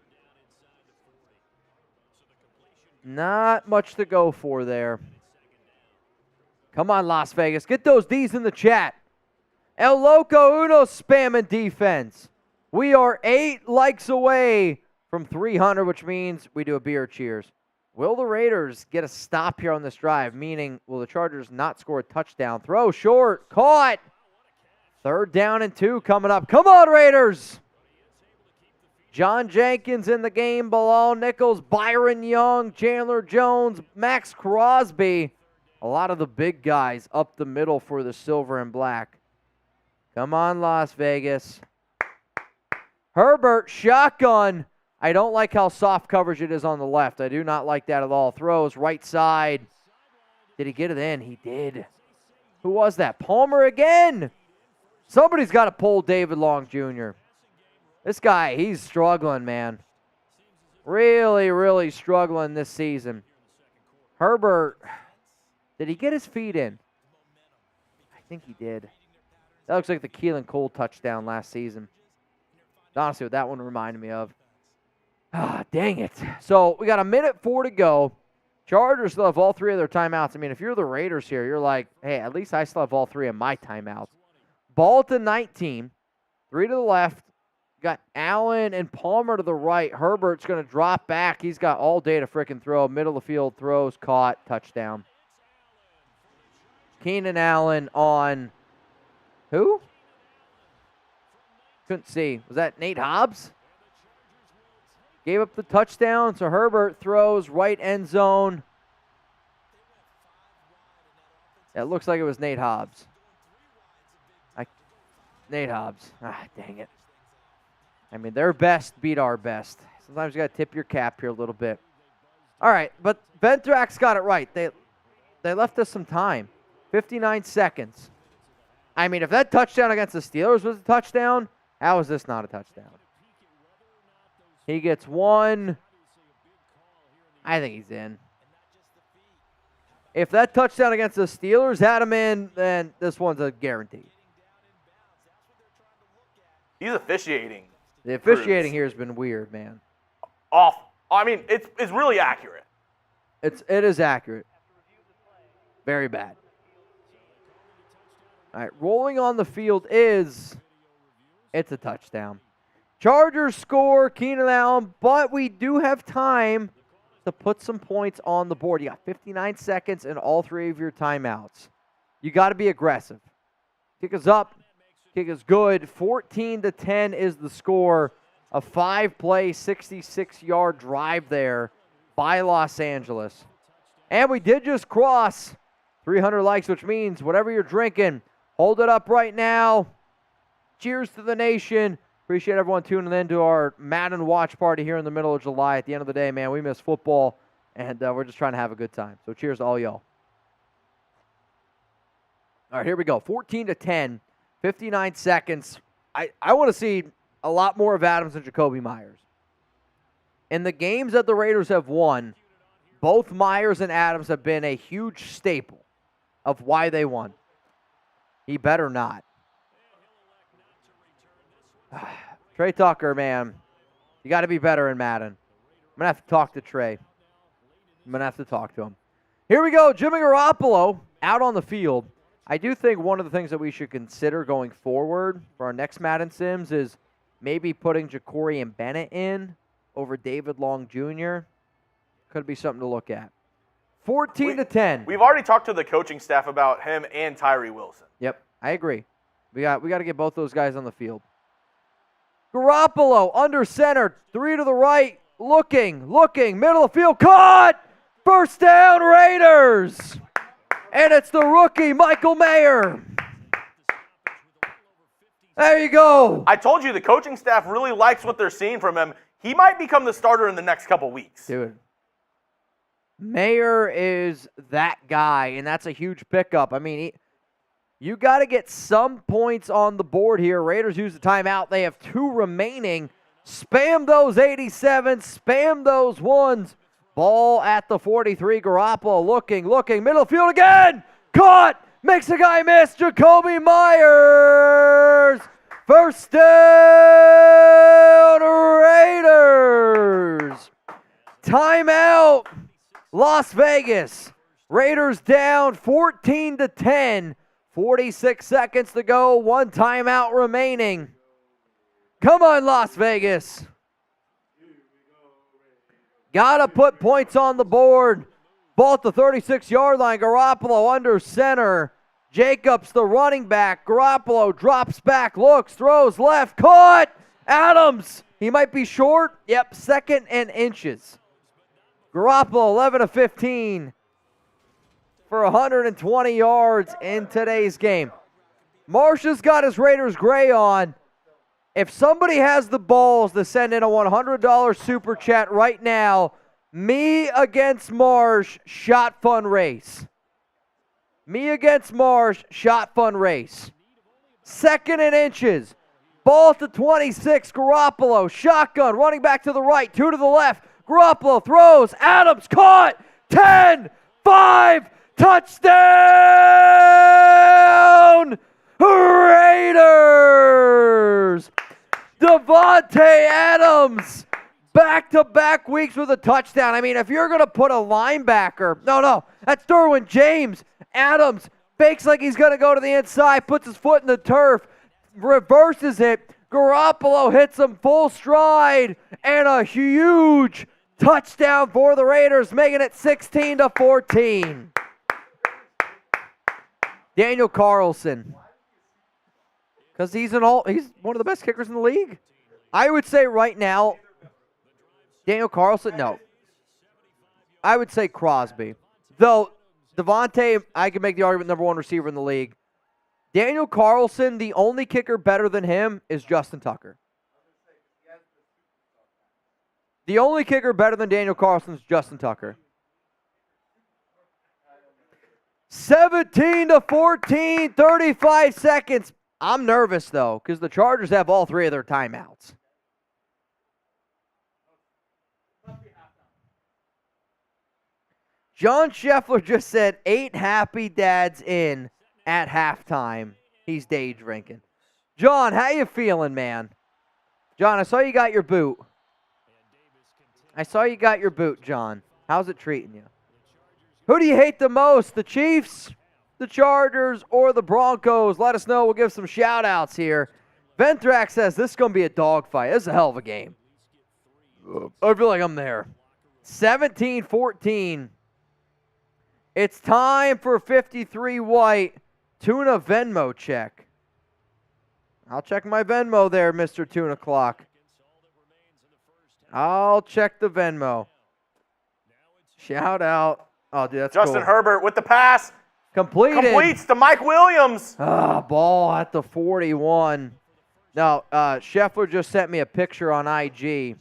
Not much to go for there. Come on, Las Vegas. Get those D's in the chat. El Loco Uno spamming defense. We are 8 likes away from 300, which means we do a beer cheers. Will the Raiders get a stop here on this drive? Meaning, will the Chargers not score a touchdown? Throw short. Caught. 3rd down and 2 coming up. Come on, Raiders. John Jenkins in the game below. Nichols, Byron Young, Chandler Jones, Max Crosby. A lot of the big guys up the middle for the Silver and Black. Come on, Las Vegas. Herbert, shotgun. I don't like how soft coverage it is on the left. I do not like that at all. Throws right side. Did he get it in? He did. Who was that? Palmer again. Somebody's got to pull David Long Jr. This guy, he's struggling, man. Really, really struggling this season. Herbert, did he get his feet in? I think he did. That looks like the Keelan Cole touchdown last season. Honestly, what that one reminded me of. Ah, dang it. So we got a minute 4 to go. Chargers still have all 3 of their timeouts. I mean, if you're the Raiders here, you're like, hey, at least I still have all 3 of my timeouts. Ball to 19. 3 to the left. Got Allen and Palmer to the right. Herbert's going to drop back. He's got all day to frickin' throw. Middle of the field throws, caught, touchdown. Keenan Allen on who? Couldn't see. Was that Nate Hobbs? Gave up the touchdown, so Herbert throws right end zone. It looks like it was Nate Hobbs. Nate Hobbs. Dang it. I mean, their best beat our best. Sometimes you got to tip your cap here a little bit. All right, but Ventrax got it right. They left us some time. 59 seconds. I mean, if that touchdown against the Steelers was a touchdown, how is this not a touchdown? He gets one. I think he's in. If that touchdown against the Steelers had him in, then this one's a guarantee. He's officiating. The officiating here has been weird, man. Awful. I mean, it's really accurate. It is accurate. Very bad. All right, rolling on the field it's a touchdown. Chargers score, Keenan Allen, but we do have time to put some points on the board. You got 59 seconds and all 3 of your timeouts. You got to be aggressive. Kick is up. Kick is good. 14-10 is the score. A 5-play, 66-yard drive there by Los Angeles. And we did just cross 300 likes, which means whatever you're drinking, hold it up right now. Cheers to the nation. Appreciate everyone tuning in to our Madden watch party here in the middle of July. At the end of the day, man, we miss football, and we're just trying to have a good time. So cheers to all y'all. All right, here we go. 14-10, 59 seconds. I want to see a lot more of Adams and Jakobi Meyers. In the games that the Raiders have won, both Meyers and Adams have been a huge staple of why they won. He better not. Tre Tucker, man, you got to be better in Madden. I'm going to have to talk to Tre. I'm going to have to talk to him. Here we go, Jimmy Garoppolo out on the field. I do think one of the things that we should consider going forward for our next Madden Sims is maybe putting Jakorian Bennett in over David Long Jr. Could be something to look at. 14-10. We've already talked to the coaching staff about him and Tyree Wilson. Yep, I agree. We got to get both those guys on the field. Garoppolo under center, 3 to the right, looking, middle of the field, caught! First down, Raiders! And it's the rookie, Michael Mayer. There you go. I told you the coaching staff really likes what they're seeing from him. He might become the starter in the next couple weeks. Dude, Mayer is that guy, and that's a huge pickup. I mean, you got to get some points on the board here. Raiders use the timeout. They have 2 remaining. Spam those 87s. Spam those ones. Ball at the 43. Garoppolo looking. Middle field again. Caught. Makes a guy miss. Jakobi Meyers. First down, Raiders. Timeout, Las Vegas. Raiders down 14-10. 46 seconds to go. 1 timeout remaining. Come on, Las Vegas. Gotta put points on the board. Ball at the 36-yard line. Garoppolo under center. Jacobs, the running back. Garoppolo drops back, looks, throws left, caught. Adams, he might be short. Yep, 2nd and inches. Garoppolo, 11-15 for 120 yards in today's game. Marsh's got his Raiders gray on. If somebody has the balls to send in a $100 super chat right now, me against Marsh, shot fun race. Me against Marsh, shot fun race. 2nd and inches. Ball to 26, Garoppolo, shotgun, running back to the right, 2 to the left. Garoppolo throws, Adams caught, 10, 5, touchdown, Raiders! Davante Adams, back-to-back weeks with a touchdown. I mean, if you're going to put a linebacker, no, that's Derwin James. Adams fakes like he's going to go to the inside, puts his foot in the turf, reverses it. Garoppolo hits him full stride, and a huge touchdown for the Raiders, making it 16-14. Daniel Carlson. Because he's one of the best kickers in the league. I would say right now, Daniel Carlson, no. I would say Crosby. Though, Davante, I can make the argument number 1 receiver in the league. Daniel Carlson, the only kicker better than him is Justin Tucker. The only kicker better than Daniel Carlson is Justin Tucker. 17-14, 35 seconds. I'm nervous, though, because the Chargers have all 3 of their timeouts. John Scheffler just said 8 happy dads in at halftime. He's day drinking. John, how you feeling, man? John, I saw you got your boot. John. How's it treating you? Who do you hate the most, the Chiefs, the Chargers, or the Broncos? Let us know. We'll give some shout-outs here. Ventrax says this is going to be a dogfight. This is a hell of a game. I feel like I'm there. 17-14. It's time for 53 White. Tuna Venmo check. I'll check my Venmo there, Mr. Tuna Clock. I'll check the Venmo. Shout out. Oh, dude, that's Justin cool. Herbert with the pass. Completes to Mike Williams. Ball at the 41. Now, Scheffler just sent me a picture on IG.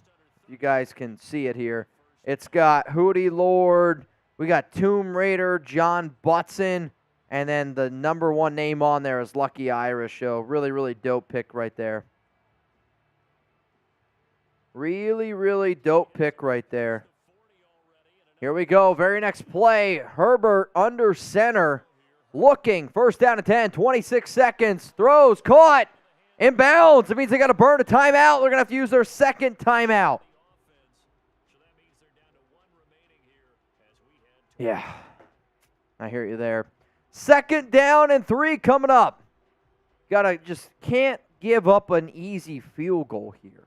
You guys can see it here. It's got Hootie Lord. We got Tomb Raider, John Butson, and then the number 1 name on there is Lucky Irish. So really, really dope pick right there. Really, really dope pick right there. Here we go. Very next play. Herbert under center. Looking. First down and 10. 26 seconds. Throws. Caught. Inbounds. It means they got to burn a timeout. They're going to have to use their second timeout. Yeah. I hear you there. Second down and 3 coming up. Can't give up an easy field goal here.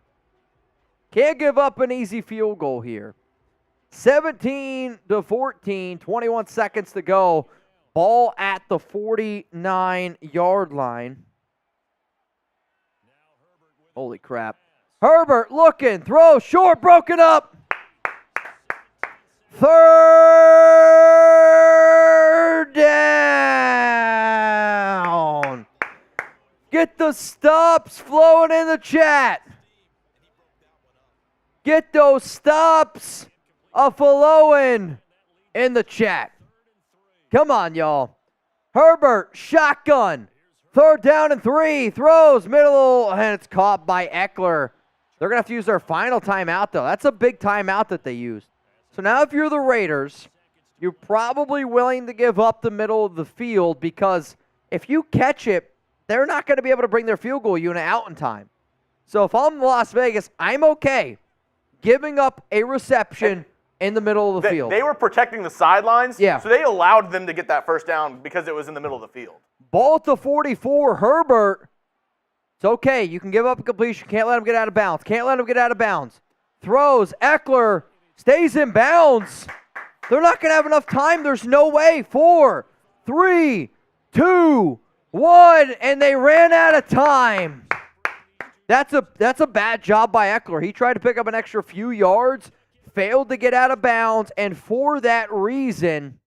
17-14, 21 seconds to go. Ball at the 49-yard line. Holy crap. Herbert looking, throw, short, broken up. Third down. Get the stops flowing in the chat. Get those stops flowing in the chat. Come on, y'all. Herbert, shotgun. Third down and 3. Throws, middle, and it's caught by Eckler. They're going to have to use their final timeout, though. That's a big timeout that they used. So now if you're the Raiders, you're probably willing to give up the middle of the field because if you catch it, they're not going to be able to bring their field goal unit out in time. So if I'm Las Vegas, I'm okay giving up a reception in the middle of the field. They were protecting the sidelines, yeah. So they allowed them to get that first down because it was in the middle of the field. Ball at the 44, Herbert. It's okay. You can give up a completion. Can't let him get out of bounds. Throws, Eckler stays in bounds. They're not going to have enough time. There's no way. 4, 3, 2, 1, and they ran out of time. That's a bad job by Eckler. He tried to pick up an extra few yards, failed to get out of bounds, and for that reason,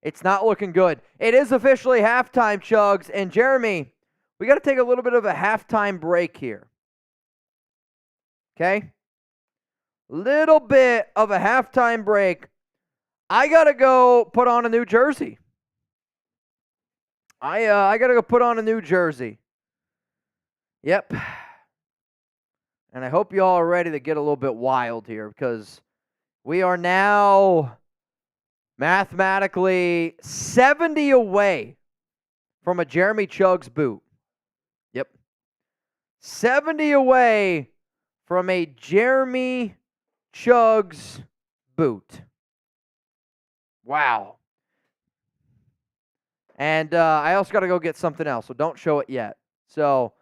it's not looking good. It is officially halftime, Chugs, and Jeremy, we got to take a little bit of a halftime break here. Okay? Little bit of a halftime break. I got to go put on a new jersey. I got to go put on a new jersey. Yep. And I hope you all are ready to get a little bit wild here because we are now mathematically 70 away from a Jeremy Chugs boot. Yep. 70 away from a Jeremy Chugs boot. Wow. And I also got to go get something else, so don't show it yet. So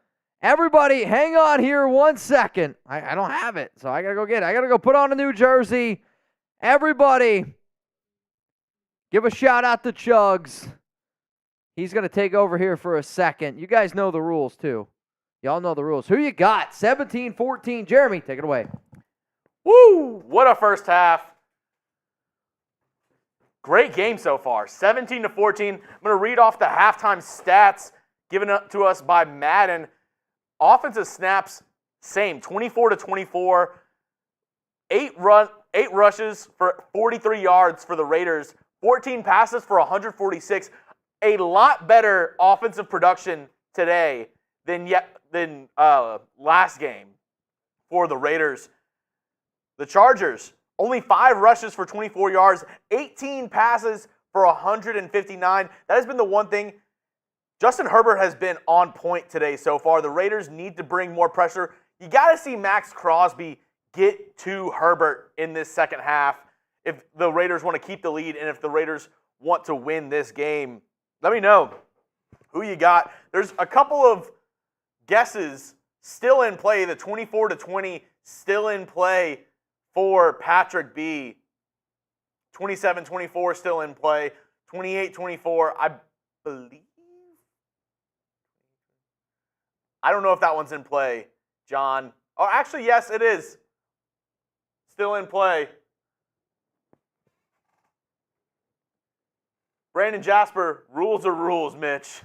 everybody, hang on here 1 second. I don't have it, so I got to go get it. I got to go put on a new jersey. Everybody, give a shout out to Chugs. He's going to take over here for a second. You guys know the rules, too. Y'all know the rules. Who you got? 17-14. Jeremy, take it away. Woo! What a first half. Great game so far. 17-14. I'm going to read off the halftime stats given to us by Madden. Offensive snaps, same. 24-24. 8 rushes for 43 yards for the Raiders. 14 passes for 146. A lot better offensive production today than last game for the Raiders. The Chargers, only 5 rushes for 24 yards, 18 passes for 159. That has been the one thing. Justin Herbert has been on point today so far. The Raiders need to bring more pressure. You got to see Max Crosby get to Herbert in this second half if the Raiders want to keep the lead and if the Raiders want to win this game. Let me know who you got. There's a couple of guesses still in play. The 24-20 still in play for Patrick B. 27-24 still in play. 28-24, I believe. I don't know if that one's in play, John. Oh, actually, yes, it is. Still in play. Brandon Jasper, rules are rules, Mitch.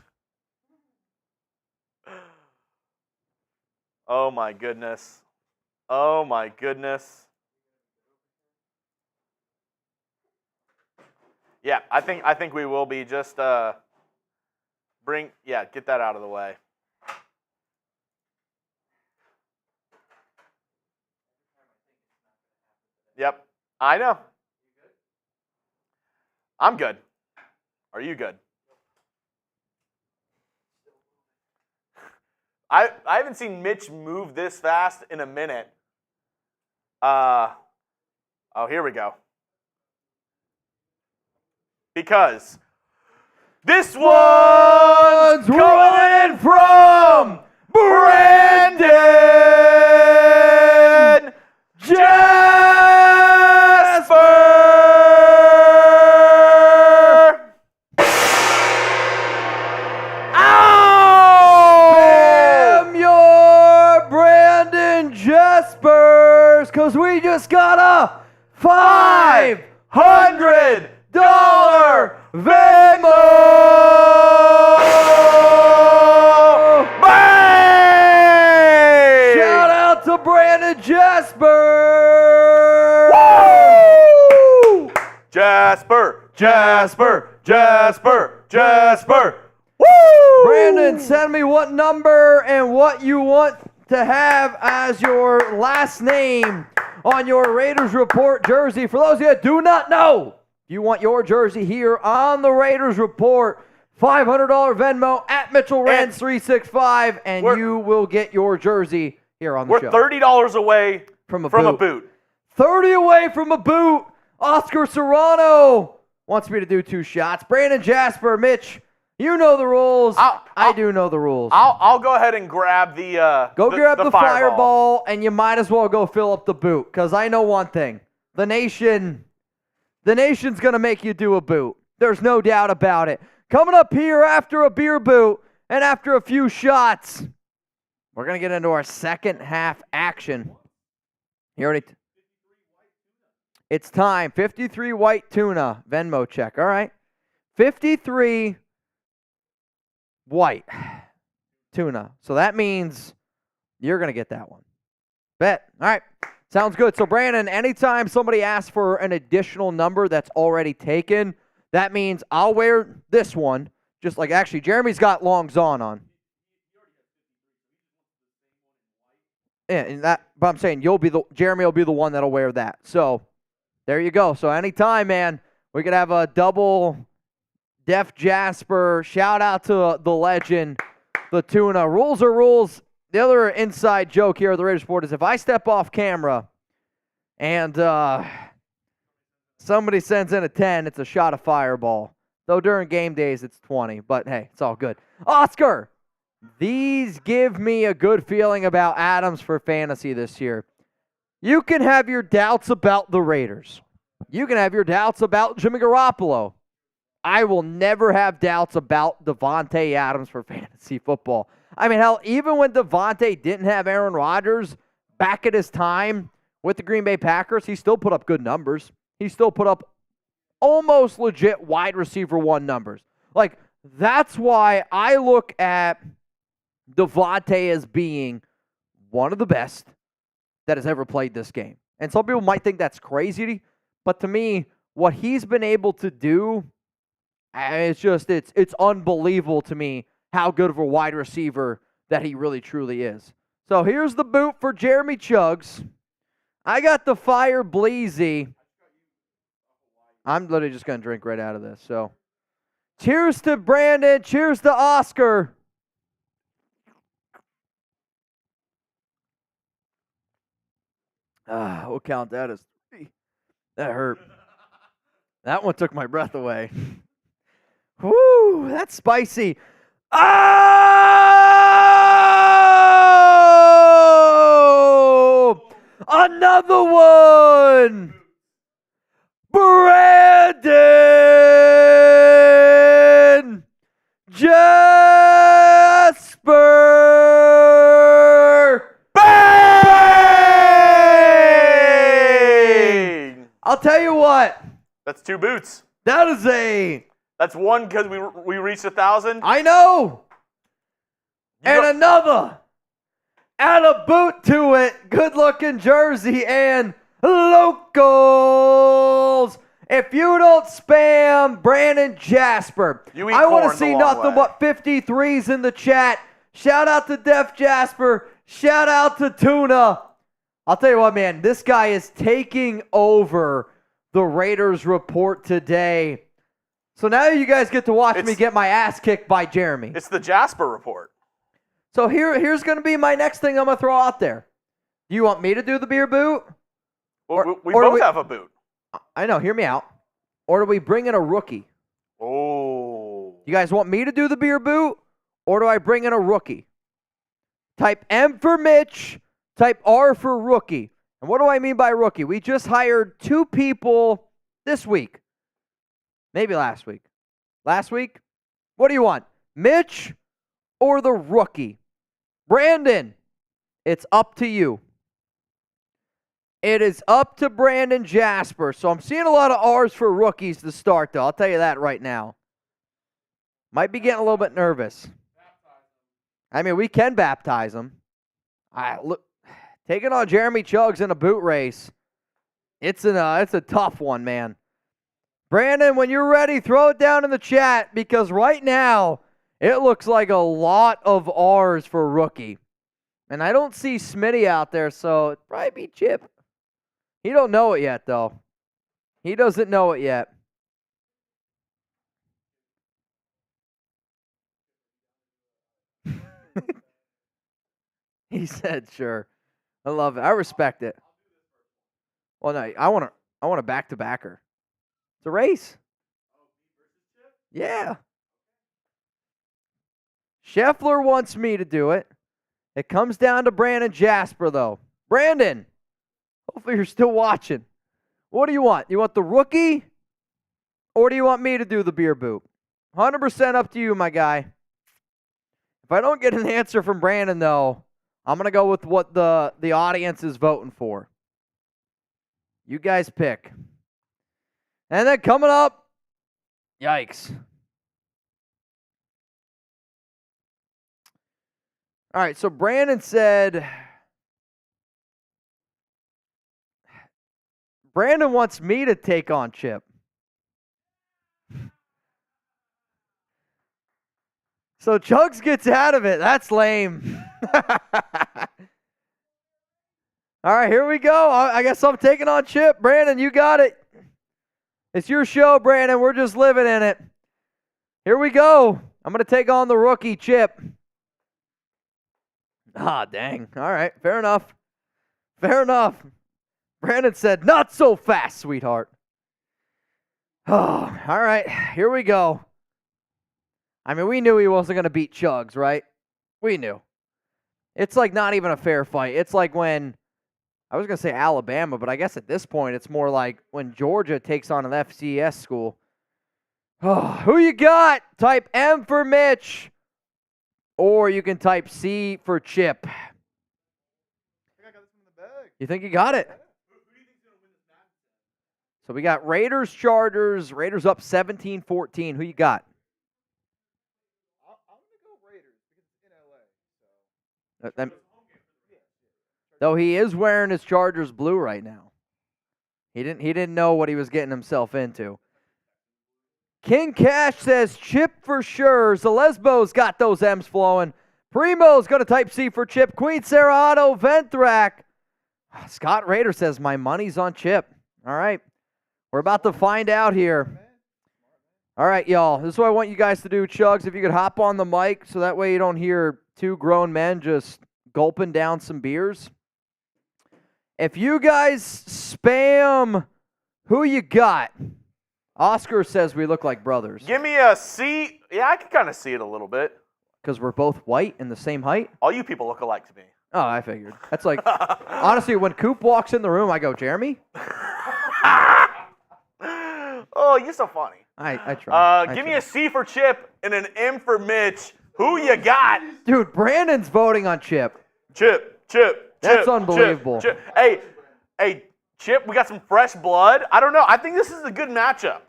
Oh my goodness. Oh my goodness. Yeah, I think we will be. Just get that out of the way. Yep, I know. I'm good. Are you good? I haven't seen Mitch move this fast in a minute. Oh, here we go. Because this one's coming in from Brandon Jasper. Because we just got a $500 Venmo! Bang! Shout out to Brandon Jasper! Woo! Jasper! Woo! Brandon, send me what number and what you want to have as your last name on your Raiders Report jersey. For those of you that do not know, you want your jersey here on the Raiders Report, $500 Venmo at Mitchell Renz 365, and you will get your jersey here on the show. We're $30 away from a boot. 30 away from a boot. Oscar Serrano wants me to do 2 shots. Brandon Jasper, Mitch, you know the rules. I do know the rules. I'll go ahead and grab the grab the fireball, and you might as well go fill up the boot, because I know one thing. The nation's going to make you do a boot. There's no doubt about it. Coming up here after a beer boot and after a few shots, we're going to get into our second half action. It's time. 53 white tuna. Venmo check. All right. 53 white tuna. So that means you're going to get that one. Bet. All right. Sounds good. So, Brandon, anytime somebody asks for an additional number that's already taken, that means I'll wear this one. Just like, actually, Jeremy's got longs on. Yeah, but I'm saying Jeremy will be the one that'll wear that. So, there you go. So, anytime, man, we could have a double Def Jasper. Shout out to the legend, the tuna. Rules are rules. The other inside joke here at the Raiders Report is if I step off camera and somebody sends in a 10, it's a shot of fireball. Though during game days, it's 20. But, hey, it's all good. Oscar, these give me a good feeling about Adams for fantasy this year. You can have your doubts about the Raiders. You can have your doubts about Jimmy Garoppolo. I will never have doubts about Davante Adams for fantasy football. I mean, hell, even when Davante didn't have Aaron Rodgers back at his time with the Green Bay Packers, he still put up good numbers. He still put up almost legit wide receiver one numbers. Like, that's why I look at Davante as being one of the best that has ever played this game. And some people might think that's crazy, but to me, what he's been able to do, it's unbelievable to me how good of a wide receiver that he really truly is. So here's the boot for Jeremy Chuggs. I got the Fire Bleezy. I'm literally just going to drink right out of this. So cheers to Brandon. Cheers to Oscar. We'll count that as 3. That hurt. That one took my breath away. Woo, that's spicy. Oh! Another one! Brandon Jasper! Bang! I'll tell you what. That's 2 boots. That's one because we reached 1,000. I know. And another. Add a boot to it. Good looking jersey and locals. If you don't spam Brandon Jasper, I want to see nothing but 53s in the chat. Shout out to Def Jasper. Shout out to Tuna. I'll tell you what, man. This guy is taking over the Raiders report today. So now you guys get to watch me get my ass kicked by Jeremy. It's the Jasper report. So here's going to be my next thing I'm going to throw out there. Do you want me to do the beer boot? Well, we both have a boot. I know. Hear me out. Or do we bring in a rookie? Oh. You guys want me to do the beer boot? Or do I bring in a rookie? Type M for Mitch. Type R for rookie. And what do I mean by rookie? We just hired 2 people this week. Maybe last week. Last week? What do you want? Mitch or the rookie? Brandon, it's up to you. It is up to Brandon Jasper. So I'm seeing a lot of R's for rookies to start, though. I'll tell you that right now. Might be getting a little bit nervous. I mean, we can baptize them. Look, taking on Jeremy Chuggs in a boot race, it's a tough one, man. Brandon, when you're ready, throw it down in the chat because right now it looks like a lot of R's for rookie. And I don't see Smitty out there, so it'd probably be Chip. He don't know it yet, though. He doesn't know it yet. He said, sure. I love it. I respect it. Well, no, I want a back-to-backer. It's a race. Yeah. Scheffler wants me to do it. It comes down to Brandon Jasper, though. Brandon, hopefully you're still watching. What do you want? You want the rookie? Or do you want me to do the beer boot? 100% up to you, my guy. If I don't get an answer from Brandon, though, I'm going to go with what the audience is voting for. You guys pick. And then coming up, yikes. All right, so Brandon said, Brandon wants me to take on Chip. So Chuggs gets out of it. That's lame. All right, here we go. I guess I'm taking on Chip. Brandon, you got it. It's your show, Brandon. We're just living in it. Here we go. I'm going to take on the rookie, Chip. Ah, dang. All right, fair enough. Fair enough. Brandon said, not so fast, sweetheart. Oh, all right, here we go. I mean, we knew he wasn't going to beat Chuggs, right? We knew. It's like not even a fair fight. It's like when, I was going to say Alabama, but I guess at this point it's more like when Georgia takes on an FCS school. Who you got? Type M for Mitch. Or you can type C for Chip. I think I got this one in the bag. You think you got it? Who do you think's gonna win this match? So we got Raiders, Chargers. Raiders up 17-14. Who you got? I'm gonna go Raiders because it's in LA. Though he is wearing his Chargers blue right now. He didn't know what he was getting himself into. King Cash says Chip for sure. Zalesbo's got those M's flowing. Primo's going to type C for Chip. Queen Serrano, Venthrak. Scott Rader says my money's on Chip. All right. We're about to find out here. All right, y'all. This is what I want you guys to do, Chugs. If you could hop on the mic so that way you don't hear two grown men just gulping down some beers. If you guys spam who you got, Oscar says we look like brothers. Give me a C. Yeah, I can kind of see it a little bit. Because we're both white and the same height? All you people look alike to me. Oh, I figured. That's like, honestly, when Coop walks in the room, I go, Jeremy? Oh, you're so funny. I try. Give me a C for Chip and an M for Mitch. Who you got? Dude, Brandon's voting on Chip. Chip. That's unbelievable. Chip. Hey, Chip, we got some fresh blood. I don't know. I think this is a good matchup.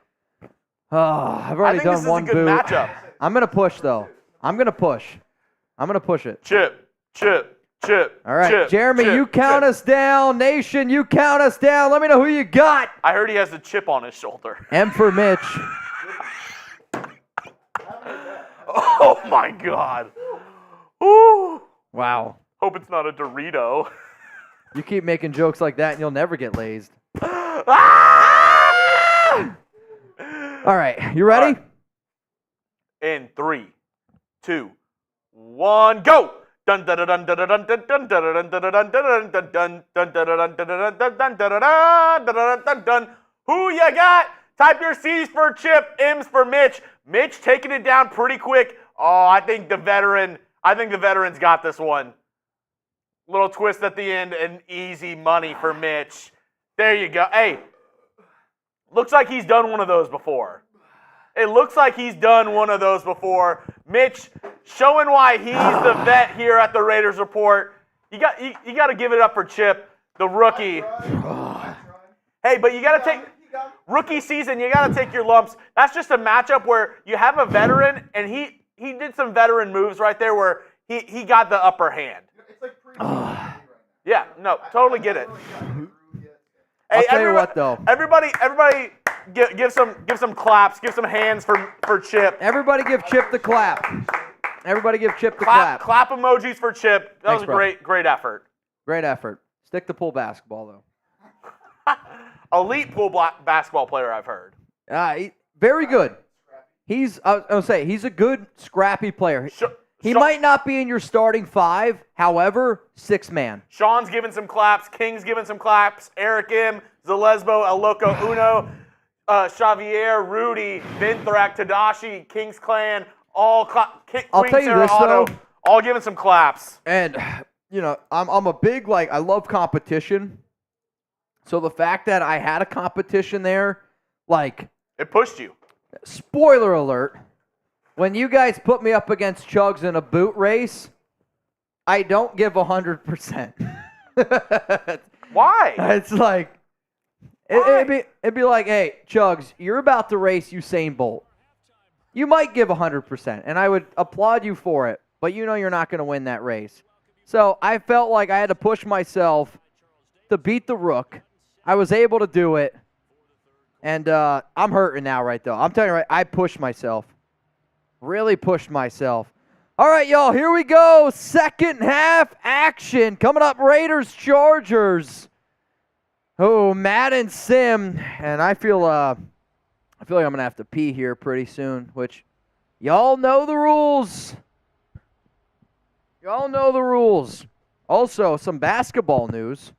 Oh, I've already done one boot. I think this is a good matchup. I'm going to push, though. I'm going to push it. Chip. All right, Chip, Jeremy, Chip, you count us down. Nation, you count us down. Let me know who you got. I heard he has the chip on his shoulder. M for Mitch. Oh, my God. Ooh. Wow. Hope it's not a Dorito. You keep making jokes like that and you'll never get lazed. Ah! All right, you ready? In 3, 2, 1, go! Dun dun dun dun dun dun dun dun dun dun dun dun dun dun. Who you got? Type your C's for Chip, M's for Mitch. Mitch taking it down pretty quick. Oh, I think the veteran's got this one. Little twist at the end and easy money for Mitch. There you go. Hey, looks like he's done one of those before. Mitch showing why he's the vet here at the Raiders Report. You got to give it up for Chip, the rookie. Hey, but you got to take rookie season. You got to take your lumps. That's just a matchup where you have a veteran, and he did some veteran moves right there where he got the upper hand. It's like Yeah, no, totally get it. I'll tell you what, though. Everybody, give some claps, give some hands for Chip. Everybody give Chip the clap. Clap emojis for Chip. That was a great effort. Great effort. Stick to pool basketball, though. Elite pool basketball player, I've heard. Very good. He's a good scrappy player. He might not be in your starting five, however, 6-man. Sean's giving some claps. King's giving some claps. Eric M, Zalesbo, El Loco Uno, Xavier, Rudy, Venthrak, Tadashi, King's Clan, all I'll tell you this, though. All giving some claps. And, I'm a big, I love competition. So the fact that I had a competition there, it pushed you. Spoiler alert. When you guys put me up against Chugs in a boot race, I don't give 100%. Why? It's like, it'd be like, hey, Chugs, you're about to race Usain Bolt. You might give 100%, and I would applaud you for it, but you're not going to win that race. So I felt like I had to push myself to beat the Rook. I was able to do it, and I'm hurting now, right, though. I'm telling you, right, I pushed myself. Really pushed myself. All right, y'all, here we go. Second half action. Coming up, Raiders, Chargers. Oh, Madden Sim. And I feel like I'm going to have to pee here pretty soon, which y'all know the rules. Also, some basketball news.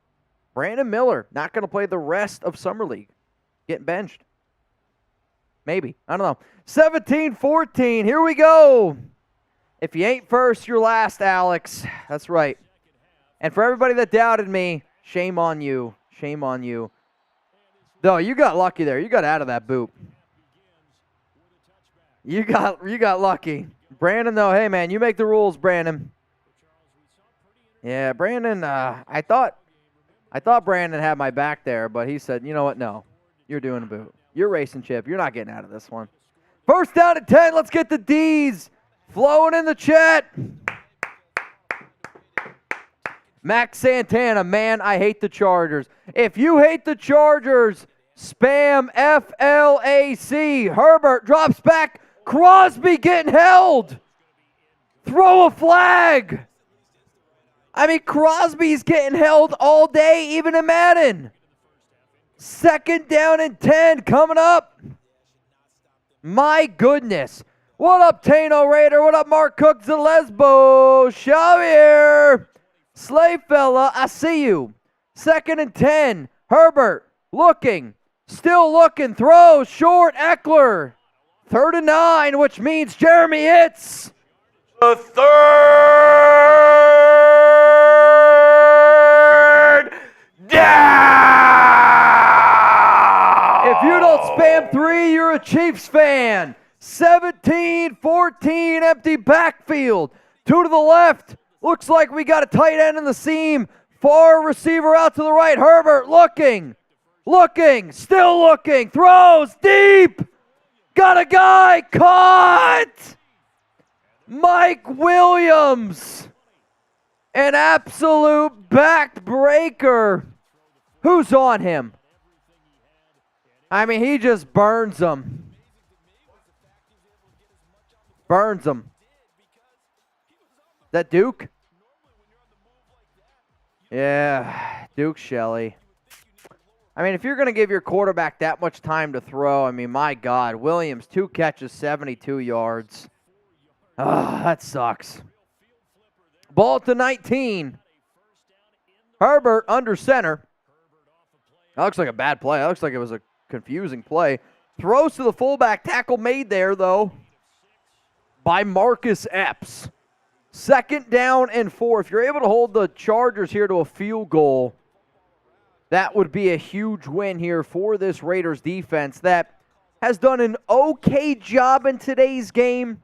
Brandon Miller not going to play the rest of Summer League. Getting benched. Maybe. I don't know. 17-14. Here we go. If you ain't first, you're last, Alex. That's right. And for everybody that doubted me, shame on you. Shame on you. Though, you got lucky there. You got out of that boot. You got lucky. Brandon, though, hey, man, you make the rules, Brandon. Yeah, Brandon, I thought Brandon had my back there, but he said, you know what, no. You're doing a boot. You're racing, Chip. You're not getting out of this one. First down and 10. Let's get the D's flowing in the chat. Max Santana, man, I hate the Chargers. If you hate the Chargers, spam FLAC. Herbert drops back. Crosby getting held. Throw a flag. I mean, Crosby's getting held all day, even in Madden. Second down and 10 coming up. My goodness. What up, Tano Raider? What up, Mark Cook Zalesbo? Xavier. Slave fella, I see you. Second and 10. Herbert looking. Still looking. Throws short. Eckler. Third and 9, which means Jeremy hits. The third down. If you don't spam 3, you're a Chiefs fan. 17-14, empty backfield. 2 to the left. Looks like we got a tight end in the seam. Far receiver out to the right. Herbert looking. Still looking. Throws deep. Got a guy. Caught. Mike Williams. An absolute backbreaker. Who's on him? I mean, he just burns them. That Duke? Yeah, Duke Shelley. I mean, if you're going to give your quarterback that much time to throw, I mean, my God. Williams, 2 catches, 72 yards. Oh, that sucks. Ball to 19. Herbert under center. That looks like a bad play. That looks like it was a confusing play. Throws to the fullback. Tackle made there, though, by Marcus Epps. Second down and 4. If you're able to hold the Chargers here to a field goal, that would be a huge win here for this Raiders defense that has done an okay job in today's game.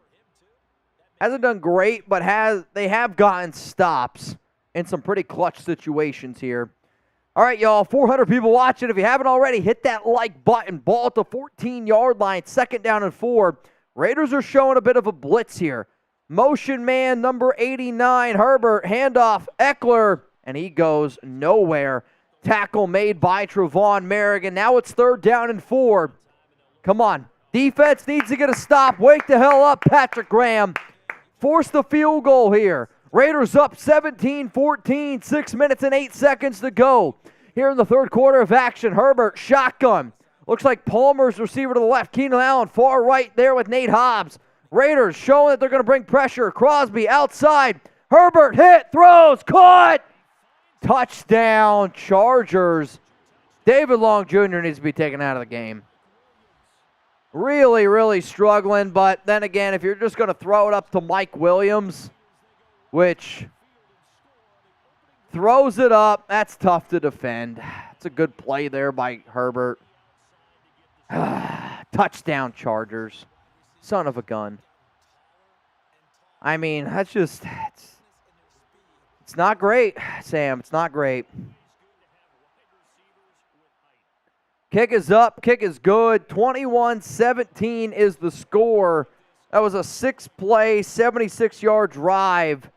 Hasn't done great, but they have gotten stops in some pretty clutch situations here. All right, y'all, 400 people watching. If you haven't already, hit that like button. Ball at the 14-yard line, second down and 4. Raiders are showing a bit of a blitz here. Motion man number 89, Herbert, handoff, Eckler, and he goes nowhere. Tackle made by Trevon Merrigan. Now it's third down and 4. Come on. Defense needs to get a stop. Wake the hell up, Patrick Graham. Force the field goal here. Raiders up 17-14, 6 minutes and 8 seconds to go. Here in the third quarter of action, Herbert, shotgun. Looks like Palmer's receiver to the left. Keenan Allen far right there with Nate Hobbs. Raiders showing that they're going to bring pressure. Crosby outside. Herbert hit, throws, caught. Touchdown, Chargers. David Long Jr. needs to be taken out of the game. Really, really struggling, but then again, if you're just going to throw it up to Mike Williams, which throws it up, that's tough to defend. It's a good play there by Herbert. Touchdown, Chargers. Son of a gun. I mean, that's just, it's not great, Sam. It's not great. Kick is up. Kick is good. 21-17 is the score. That was a 6-play, 76-yard drive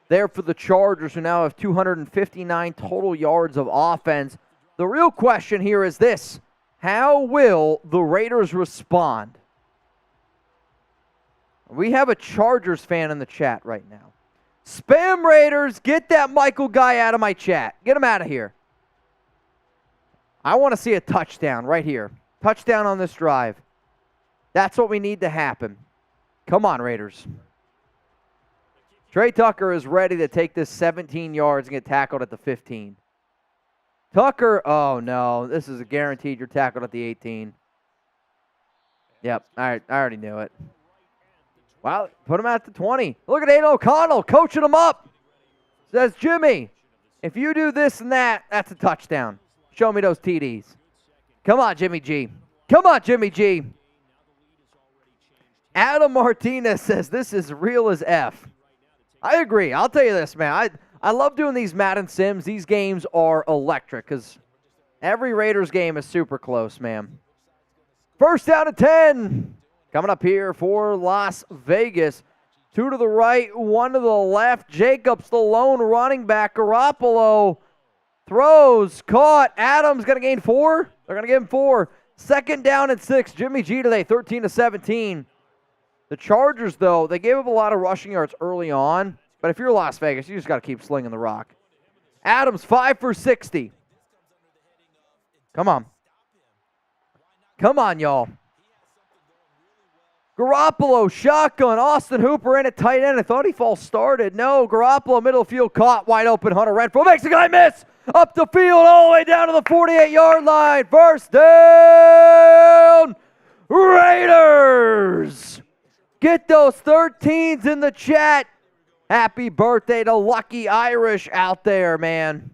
there for the Chargers, who now have 259 total yards of offense. The real question here is this: how will the Raiders respond? We have a Chargers fan in the chat right now. Spam Raiders, get that Michael guy out of my chat. Get him out of here. I want to see a touchdown right here. Touchdown on this drive. That's what we need to happen. Come on, Raiders. Tre Tucker is ready to take this 17 yards and get tackled at the 15. Tucker, oh no, this is a guaranteed you're tackled at the 18. Yep, I already knew it. Wow, put him at the 20. Look at Aidan O'Connell coaching him up. Says, Jimmy, if you do this and that, that's a touchdown. Show me those TDs. Come on, Jimmy G. Come on, Jimmy G. Adam Martinez says this is real as F. I agree. I'll tell you this, man. I love doing these Madden Sims. These games are electric because every Raiders game is super close, man. First down and 10. Coming up here for Las Vegas. 2 to the right, 1 to the left. Jacobs, the lone running back. Garoppolo throws, caught. Adams going to gain 4. They're going to give him 4. Second down and 6. Jimmy G today, 13-17. The Chargers, though, they gave up a lot of rushing yards early on. But if you're Las Vegas, you just got to keep slinging the rock. Adams, 5 for 60. Come on. Come on, y'all. Garoppolo, shotgun. Austin Hooper in at tight end. I thought he false started. No, Garoppolo, middle field, caught. Wide open. Hunter Renfrow makes the guy miss. Up the field, all the way down to the 48-yard line. First down, Raiders. Get those 13s in the chat. Happy birthday to Lucky Irish out there, man.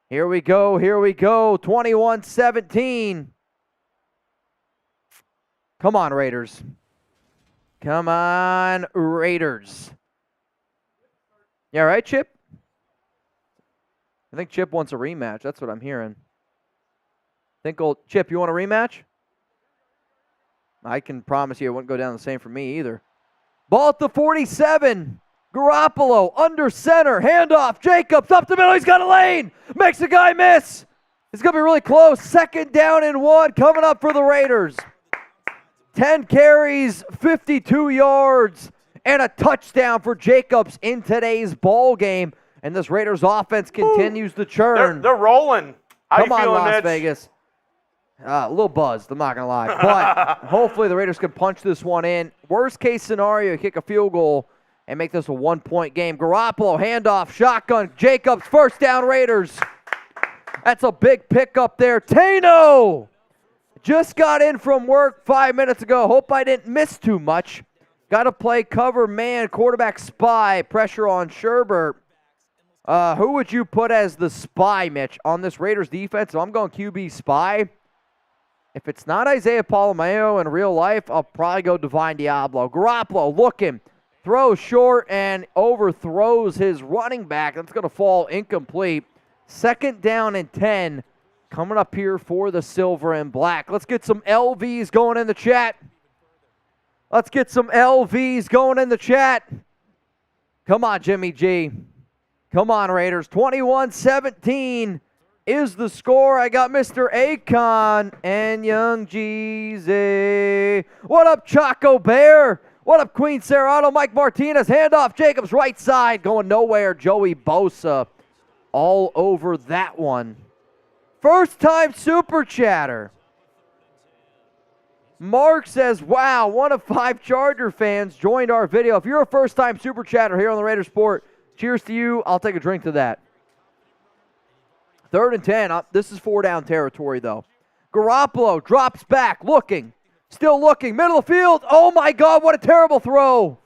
Here we go, 21-17. Come on, Raiders. Come on, Raiders. You all right, Chip? I think Chip wants a rematch. That's what I'm hearing. Chip, you want a rematch? I can promise you it wouldn't go down the same for me either. Ball at the 47. Garoppolo under center. Handoff. Jacobs up the middle. He's got a lane. Makes the guy miss. It's going to be really close. Second down and 1 coming up for the Raiders. 10 carries, 52 yards, and a touchdown for Jacobs in today's ball game. And this Raiders offense continues to churn. They're rolling. Come on, Las Vegas. A little buzzed, I'm not going to lie. But hopefully the Raiders can punch this one in. Worst case scenario, kick a field goal and make this a 1-point game. Garoppolo, handoff, shotgun. Jacobs, first down, Raiders. That's a big pickup there. Tano just got in from work 5 minutes ago. Hope I didn't miss too much. Got to play cover man, quarterback spy, pressure on Sherbert. Who would you put as the spy, Mitch, on this Raiders defense? So I'm going QB spy. If it's not Isaiah Palomeo in real life, I'll probably go Divine Diablo. Garoppolo looking, throws short and overthrows his running back. That's going to fall incomplete. Second down and 10 coming up here for the silver and black. Let's get some LVs going in the chat. Come on, Jimmy G. Come on, Raiders. 21-17 is the score. I got Mr. Akon and Young Jeezy. What up, Choco Bear? What up, Queen Serrato? Mike Martinez, handoff. Jacobs right side, going nowhere. Joey Bosa all over that one. First time super chatter. Mark says, wow, 1 of 5 Charger fans joined our video. If you're a first time super chatter here on the Raider Sport, cheers to you. I'll take a drink to that. 3rd and 10. This is 4-down territory, though. Garoppolo drops back, looking. Still looking. Middle of the field. Oh, my God, what a terrible throw.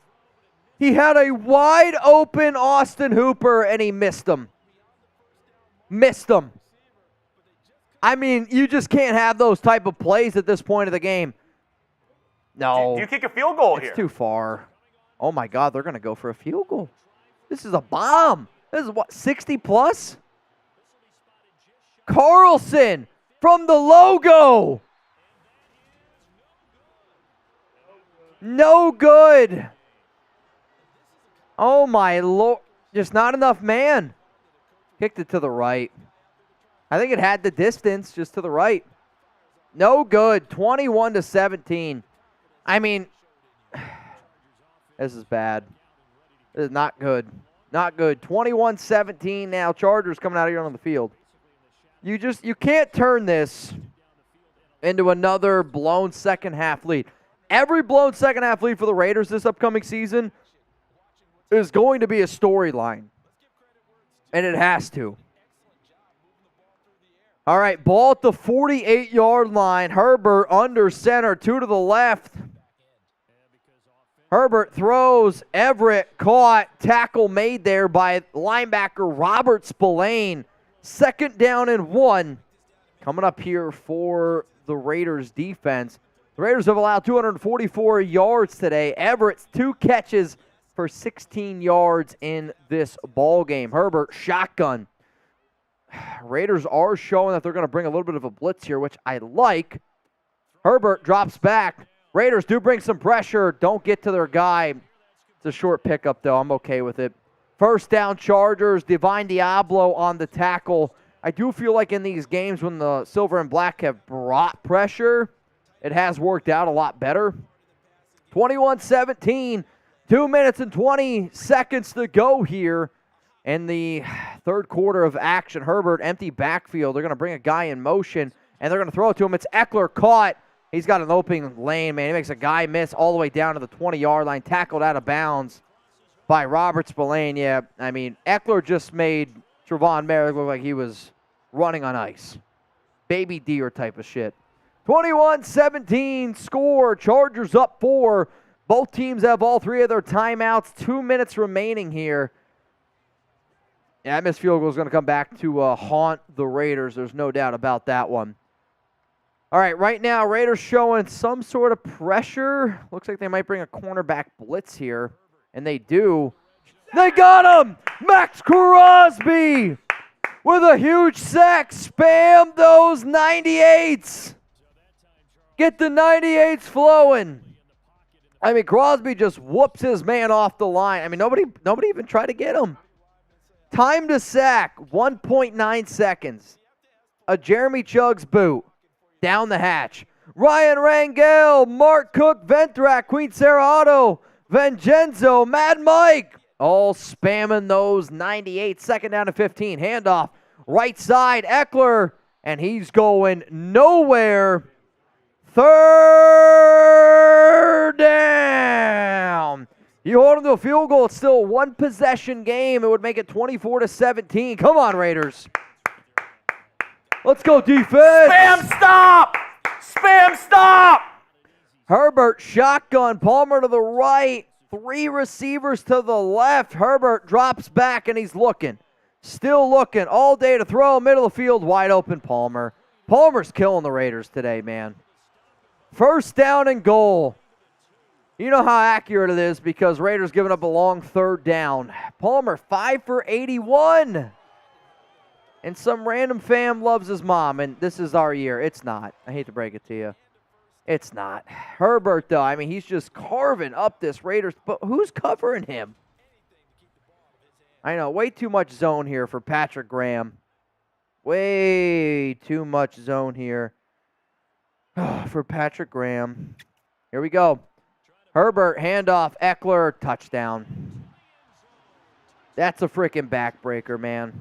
He had a wide open Austin Hooper, and he missed him. I mean, you just can't have those type of plays at this point of the game. No. Do you kick a field goal here? It's too far. Oh, my God, they're going to go for a field goal. This is a bomb. This is what, 60-plus? Carlson from the logo. No good. Oh, my Lord. Just not enough man. Kicked it to the right. I think it had the distance just to the right. No good. 21-17. I mean, this is bad. This is not good. Not good. 21-17 now. Chargers coming out here on the field. You can't turn this into another blown second half lead. Every blown second half lead for the Raiders this upcoming season is going to be a storyline. And it has to. All right, ball at the 48-yard line. Herbert under center, 2 to the left. Herbert throws. Everett caught. Tackle made there by linebacker Robert Spillane. Second down and 1. Coming up here for the Raiders defense. The Raiders have allowed 244 yards today. Everett's 2 catches for 16 yards in this ball game. Herbert, shotgun. Raiders are showing that they're going to bring a little bit of a blitz here, which I like. Herbert drops back. Raiders do bring some pressure. Don't get to their guy. It's a short pickup, though. I'm okay with it. First down, Chargers. Divine Diablo on the tackle. I do feel like in these games when the silver and black have brought pressure, it has worked out a lot better. 21-17. 2 minutes and 20 seconds to go here in the third quarter of action. Herbert, empty backfield. They're going to bring a guy in motion, and they're going to throw it to him. It's Eckler caught. He's got an open lane, man. He makes a guy miss all the way down to the 20-yard line, tackled out of bounds by Robert Spillane. Yeah, I mean, Eckler just made Trevon Merrick look like he was running on ice. Baby deer type of shit. 21-17 score. Chargers up 4. Both teams have all 3 of their timeouts. 2 minutes remaining here. Yeah, that missed field goal is going to come back to haunt the Raiders. There's no doubt about that one. All right, right now, Raiders showing some sort of pressure. Looks like they might bring a cornerback blitz here, and they do. They got him! Max Crosby with a huge sack. Spam those 98s. Get the 98s flowing. I mean, Crosby just whoops his man off the line. I mean, nobody even tried to get him. Time to sack, 1.9 seconds. A Jeremy Chuggs boot down the hatch. Ryan Rangel, Mark Cook, Ventrak, Queen Sarah Otto, Vincenzo, Mad Mike, all spamming those 98. Second down to 15. Handoff, right side, Eckler, and he's going nowhere. Third down. You hold him to a field goal. It's still a 1-possession game. It would make it 24-17. Come on, Raiders. Let's go, defense. Spam stop! Spam stop! Herbert, shotgun. Palmer to the right. 3 receivers to the left. Herbert drops back, and he's looking. Still looking. All day to throw. Middle of the field. Wide open, Palmer. Palmer's killing the Raiders today, man. First down and goal. You know how accurate it is because Raiders giving up a long third down. Palmer, 5 for 81. And some random fam loves his mom, and this is our year. It's not. I hate to break it to you. It's not. Herbert, though, I mean, he's just carving up this Raiders. But who's covering him? I know, way too much zone here for Patrick Graham. Way too much zone here for Patrick Graham. Here we go. Herbert, handoff, Eckler, touchdown. That's a freaking backbreaker, man.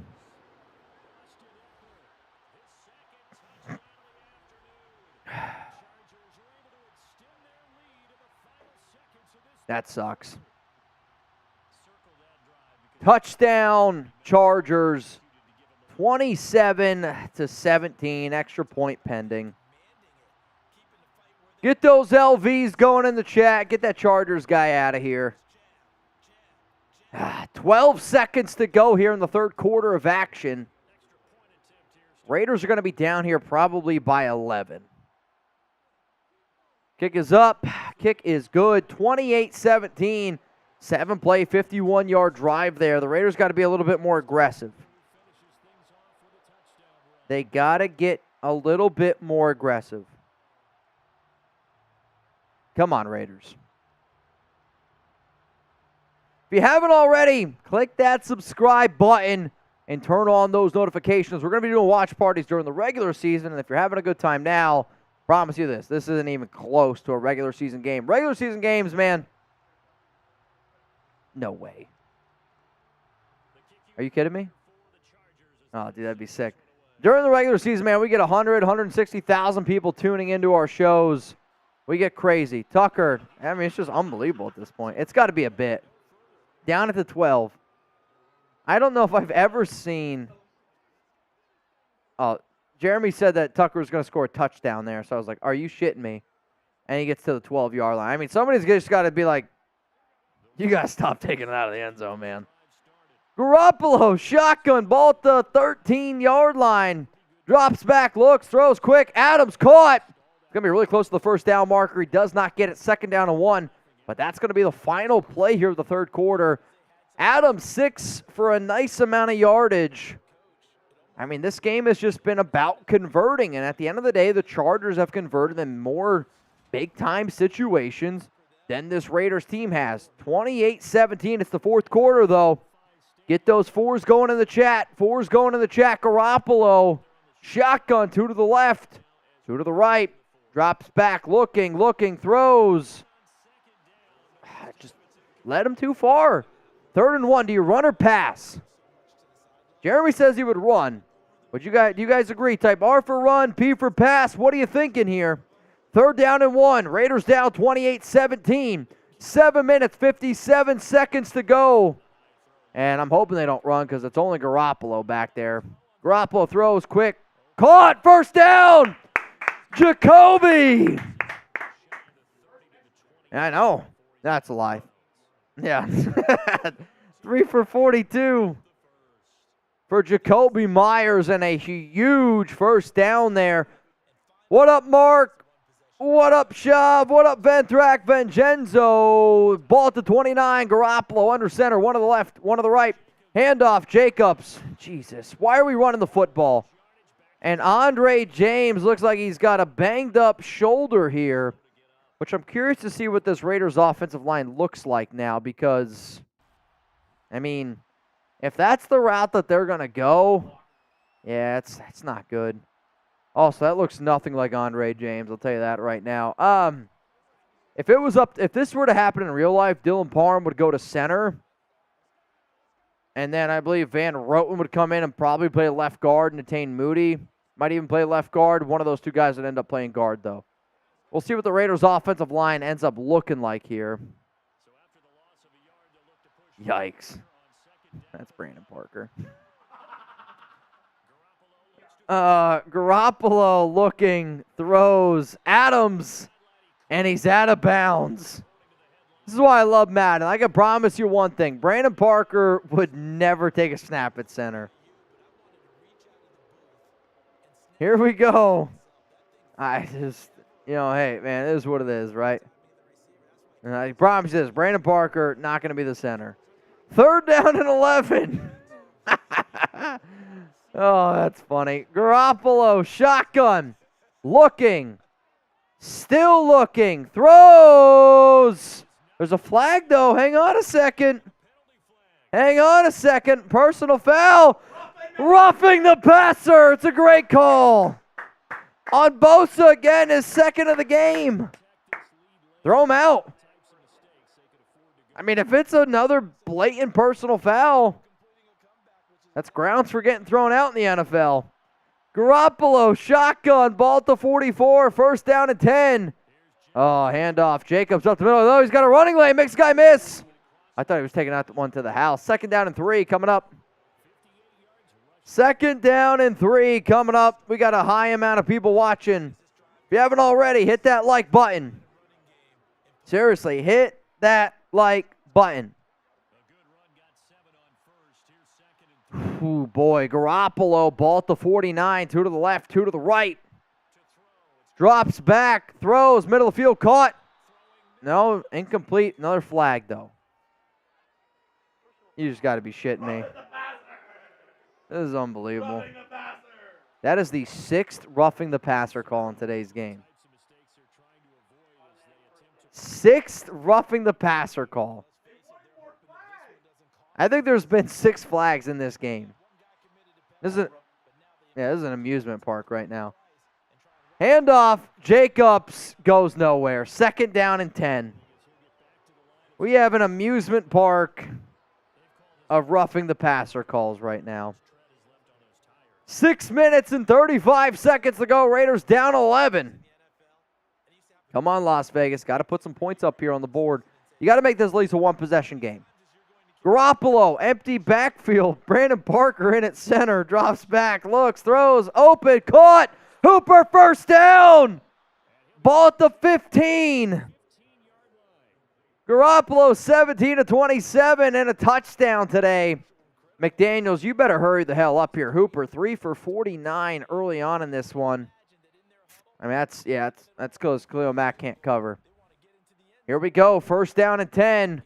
That sucks. Touchdown, Chargers. 27-17, extra point pending. Get those LVs going in the chat. Get that Chargers guy out of here. 12 seconds to go here in the third quarter of action. Raiders are going to be down here probably by 11. Kick is up. Kick is good. 28-17. 7-play, 51-yard drive there. The Raiders got to be a little bit more aggressive. They got to get a little bit more aggressive. Come on, Raiders. If you haven't already, click that subscribe button and turn on those notifications. We're going to be doing watch parties during the regular season, and if you're having a good time now, promise you this isn't even close to a regular season game. Regular season games, man, no way. Are you kidding me? Oh, dude, that'd be sick. During the regular season, man, we get 160,000 people tuning into our shows. We get crazy. Tucker, I mean, it's just unbelievable at this point. It's got to be a bit. Down at the 12. I don't know if I've ever seen... Oh, Jeremy said that Tucker was going to score a touchdown there, so I was like, are you shitting me? And he gets to the 12-yard line. I mean, somebody's just got to be like, you got to stop taking it out of the end zone, man. Garoppolo, shotgun, ball at the 13-yard line. Drops back, looks, throws quick. Adams caught. It's going to be really close to the first down marker. He does not get it. 2nd down and 1. But that's going to be the final play here of the third quarter. Adams 6 for a nice amount of yardage. I mean, this game has just been about converting. And at the end of the day, the Chargers have converted in more big-time situations than this Raiders team has. 28-17. It's the fourth quarter, though. Get those fours going in the chat. Fours going in the chat. Garoppolo. Shotgun. 2 to the left. 2 to the right. Drops back. Looking. Throws. Just led him too far. 3rd and 1. Do you run or pass? Jeremy says he would run. But do you guys agree? Type R for run, P for pass. What are you thinking here? 3rd down and 1. Raiders down 28-17. 7 minutes, 57 seconds to go. And I'm hoping they don't run because it's only Garoppolo back there. Garoppolo throws quick. Caught! First down! Jacoby! I know. That's a lie. Yeah. 3 for 42 for Jacoby Myers and a huge first down there. What up, Mark? What up, Shav? What up, Ventrak? Vincenzo. Ball at the 29. Garoppolo under center. 1 to the left, 1 to the right. Handoff, Jacobs. Jesus. Why are we running the football? And Andre James looks like he's got a banged up shoulder here, which I'm curious to see what this Raiders offensive line looks like now because, I mean, if that's the route that they're going to go, yeah, it's not good. Also, that looks nothing like Andre James, I'll tell you that right now. If this were to happen in real life, Dylan Parham would go to center. And then I believe Van Roten would come in and probably play left guard and Natane Moody. Might even play left guard. One of those two guys would end up playing guard, though. We'll see what the Raiders' offensive line ends up looking like here. Yikes. That's Brandon Parker. Garoppolo looking, throws, Adams, and he's out of bounds. This is why I love Madden. I can promise you one thing. Brandon Parker would never take a snap at center. Here we go. I just, hey, man, it is what it is, right? And I promise you this. Brandon Parker, not going to be the center. 3rd down and 11. Oh, that's funny. Garoppolo, shotgun, looking, still looking, throws. There's a flag, though. Hang on a second. Personal foul. Roughing the passer. It's a great call. On Bosa again, his 2nd of the game. Throw him out. I mean, if it's another blatant personal foul, that's grounds for getting thrown out in the NFL. Garoppolo, shotgun, ball at the 44, 1st down and 10. Oh, handoff. Jacobs up the middle. Oh, he's got a running lane. Makes the guy miss. I thought he was taking out one to the house. 2nd down and 3 coming up. 2nd down and 3 coming up. We got a high amount of people watching. If you haven't already, hit that like button. Seriously, hit that like button. Ooh, boy. Garoppolo, ball at the 49. 2 to the left, 2 to the right. Drops back, throws, middle of the field, caught. No, incomplete. Another flag, though. You just got to be shitting me. This is unbelievable. That is the 6th roughing the passer call in today's game. 6th roughing the passer call. I think there's been 6 flags in this game. This is an amusement park right now. Handoff, Jacobs goes nowhere. 2nd down and 10. We have an amusement park of roughing the passer calls right now. 6 minutes and 35 seconds to go. Raiders down 11. Come on, Las Vegas. Got to put some points up here on the board. You got to make this at least a one-possession game. Garoppolo, empty backfield. Brandon Parker in at center. Drops back, looks, throws, open, caught. Hooper, 1st down. Ball at the 15. Garoppolo, 17 to 27 and a touchdown today. McDaniels, you better hurry the hell up here. Hooper, 3 for 49 early on in this one. I mean, that's close. Khalil Mack can't cover. Here we go. First down and 10.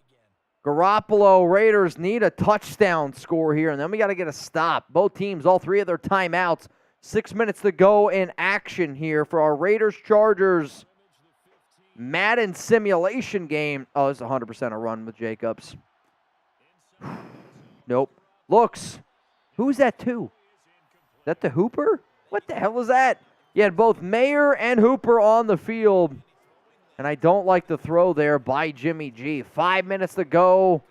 Garoppolo, Raiders need a touchdown score here, and then we got to get a stop. Both teams, all three of their timeouts. 6 minutes to go in action here for our Raiders-Chargers Madden simulation game. Oh, it's 100% a run with Jacobs. Nope. Looks. Who's that to? Is that the Hooper? What the hell is that? You had both Mayer and Hooper on the field. And I don't like the throw there by Jimmy G. 5 minutes to go.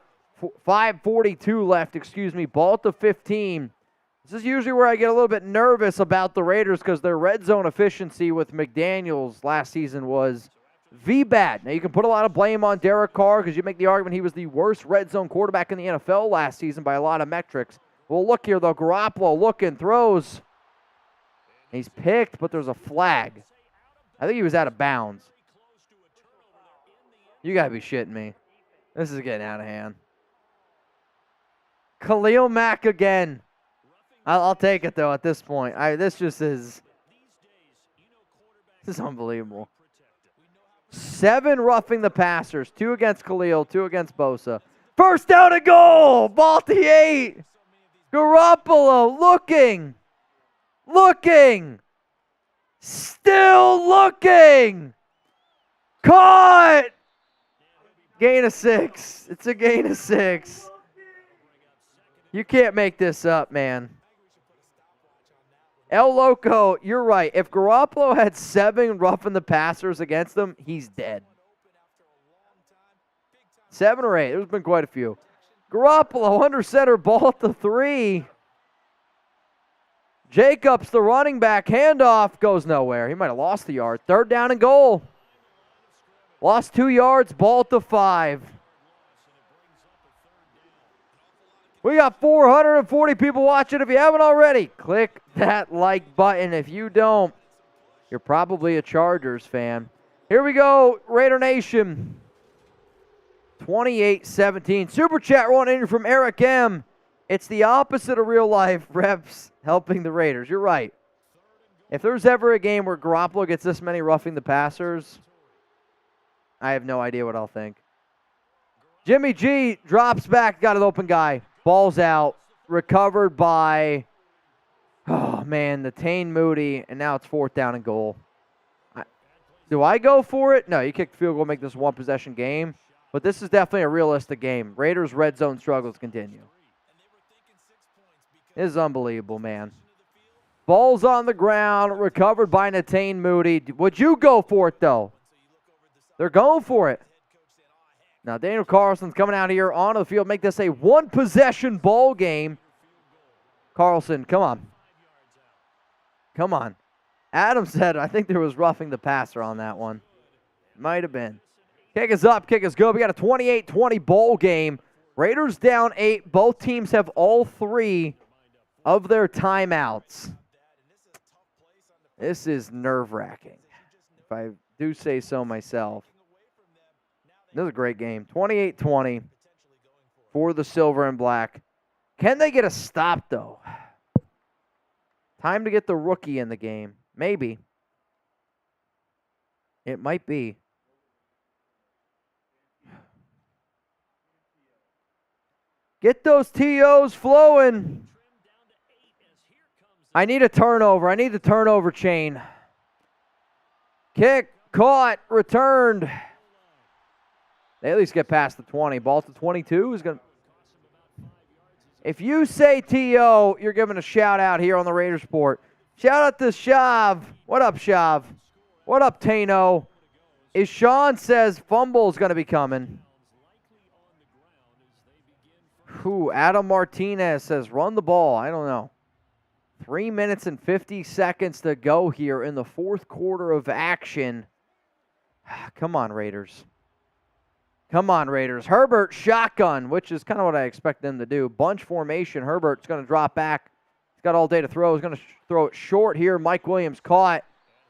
5:42 left, Ball at the 15. This is usually where I get a little bit nervous about the Raiders because their red zone efficiency with McDaniels last season was V-bad. Now, you can put a lot of blame on Derek Carr because you make the argument he was the worst red zone quarterback in the NFL last season by a lot of metrics. Well, look here, though. Garoppolo looking, throws. He's picked, but there's a flag. I think he was out of bounds. You got to be shitting me. This is getting out of hand. Khalil Mack again. I'll take it, though, at this point. This is unbelievable. 7 roughing the passers. 2 against Khalil, 2 against Bosa. First down and goal. Ball at the 8. Garoppolo looking. Still looking. Caught. Gain of 6. It's a gain of 6. You can't make this up, man. El Loco, you're right. If Garoppolo had 7 roughing the passers against him, he's dead. 7 or 8. There's been quite a few. Garoppolo under center, ball at the 3. Jacobs, the running back, handoff goes nowhere. He might have lost the yard. 3rd down and goal. Lost 2 yards, ball at the 5. We got 440 people watching. If you haven't already, click that like button. If you don't, you're probably a Chargers fan. Here we go, Raider Nation. 28-17. Super chat rolling in from Eric M. It's the opposite of real life. Reps helping the Raiders. You're right. If there's ever a game where Garoppolo gets this many roughing the passers, I have no idea what I'll think. Jimmy G drops back, got an open guy. Ball's out, recovered by, Natane Moody, and now it's 4th down and goal. Do I go for it? No, you kick the field goal, make this a 1-possession game, but this is definitely a realistic game. Raiders' red zone struggles continue. This is unbelievable, man. Ball's on the ground, recovered by Natane Moody. Would you go for it, though? They're going for it. Now, Daniel Carlson's coming out here onto the field, make this a 1-possession ball game. Carlson, come on. Come on. Adam said, I think there was roughing the passer on that one. Might have been. Kick is up, kick is good. We got a 28-20 ball game. Raiders down 8. Both teams have all 3 of their timeouts. This is nerve-wracking, if I do say so myself. This is a great game. 28-20 for the silver and black. Can they get a stop, though? Time to get the rookie in the game. Maybe. It might be. Get those TOs flowing. I need a turnover. I need the turnover chain. Kick, caught, returned. They at least get past the 20. Ball to 22 is going to... If you say TO, you're giving a shout-out here on the Raiders Report. Shout-out to Shav. What up, Shav? What up, Tano? Sean says fumble is going to be coming. Adam Martinez says run the ball. I don't know. 3 minutes and 50 seconds to go here in the 4th quarter of action. Come on, Raiders. Come on, Raiders. Herbert shotgun, which is kind of what I expect them to do. Bunch formation. Herbert's going to drop back. He's got all day to throw. He's going to throw it short here. Mike Williams caught,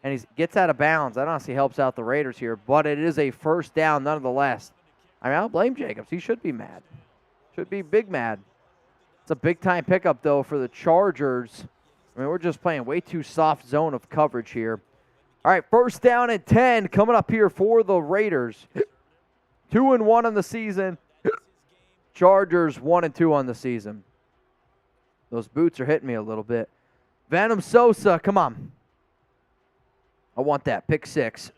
and he gets out of bounds. That honestly helps out the Raiders here, but it is a 1st down nonetheless. I mean, I don't blame Jacobs. He should be mad. Should be big mad. It's a big-time pickup, though, for the Chargers. I mean, we're just playing way too soft zone of coverage here. All right, first down and 10 coming up here for the Raiders. 2-1 on the season. Chargers 1-2 on the season. Those boots are hitting me a little bit. Venom Sosa, come on. I want that. Pick 6.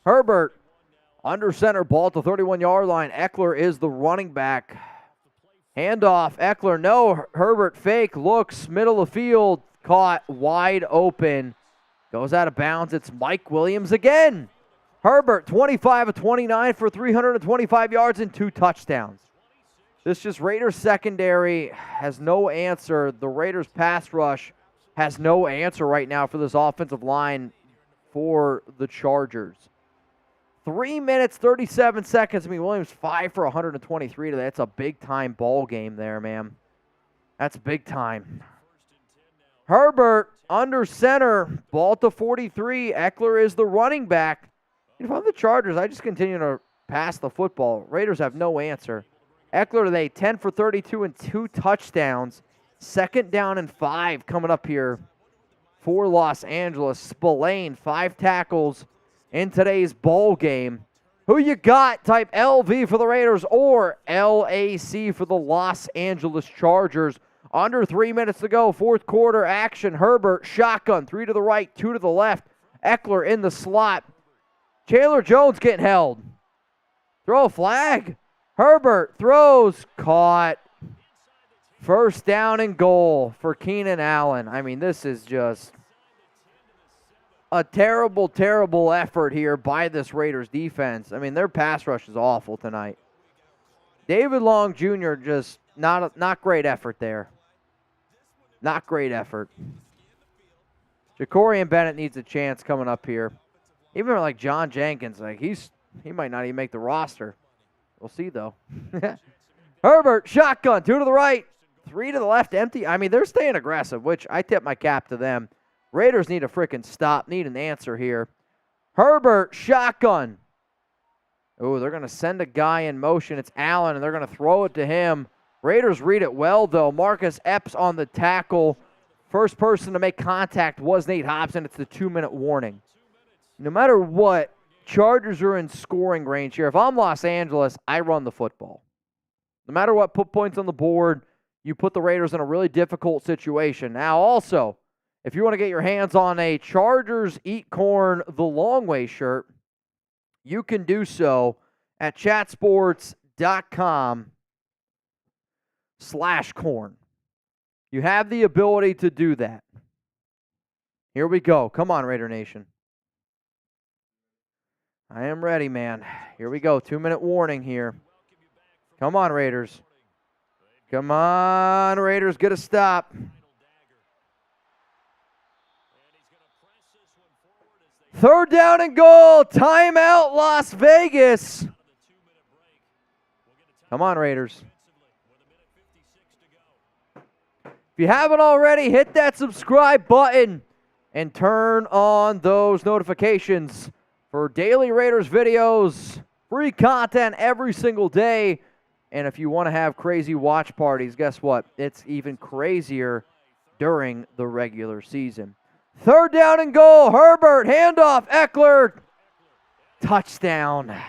Herbert, under center, ball at the 31-yard line. Eckler is the running back. Handoff, Eckler, no. Herbert fake, looks, middle of the field, caught wide open. Goes out of bounds. It's Mike Williams again. Herbert, 25 of 29 for 325 yards and 2 touchdowns. This just Raiders secondary has no answer. The Raiders pass rush has no answer right now for this offensive line for the Chargers. 3 minutes, 37 seconds. I mean, Williams 5 for 123 today. That's a big-time ball game there, man. That's big time. Herbert under center, ball to 43. Eckler is the running back. If I'm the Chargers, I just continue to pass the football. Raiders have no answer. Eckler today, 10 for 32 and 2 touchdowns. 2nd down and 5 coming up here for Los Angeles. Spillane, 5 tackles in today's ball game. Who you got? Type LV for the Raiders or LAC for the Los Angeles Chargers. Under 3 minutes to go, 4th quarter action. Herbert, shotgun, 3 to the right, 2 to the left. Eckler in the slot. Chandler Jones getting held. Throw a flag. Herbert throws, caught. 1st down and goal for Keenan Allen. I mean, this is just a terrible, terrible effort here by this Raiders defense. I mean, their pass rush is awful tonight. David Long Jr. just not great effort there. Not great effort. Jakorian Bennett needs a chance coming up here. Even like John Jenkins, like he might not even make the roster. We'll see though. Herbert, shotgun, 2 to the right, 3 to the left, empty. I mean, they're staying aggressive, which I tip my cap to them. Raiders need a freaking stop, need an answer here. Herbert, shotgun. Oh, they're going to send a guy in motion. It's Allen, and they're going to throw it to him. Raiders read it well, though. Marcus Epps on the tackle. First person to make contact was Nate Hobson. It's the 2-minute warning. No matter what, Chargers are in scoring range here. If I'm Los Angeles, I run the football. No matter what, put points on the board. You put the Raiders in a really difficult situation. Now, also, if you want to get your hands on a Chargers Eat Corn the Long Way shirt, you can do so at chatsports.com/corn. You have the ability to do that. Here we go. Come on, Raider Nation. I am ready, man. Here we go. 2-minute warning here. Come on, Raiders. Come on, Raiders. Get a stop. 3rd down and goal. Timeout, Las Vegas. Come on, Raiders. If you haven't already, hit that subscribe button and turn on those notifications for daily Raiders videos, free content every single day. And if you want to have crazy watch parties, guess what? It's even crazier during the regular season. 3rd down and goal. Herbert, handoff, Eckler. Touchdown.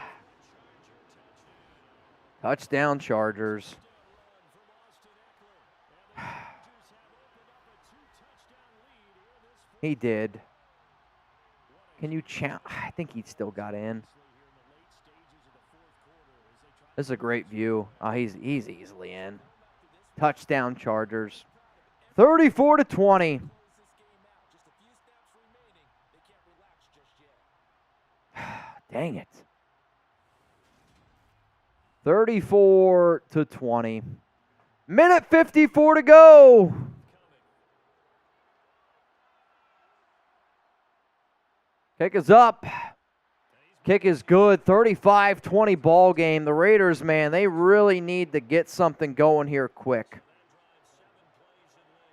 Touchdown, Chargers. He did. Can you challenge? I think he still got in. This is a great view. Oh, he's easily in. Touchdown, Chargers. 34-20. Dang it. 34-20. Minute 54 to go. Kick is up. Kick is good. 35-20 ball game. The Raiders, man, they really need to get something going here quick.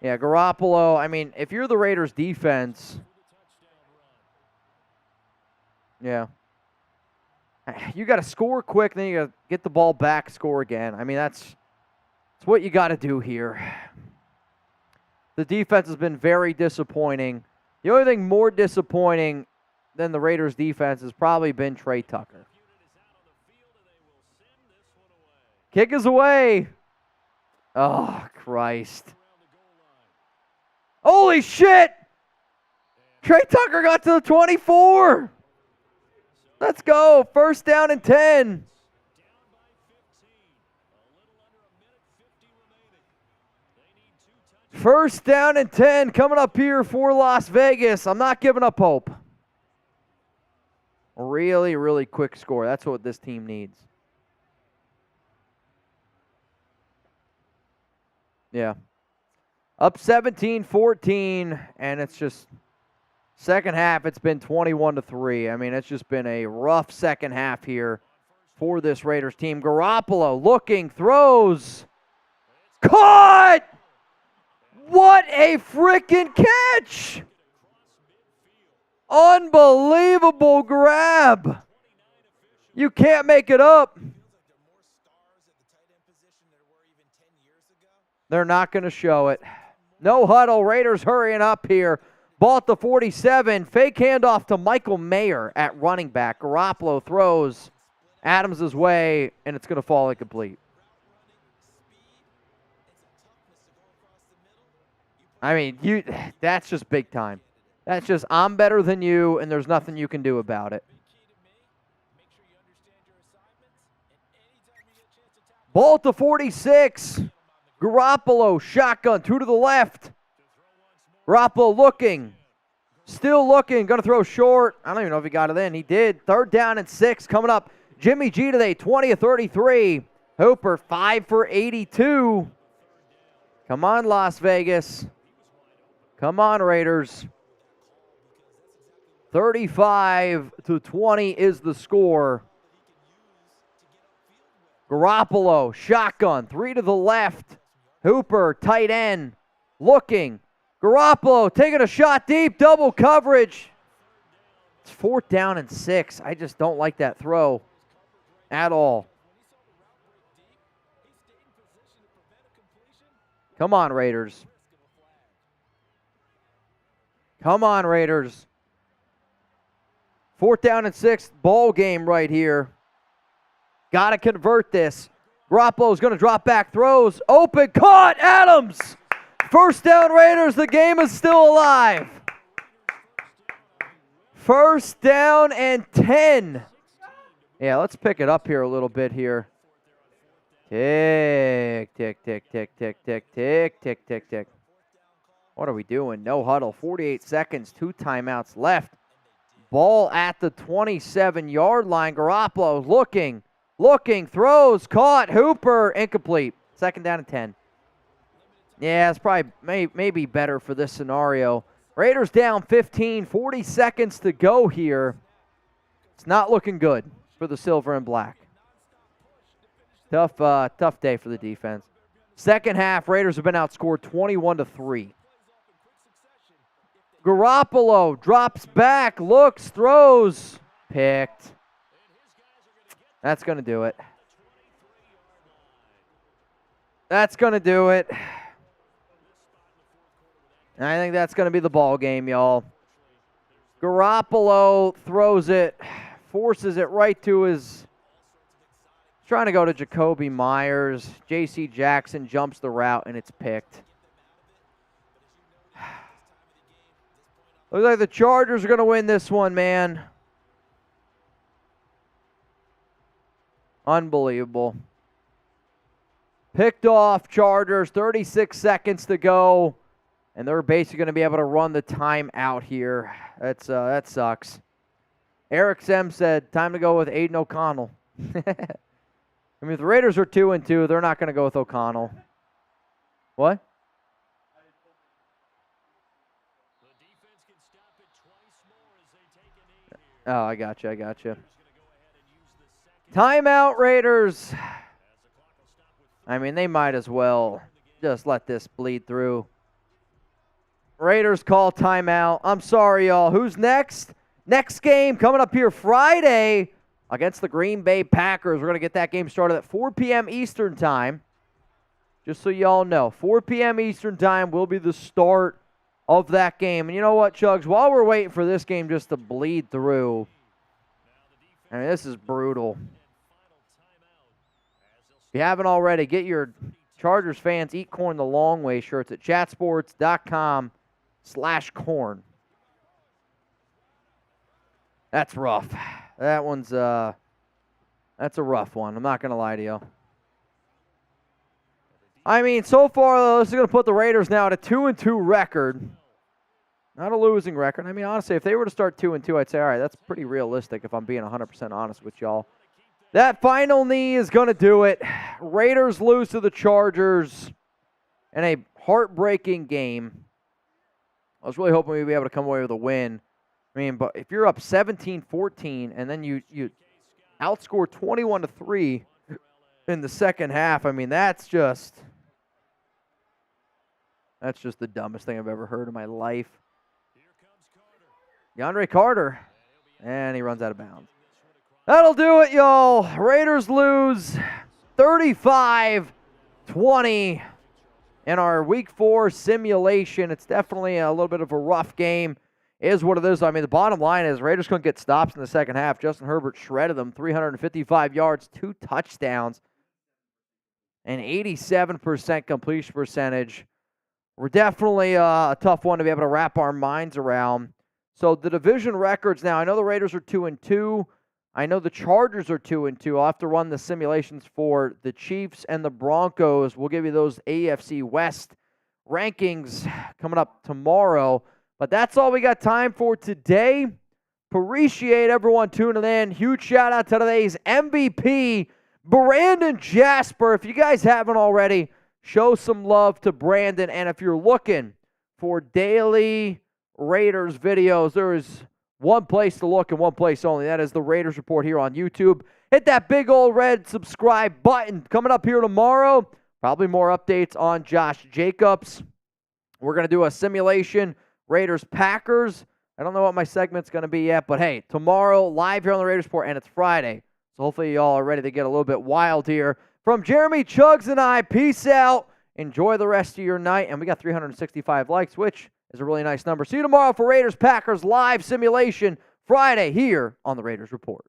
Yeah, Garoppolo, I mean, if you're the Raiders defense, yeah. You got to score quick, then you got to get the ball back, score again. I mean, that's what you got to do here. The defense has been very disappointing. The only thing more disappointing than the Raiders' defense has probably been Tre Tucker. Kick is away. Oh, Christ. Holy shit! Tre Tucker got to the 24. Let's go. First down and 10. First down and 10 coming up here for Las Vegas. I'm not giving up hope. Really, really quick score. That's what this team needs. Yeah. Up 17-14, and it's just second half, it's been 21-3. I mean, it's just been a rough second half here for this Raiders team. Garoppolo looking, throws. Caught! What a freaking catch! Unbelievable grab. You can't make it up. They're not going to show it. No huddle. Raiders hurrying up here. Ball at the 47. Fake handoff to Michael Mayer at running back. Garoppolo throws Adams' way, and it's going to fall incomplete. I mean, that's just big time. That's just, I'm better than you, and there's nothing you can do about it. Ball at the 46. Garoppolo, shotgun, 2 to the left. Garoppolo looking. Still looking, going to throw short. I don't even know if he got it in. He did. Third down and 6 coming up. Jimmy G today, 20 of 33. Hooper, 5 for 82. Come on, Las Vegas. Come on, Raiders. 35-20 is the score. Garoppolo, shotgun, 3 to the left. Hooper, tight end, looking. Garoppolo taking a shot deep, double coverage. It's 4th down and 6. I just don't like that throw at all. Come on, Raiders. Come on, Raiders. 4th down and 6, ball game right here. Got to convert this. Garoppolo's going to drop back, throws, open, caught, Adams! First down, Raiders, the game is still alive. First down and 10. Yeah, let's pick it up here a little bit here. Tick, tick, tick, tick, tick, tick, tick, tick, tick, tick. What are we doing? No huddle, 48 seconds, 2 timeouts left. Ball at the 27-yard line. Garoppolo looking, throws, caught, Hooper, incomplete. 2nd down and 10. Yeah, it's probably maybe better for this scenario. Raiders down 15, 40 seconds to go here. It's not looking good for the silver and black. Tough day for the defense. Second half, Raiders have been outscored 21-3. Garoppolo drops back, looks, throws, picked. That's going to do it. That's going to do it. And I think that's going to be the ball game, y'all. Garoppolo throws it, forces it right to his... Trying to go to Jacoby Myers. J.C. Jackson jumps the route, and it's picked. Looks like the Chargers are going to win this one, man. Unbelievable. Picked off, Chargers, 36 seconds to go. And they're basically going to be able to run the time out here. That sucks. Eric Sem said, time to go with Aidan O'Connell. I mean, if the Raiders are 2-2, they're not going to go with O'Connell. What? Oh, I got you. Timeout, Raiders. I mean, they might as well just let this bleed through. Raiders call timeout. I'm sorry, y'all. Who's next? Next game coming up here Friday against the Green Bay Packers. We're going to get that game started at 4 p.m. Eastern Time. Just so y'all know, 4 p.m. Eastern Time will be the start of that game. And you know what, Chugs? While we're waiting for this game just to bleed through, I mean, this is brutal. If you haven't already, get your Chargers fans Eat Corn the Long Way shirts at chatsports.com/corn. That's rough. That one's, that's a rough one. I'm not going to lie to you. I mean, so far, though, this is going to put the Raiders now at a 2-2 record. Not a losing record. I mean, honestly, if they were to start 2-2, I'd say, all right, that's pretty realistic if I'm being 100% honest with y'all. That final knee is going to do it. Raiders lose to the Chargers in a heartbreaking game. I was really hoping we'd be able to come away with a win. I mean, but if you're up 17-14 and then you outscore 21-3 in the second half, I mean, that's just the dumbest thing I've ever heard in my life. DeAndre Carter, and he runs out of bounds. That'll do it, y'all. Raiders lose 35-20 in our Week 4 simulation. It's definitely a little bit of a rough game, is what it is. I mean, the bottom line is Raiders couldn't get stops in the second half. Justin Herbert shredded them, 355 yards, 2 touchdowns, and 87% completion percentage. We're definitely a tough one to be able to wrap our minds around. So the division records now, I know the Raiders are 2-2. I know the Chargers are 2-2. I'll have to run the simulations for the Chiefs and the Broncos. We'll give you those AFC West rankings coming up tomorrow. But that's all we got time for today. Appreciate everyone tuning in. Huge shout out to today's MVP, Brandon Jasper. If you guys haven't already, show some love to Brandon. And if you're looking for daily Raiders videos, there is one place to look and one place only. That is the Raiders Report here on YouTube. Hit that big old red subscribe button. Coming up here tomorrow, probably more updates on Josh Jacobs. We're going to do a simulation, Raiders-Packers. I don't know what my segment's going to be yet, but hey, tomorrow, live here on the Raiders Report, and it's Friday. So hopefully y'all are ready to get a little bit wild here. From Jeremy, Chugs, and I, peace out. Enjoy the rest of your night. And we got 365 likes, which is a really nice number. See you tomorrow for Raiders-Packers live simulation Friday here on the Raiders Report.